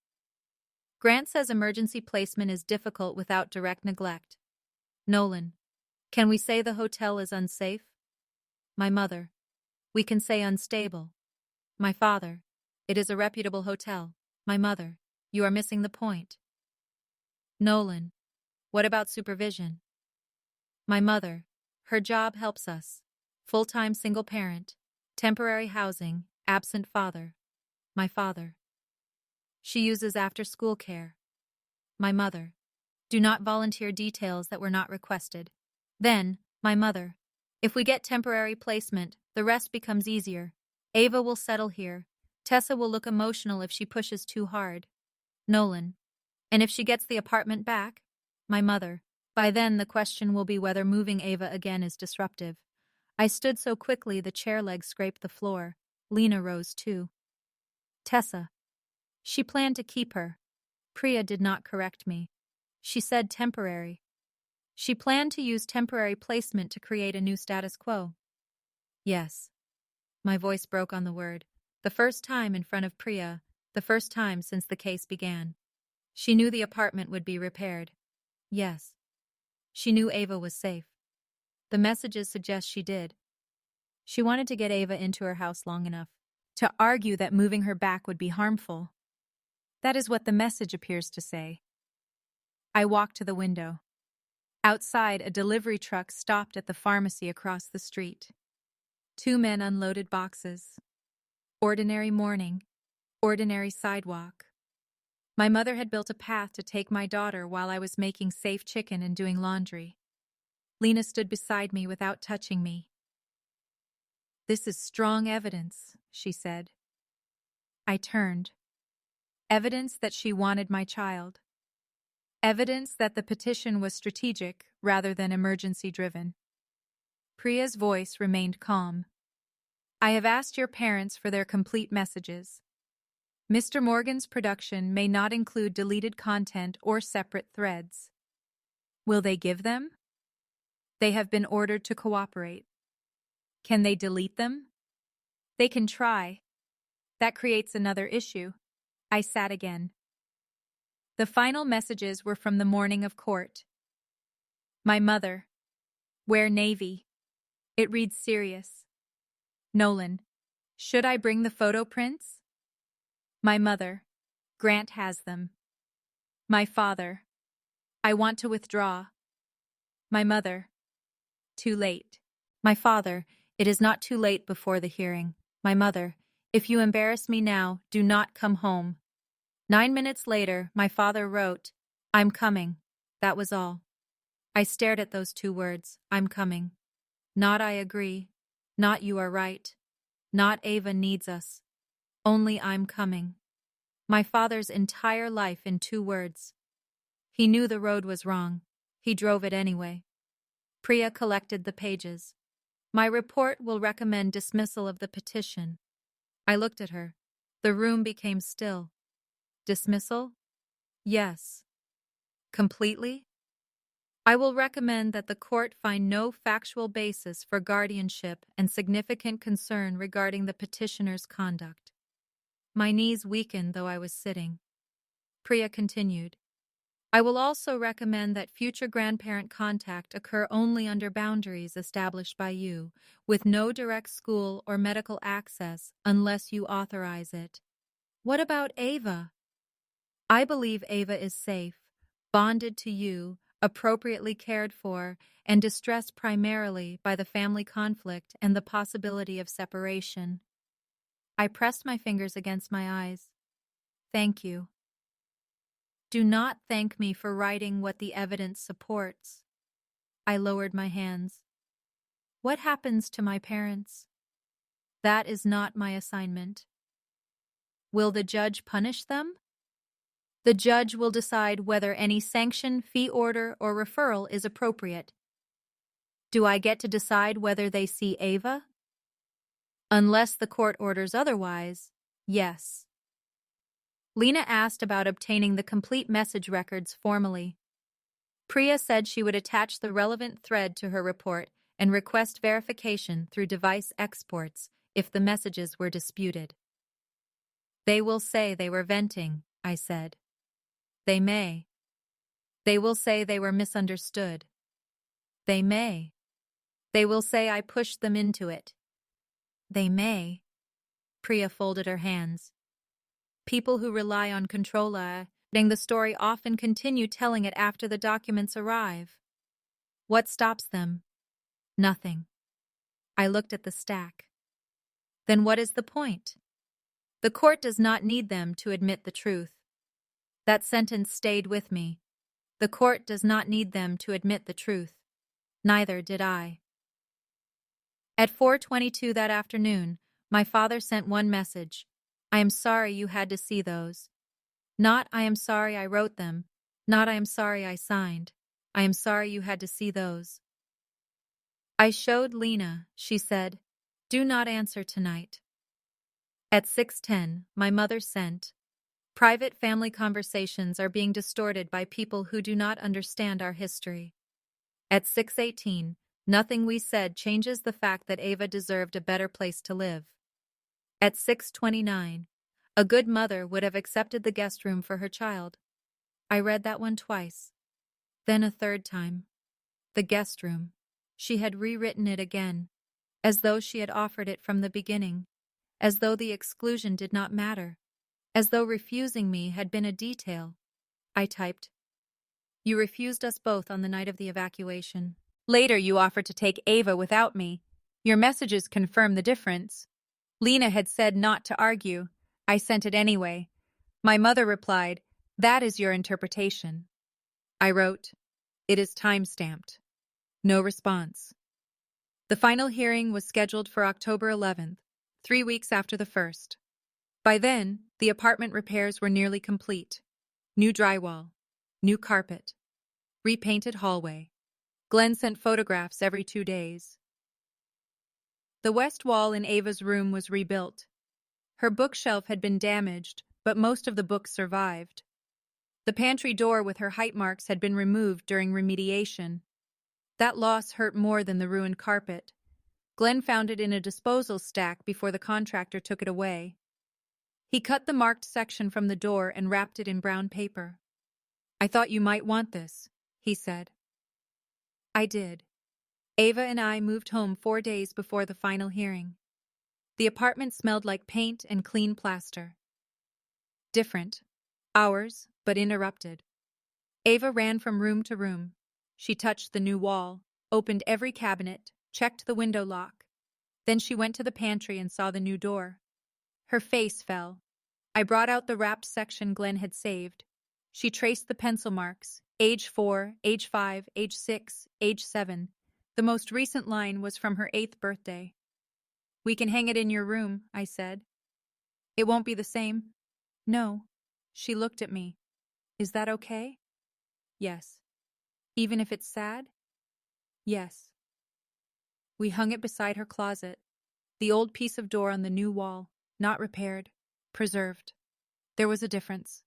Grant says emergency placement is difficult without direct neglect. Nolan. Can we say the hotel is unsafe? My mother. We can say unstable. My father. It is a reputable hotel. My mother. You are missing the point. Nolan. What about supervision? My mother. Her job helps us. Full-time single parent. Temporary housing. Absent father. My father. She uses after-school care. My mother. Do not volunteer details that were not requested. Then, my mother. If we get temporary placement, the rest becomes easier. Ava will settle here. Tessa will look emotional if she pushes too hard. Nolan. And if she gets the apartment back? My mother. By then, the question will be whether moving Ava again is disruptive. I stood so quickly the chair legs scraped the floor. Lena rose too. Tessa. She planned to keep her. Priya did not correct me. She said temporary. She planned to use temporary placement to create a new status quo. Yes. My voice broke on the word. The first time in front of Priya, the first time since the case began. She knew the apartment would be repaired. Yes. She knew Ava was safe. The messages suggest she did. She wanted to get Ava into her house long enough to argue that moving her back would be harmful. That is what the message appears to say. I walked to the window. Outside, a delivery truck stopped at the pharmacy across the street. 2 men unloaded boxes. Ordinary morning. Ordinary sidewalk. My mother had built a path to take my daughter while I was making safe chicken and doing laundry. Lena stood beside me without touching me. "This is strong evidence," she said. I turned. Evidence that she wanted my child. Evidence that the petition was strategic rather than emergency-driven. Priya's voice remained calm. "I have asked your parents for their complete messages. Mr. Morgan's production may not include deleted content or separate threads. Will they give them? They have been ordered to cooperate. Can they delete them? They can try. That creates another issue." I sat again. The final messages were from the morning of court. My mother. Wear navy. It reads serious. Nolan. Should I bring the photo prints? My mother. Grant has them. My father. I want to withdraw. My mother. Too late. My father. It is not too late before the hearing. My mother. If you embarrass me now, do not come home. 9 minutes later, my father wrote, "I'm coming." That was all. I stared at those 2 words, "I'm coming." Not "I agree." Not "you are right." Not "Ava needs us." Only "I'm coming." My father's entire life in 2 words. He knew the road was wrong. He drove it anyway. Priya collected the pages. My report will recommend dismissal of the petition. I looked at her. The room became still. Dismissal? Yes. Completely? I will recommend that the court find no factual basis for guardianship and significant concern regarding the petitioner's conduct. My knees weakened though I was sitting. Priya continued. I will also recommend that future grandparent contact occur only under boundaries established by you, with no direct school or medical access unless you authorize it. What about Ava? I believe Ava is safe, bonded to you, appropriately cared for, and distressed primarily by the family conflict and the possibility of separation. I pressed my fingers against my eyes. Thank you. Do not thank me for writing what the evidence supports. I lowered my hands. What happens to my parents? That is not my assignment. Will the judge punish them? The judge will decide whether any sanction, fee order, or referral is appropriate. Do I get to decide whether they see Ava? Unless the court orders otherwise, yes. Lena asked about obtaining the complete message records formally. Priya said she would attach the relevant thread to her report and request verification through device exports if the messages were disputed. They will say they were venting, I said. They may. They will say they were misunderstood. They may. They will say I pushed them into it. They may. Priya folded her hands. People who rely on controlling the story often continue telling it after the documents arrive. What stops them? Nothing. I looked at the stack. Then what is the point? The court does not need them to admit the truth. That sentence stayed with me. The court does not need them to admit the truth. Neither did I. At 4:22 that afternoon, my father sent one message. I am sorry you had to see those. Not I am sorry I wrote them. Not I am sorry I signed. I am sorry you had to see those. I showed Lena, she said. Do not answer tonight. At 6:10, my mother sent. Private family conversations are being distorted by people who do not understand our history. At 6:18, nothing we said changes the fact that Ava deserved a better place to live. At 6:29, a good mother would have accepted the guest room for her child. I read that one twice. Then a third time. The guest room. She had rewritten it again, as though she had offered it from the beginning, as though the exclusion did not matter, as though refusing me had been a detail. I typed, You refused us both on the night of the evacuation. Later you offered to take Ava without me. Your messages confirm the difference. Lena had said not to argue. I sent it anyway. My mother replied, That is your interpretation. I wrote, It is time-stamped. No response. The final hearing was scheduled for October 11th, 3 weeks after the first. By then, the apartment repairs were nearly complete. New drywall, new carpet, repainted hallway. Glenn sent photographs every 2 days. The west wall in Ava's room was rebuilt. Her bookshelf had been damaged, but most of the books survived. The pantry door with her height marks had been removed during remediation. That loss hurt more than the ruined carpet. Glenn found it in a disposal stack before the contractor took it away. He cut the marked section from the door and wrapped it in brown paper. I thought you might want this, he said. I did. Ava and I moved home 4 days before the final hearing. The apartment smelled like paint and clean plaster. Different. Ours, but interrupted. Ava ran from room to room. She touched the new wall, opened every cabinet, checked the window lock. Then she went to the pantry and saw the new door. Her face fell. I brought out the wrapped section Glenn had saved. She traced the pencil marks, age 4, age 5, age 6, age 7. The most recent line was from her 8th birthday. We can hang it in your room, I said. It won't be the same. No. She looked at me. Is that okay? Yes. Even if it's sad? Yes. We hung it beside her closet, the old piece of door on the new wall, not repaired, preserved. There was a difference.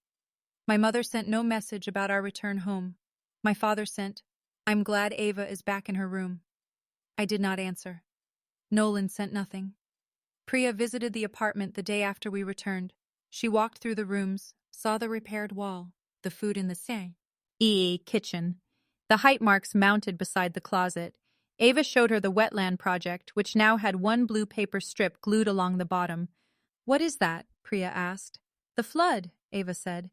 My mother sent no message about our return home. My father sent, I'm glad Ava is back in her room. I did not answer. Nolan sent nothing. Priya visited the apartment the day after we returned. She walked through the rooms, saw the repaired wall, the food in the kitchen, the height marks mounted beside the closet. Ava showed her the wetland project, which now had one blue paper strip glued along the bottom. What is that? Priya asked. The flood, Ava said.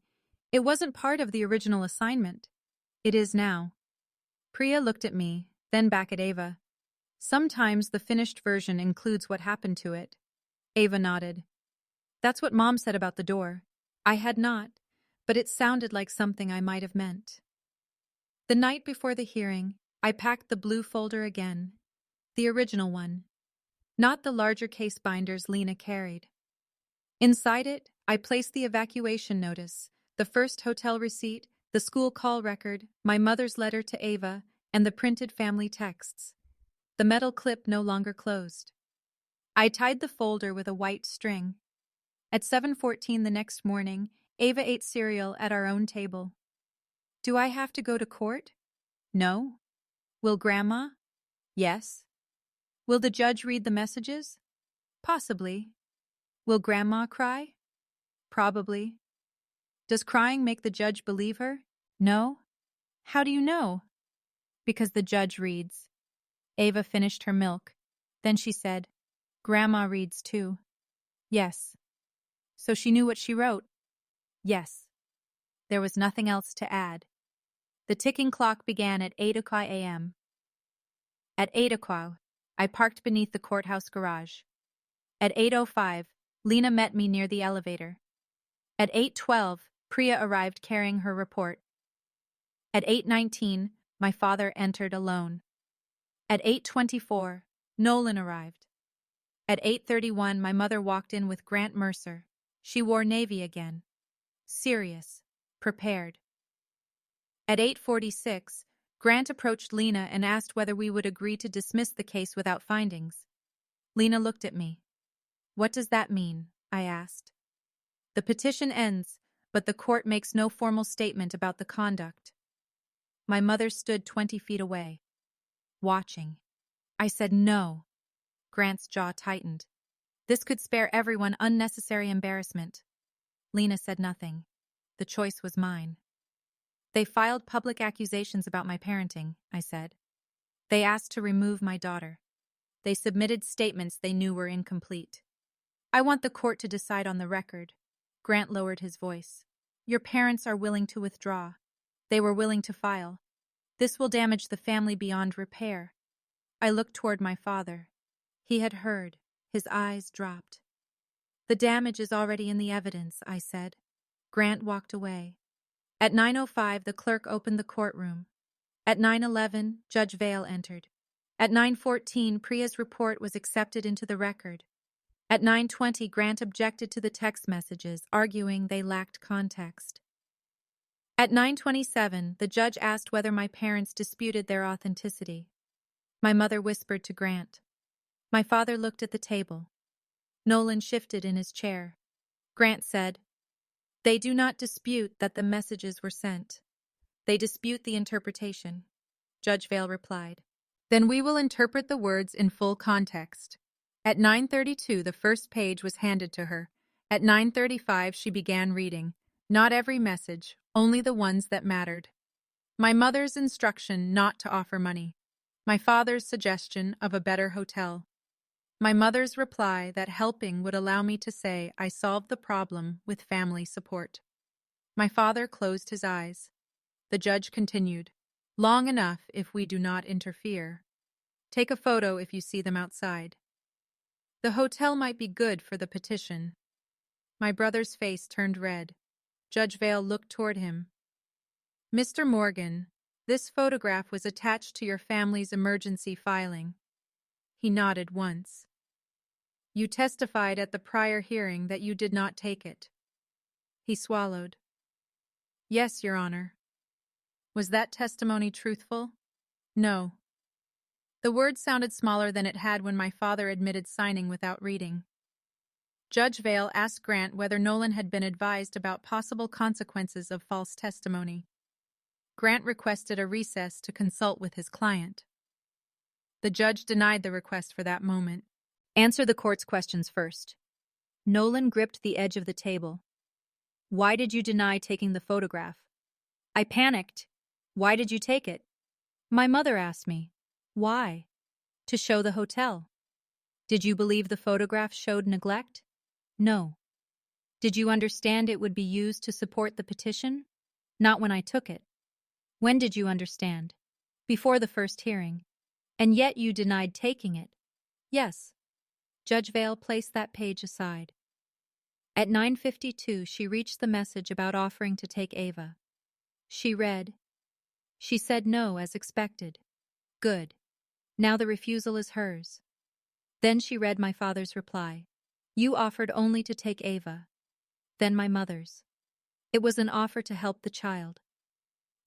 It wasn't part of the original assignment. It is now. Priya looked at me, then back at Ava. Sometimes the finished version includes what happened to it. Ava nodded. That's what Mom said about the door. I had not, but it sounded like something I might have meant. The night before the hearing, I packed the blue folder again, the original one, not the larger case binders Lena carried. Inside it, I placed the evacuation notice, the first hotel receipt, the school call record, my mother's letter to Ava, and the printed family texts. The metal clip no longer closed. I tied the folder with a white string. At 7:14 the next morning, Ava ate cereal at our own table. Do I have to go to court? No. Will Grandma? Yes. Will the judge read the messages? Possibly. Will Grandma cry? Probably. Does crying make the judge believe her? No. How do you know? Because the judge reads. Ava finished her milk. Then she said, Grandma reads too. Yes. So she knew what she wrote? Yes. There was nothing else to add. The ticking clock began at 8:00 a.m. At 8:00, I parked beneath the courthouse garage. At 8:05, Lena met me near the elevator. At 8:12, Priya arrived carrying her report. At 8:19, my father entered alone. At 8:24, Nolan arrived. At 8:31, my mother walked in with Grant Mercer. She wore navy again. Serious. Prepared. At 8:46, Grant approached Lena and asked whether we would agree to dismiss the case without findings. Lena looked at me. What does that mean? I asked. The petition ends, but the court makes no formal statement about the conduct. My mother stood 20 feet away, watching. I said no. Grant's jaw tightened. This could spare everyone unnecessary embarrassment. Lena said nothing. The choice was mine. They filed public accusations about my parenting, I said. They asked to remove my daughter. They submitted statements they knew were incomplete. I want the court to decide on the record. Grant lowered his voice. Your parents are willing to withdraw. They were willing to file. This will damage the family beyond repair. I looked toward my father. He had heard. His eyes dropped. The damage is already in the evidence, I said. Grant walked away. At 9:05, the clerk opened the courtroom. At 9:11, Judge Vale entered. At 9:14, Priya's report was accepted into the record. At 9:20, Grant objected to the text messages, arguing they lacked context. At 9:27, the judge asked whether my parents disputed their authenticity. My mother whispered to Grant. My father looked at the table. Nolan shifted in his chair. Grant said, They do not dispute that the messages were sent. They dispute the interpretation. Judge Vale replied. Then we will interpret the words in full context. At 9:32, the first page was handed to her. At 9:35, she began reading. Not every message, only the ones that mattered. My mother's instruction not to offer money. My father's suggestion of a better hotel. My mother's reply that helping would allow me to say I solved the problem with family support. My father closed his eyes. The judge continued, Long enough if we do not interfere. Take a photo if you see them outside. The hotel might be good for the petition. My brother's face turned red. Judge Vale looked toward him. Mr. Morgan, this photograph was attached to your family's emergency filing. He nodded once. You testified at the prior hearing that you did not take it. He swallowed. Yes, Your Honor. Was that testimony truthful? No. The word sounded smaller than it had when my father admitted signing without reading. Judge Vale asked Grant whether Nolan had been advised about possible consequences of false testimony. Grant requested a recess to consult with his client. The judge denied the request for that moment. Answer the court's questions first. Nolan gripped the edge of the table. Why did you deny taking the photograph? I panicked. Why did you take it? My mother asked me. Why? To show the hotel. Did you believe the photograph showed neglect? No. Did you understand it would be used to support the petition? Not when I took it. When did you understand? Before the first hearing. And yet you denied taking it. Yes. Judge Vale placed that page aside. At 9:52, she reached the message about offering to take Ava. She read, "She said no as expected. Good. Now the refusal is hers." Then she read my father's reply. "You offered only to take Ava." Then my mother's. It was an offer to help the child.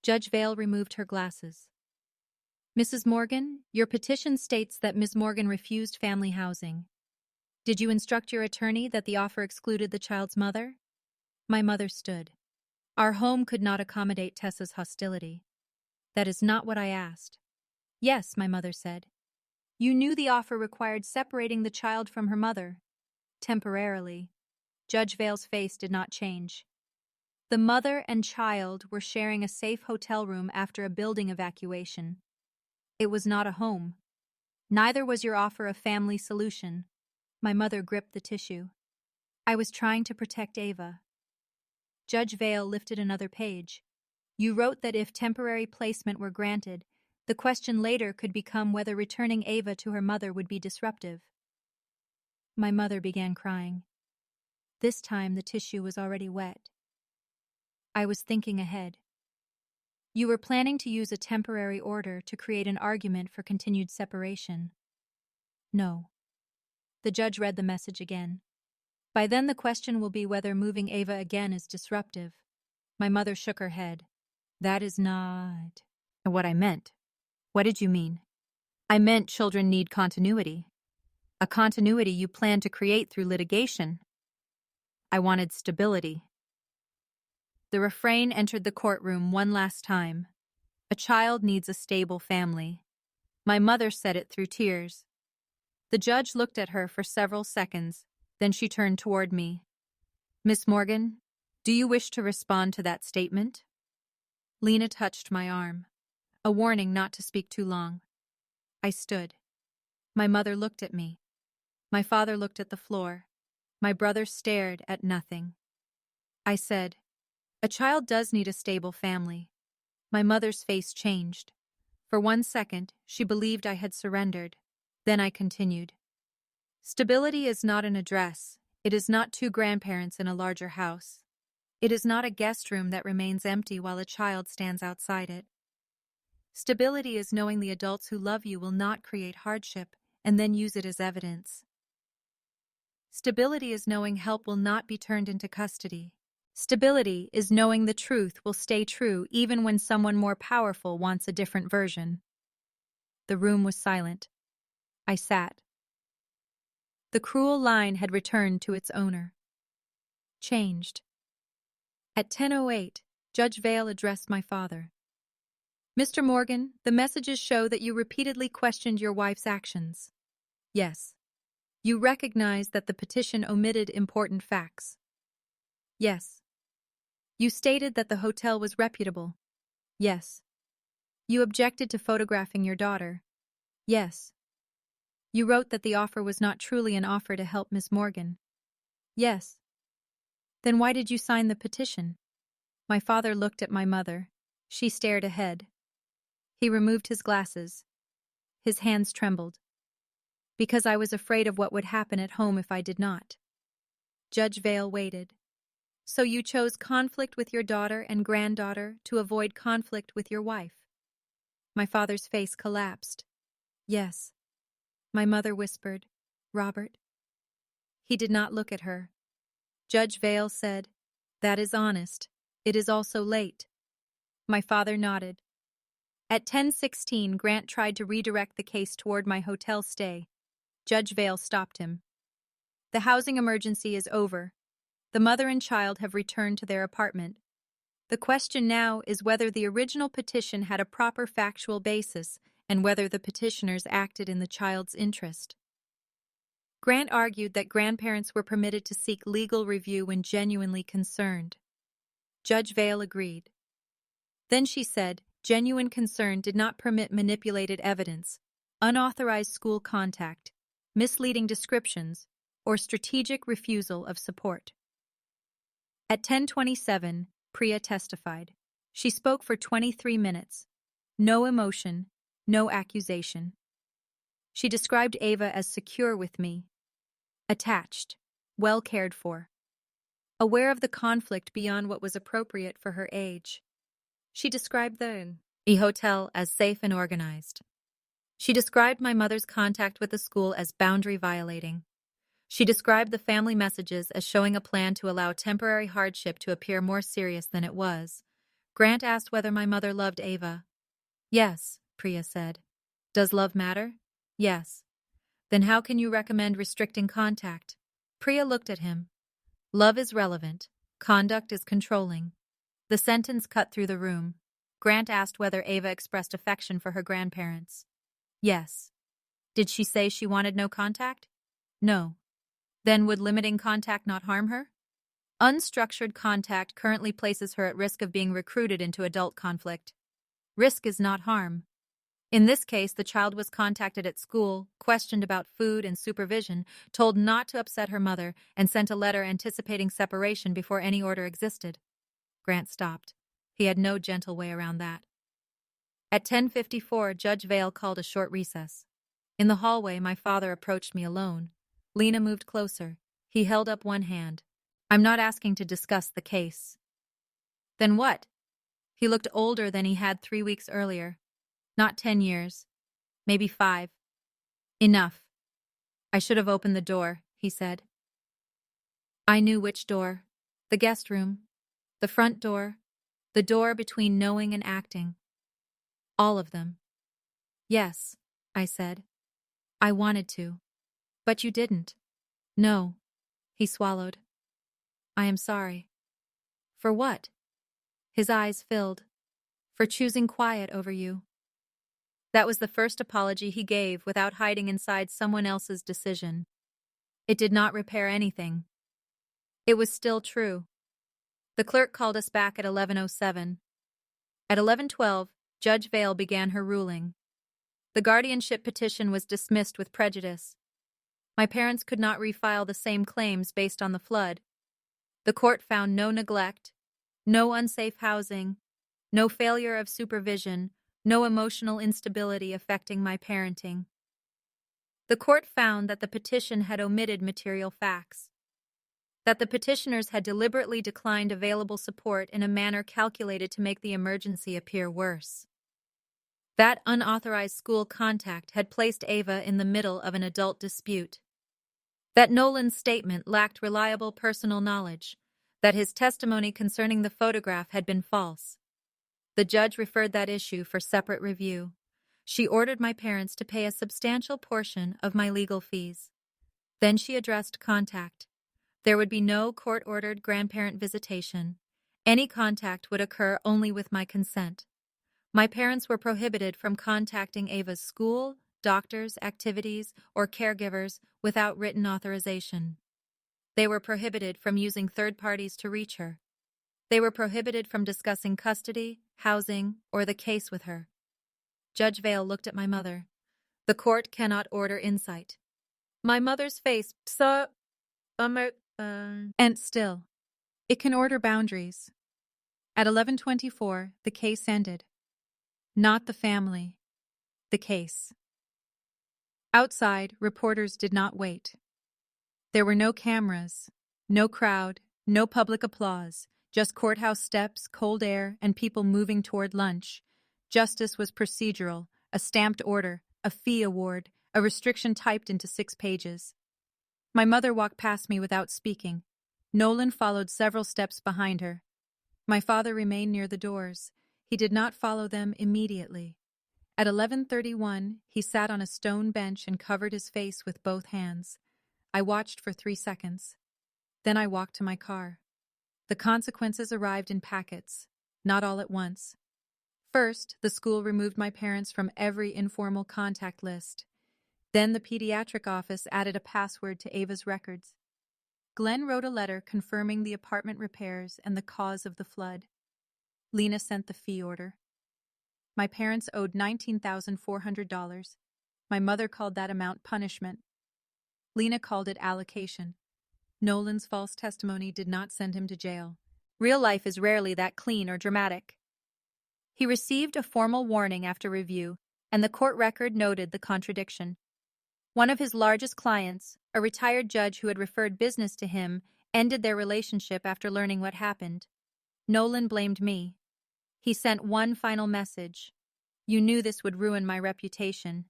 Judge Vale removed her glasses. "Mrs. Morgan, your petition states that Ms. Morgan refused family housing. Did you instruct your attorney that the offer excluded the child's mother?" My mother stood. "Our home could not accommodate Tessa's hostility. That is not what I asked." "Yes," my mother said. "You knew the offer required separating the child from her mother." Temporarily. Judge Vale's face did not change. "The mother and child were sharing a safe hotel room after a building evacuation. It was not a home. Neither was your offer a family solution." My mother gripped the tissue. "I was trying to protect Ava." Judge Vale lifted another page. "You wrote that if temporary placement were granted, the question later could become whether returning Ava to her mother would be disruptive." My mother began crying. This time the tissue was already wet. "I was thinking ahead. You were planning to use a temporary order to create an argument for continued separation." "No." The judge read the message again. "By then the question will be whether moving Ava again is disruptive." My mother shook her head. "That is not what I meant." "What did you mean?" "I meant children need continuity. A continuity you plan to create through litigation." "I wanted stability." The refrain entered the courtroom one last time. A child needs a stable family. My mother said it through tears. The judge looked at her for several seconds, then she turned toward me. "Miss Morgan, do you wish to respond to that statement?" Lena touched my arm, a warning not to speak too long. I stood. My mother looked at me. My father looked at the floor. My brother stared at nothing. I said, "A child does need a stable family." My mother's face changed. For 1 second, she believed I had surrendered. Then I continued. "Stability is not an address. It is not 2 grandparents in a larger house. It is not a guest room that remains empty while a child stands outside it. Stability is knowing the adults who love you will not create hardship and then use it as evidence. Stability is knowing help will not be turned into custody. Stability is knowing the truth will stay true even when someone more powerful wants a different version." The room was silent. I sat. The cruel line had returned to its owner. Changed. At 10:08, Judge Vale addressed my father. "Mr. Morgan, the messages show that you repeatedly questioned your wife's actions." "Yes." "You recognize that the petition omitted important facts." "Yes." "You stated that the hotel was reputable." "Yes." "You objected to photographing your daughter." "Yes." "You wrote that the offer was not truly an offer to help Miss Morgan." "Yes." "Then why did you sign the petition?" My father looked at my mother. She stared ahead. He removed his glasses. His hands trembled. "Because I was afraid of what would happen at home if I did not." Judge Vale waited. "So you chose conflict with your daughter and granddaughter to avoid conflict with your wife?" My father's face collapsed. "Yes." My mother whispered, "Robert?" He did not look at her. Judge Vale said, "That is honest. It is also late." My father nodded. At 10:16, Grant tried to redirect the case toward my hotel stay. Judge Vale stopped him. "The housing emergency is over. The mother and child have returned to their apartment. The question now is whether the original petition had a proper factual basis and whether the petitioners acted in the child's interest." Grant argued that grandparents were permitted to seek legal review when genuinely concerned. Judge Vale agreed. Then she said, genuine concern did not permit manipulated evidence, unauthorized school contact, misleading descriptions, or strategic refusal of support. At 10:27, Priya testified. She spoke for 23 minutes. No emotion, no accusation. She described Ava as secure with me, attached, well cared for. aware of the conflict beyond what was appropriate for her age. She described the hotel as safe and organized. She described my mother's contact with the school as boundary violating. She described the family messages as showing a plan to allow temporary hardship to appear more serious than it was. Grant asked whether my mother loved Ava. Yes, Priya said. Does love matter? Yes. Then how can you recommend restricting contact? Priya looked at him. Love is relevant. Conduct is controlling. The sentence cut through the room. Grant asked whether Ava expressed affection for her grandparents. Yes. Did she say she wanted no contact? No. Then would limiting contact not harm her? Unstructured contact currently places her at risk of being recruited into adult conflict. Risk is not harm. In this case, the child was contacted at school, questioned about food and supervision, told not to upset her mother, and sent a letter anticipating separation before any order existed. Grant stopped. He had no gentle way around that. At 10:54, Judge Vale called a short recess. In the hallway, my father approached me alone. Lena moved closer. He held up one hand. I'm not asking to discuss the case. Then what? He looked older than he had 3 weeks earlier. Not 10 years. Maybe 5. Enough. I should have opened the door, he said. I knew which door. The guest room. The front door. The door between knowing and acting. All of them. Yes, I said. I wanted to. But you didn't. No. He swallowed. I am sorry. For what? His eyes filled. For choosing quiet over you. That was the first apology he gave without hiding inside someone else's decision. It did not repair anything. It was still true. The clerk called us back at 11:07. At 11:12, Judge Vale began her ruling. The guardianship petition was dismissed with prejudice. My parents could not refile the same claims based on the flood. The court found no neglect, no unsafe housing, no failure of supervision, no emotional instability affecting my parenting. The court found that the petition had omitted material facts, that the petitioners had deliberately declined available support in a manner calculated to make the emergency appear worse. That unauthorized school contact had placed Ava in the middle of an adult dispute. That Nolan's statement lacked reliable personal knowledge, that his testimony concerning the photograph had been false. The judge referred that issue for separate review. She ordered my parents to pay a substantial portion of my legal fees. Then she addressed contact. There would be no court-ordered grandparent visitation. Any contact would occur only with my consent. My parents were prohibited from contacting Ava's school, doctors, activities, or caregivers without written authorization. They were prohibited from using third parties to reach her. They were prohibited from discussing custody, housing, or the case with her. Judge Vale looked at my mother. The court cannot order insight. My mother's face and still. It can order boundaries. At 11:24, the case ended. Not the family. The case. Outside, reporters did not wait. There were no cameras, no crowd, no public applause, just courthouse steps, cold air, and people moving toward lunch. Justice was procedural, a stamped order, a fee award, a restriction typed into 6 pages. My mother walked past me without speaking. Nolan followed several steps behind her. My father remained near the doors. He did not follow them immediately. At 11:31, he sat on a stone bench and covered his face with both hands. I watched for 3 seconds. Then I walked to my car. The consequences arrived in packets, not all at once. First, the school removed my parents from every informal contact list. Then the pediatric office added a password to Ava's records. Glenn wrote a letter confirming the apartment repairs and the cause of the flood. Lena sent the fee order. My parents owed $19,400. My mother called that amount punishment. Lena called it allocation. Nolan's false testimony did not send him to jail. Real life is rarely that clean or dramatic. He received a formal warning after review, and the court record noted the contradiction. One of his largest clients, a retired judge who had referred business to him ended their relationship after learning what happened. Nolan blamed me. He sent one final message. You knew this would ruin my reputation.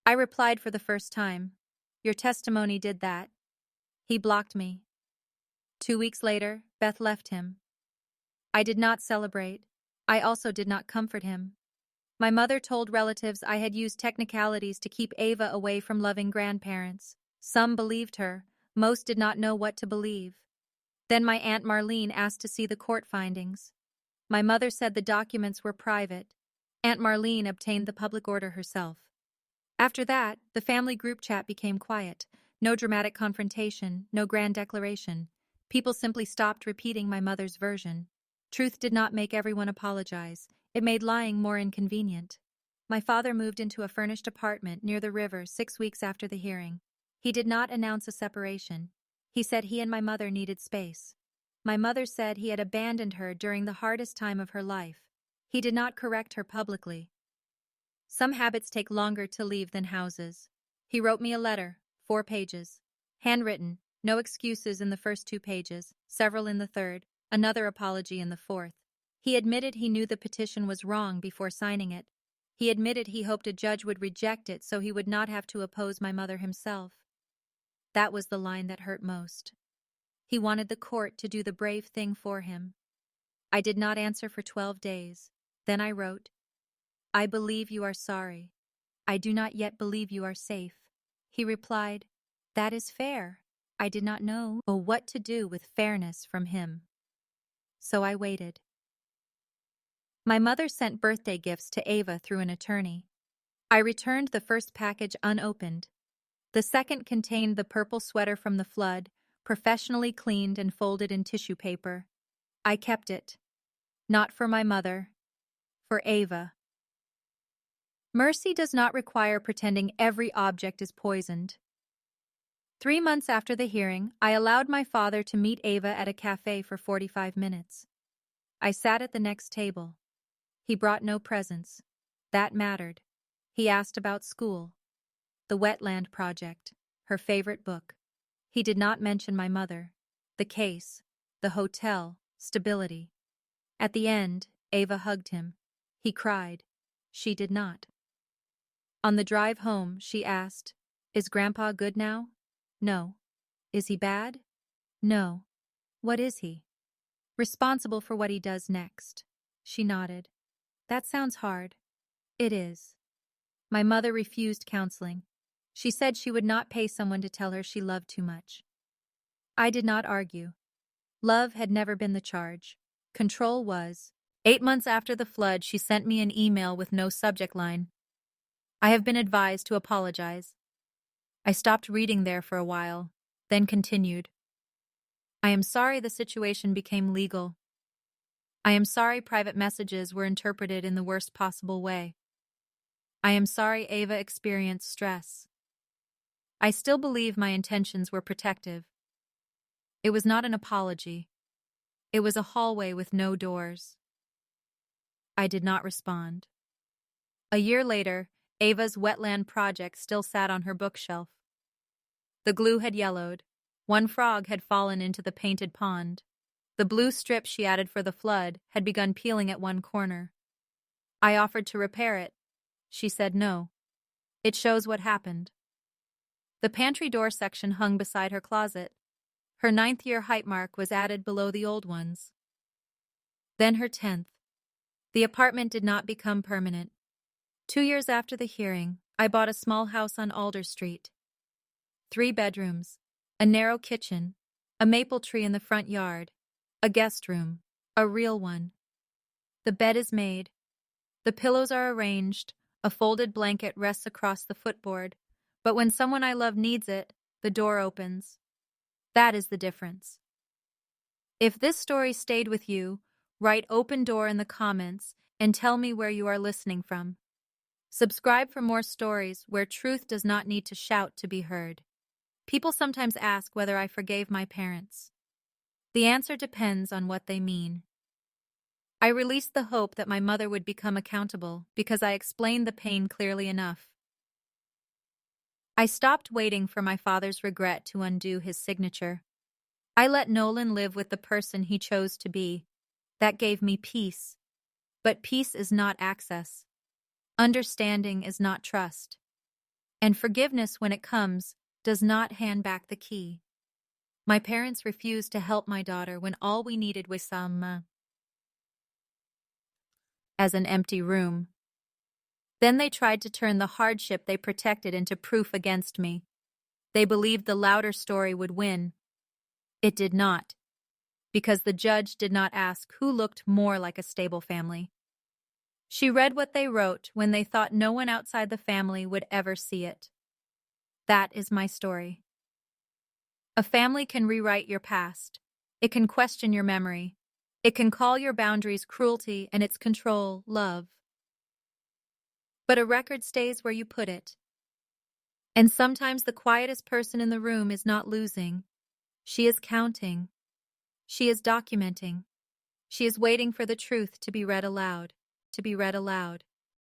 I replied for the first time. Your testimony did that. He blocked me. 2 weeks later, Beth left him. I did not celebrate. I also did not comfort him. My mother told relatives I had used technicalities to keep Ava away from loving grandparents. Some believed her. Most did not know what to believe. Then my Aunt Marlene asked to see the court findings. My mother said the documents were private. Aunt Marlene obtained the public order herself. After that, the family group chat became quiet. No dramatic confrontation, no grand declaration. People simply stopped repeating my mother's version. Truth did not make everyone apologize. It made lying more inconvenient. My father moved into a furnished apartment near the river 6 weeks after the hearing. He did not announce a separation. He said he and my mother needed space. My mother said he had abandoned her during the hardest time of her life. He did not correct her publicly. Some habits take longer to leave than houses. He wrote me a letter, 4 pages. Handwritten, no excuses in the first 2 pages, several in the third, another apology in the fourth. He admitted he knew the petition was wrong before signing it. He admitted he hoped a judge would reject it so he would not have to oppose my mother himself. That was the line that hurt most. He wanted the court to do the brave thing for him. I did not answer for 12 days. Then I wrote, I believe you are sorry. I do not yet believe you are safe. He replied, that is fair. I did not know what to do with fairness from him. So I waited. My mother sent birthday gifts to Ava through an attorney. I returned the first package unopened. The second contained the purple sweater from the flood, professionally cleaned and folded in tissue paper. I kept it. Not for my mother. For Ava. Mercy does not require pretending every object is poisoned. 3 months after the hearing, I allowed my father to meet Ava at a cafe for 45 minutes. I sat at the next table. He brought no presents. That mattered. He asked about school, the wetland project, her favorite book. He did not mention my mother, the case, the hotel, stability. At the end, Ava hugged him. He cried. She did not. On the drive home, she asked, Is Grandpa good now? No. Is he bad? No. What is he? Responsible for what he does next. She nodded. That sounds hard. It is. My mother refused counseling. She said she would not pay someone to tell her she loved too much. I did not argue. Love had never been the charge. Control was. 8 months after the flood, she sent me an email with no subject line. I have been advised to apologize. I stopped reading there for a while, then continued. I am sorry the situation became legal. I am sorry private messages were interpreted in the worst possible way. I am sorry Ava experienced stress. I still believe my intentions were protective. It was not an apology. It was a hallway with no doors. I did not respond. A year later, Ava's wetland project still sat on her bookshelf. The glue had yellowed. One frog had fallen into the painted pond. The blue strip she added for the flood had begun peeling at one corner. I offered to repair it. She said no. It shows what happened. The pantry door section hung beside her closet. Her 9th-year height mark was added below the old ones. Then her 10th. The apartment did not become permanent. 2 years after the hearing, I bought a small house on Alder Street. 3 bedrooms, a narrow kitchen, a maple tree in the front yard, a guest room, a real one. The bed is made. The pillows are arranged. A folded blanket rests across the footboard. But when someone I love needs it, the door opens. That is the difference. If this story stayed with you, write open door in the comments and tell me where you are listening from. Subscribe for more stories where truth does not need to shout to be heard. People sometimes ask whether I forgave my parents. The answer depends on what they mean. I released the hope that my mother would become accountable because I explained the pain clearly enough. I stopped waiting for my father's regret to undo his signature. I let Nolan live with the person he chose to be. That gave me peace. But peace is not access. Understanding is not trust. And forgiveness, when it comes, does not hand back the key. My parents refused to help my daughter when all we needed was some as an empty room. Then they tried to turn the hardship they protected into proof against me. They believed the louder story would win. It did not, because the judge did not ask who looked more like a stable family. She read what they wrote when they thought no one outside the family would ever see it. That is my story. A family can rewrite your past. It can question your memory. It can call your boundaries cruelty and its control love. But a record stays where you put it. And sometimes the quietest person in the room is not losing. She is counting. She is documenting. She is waiting for the truth to be read aloud, to be read aloud.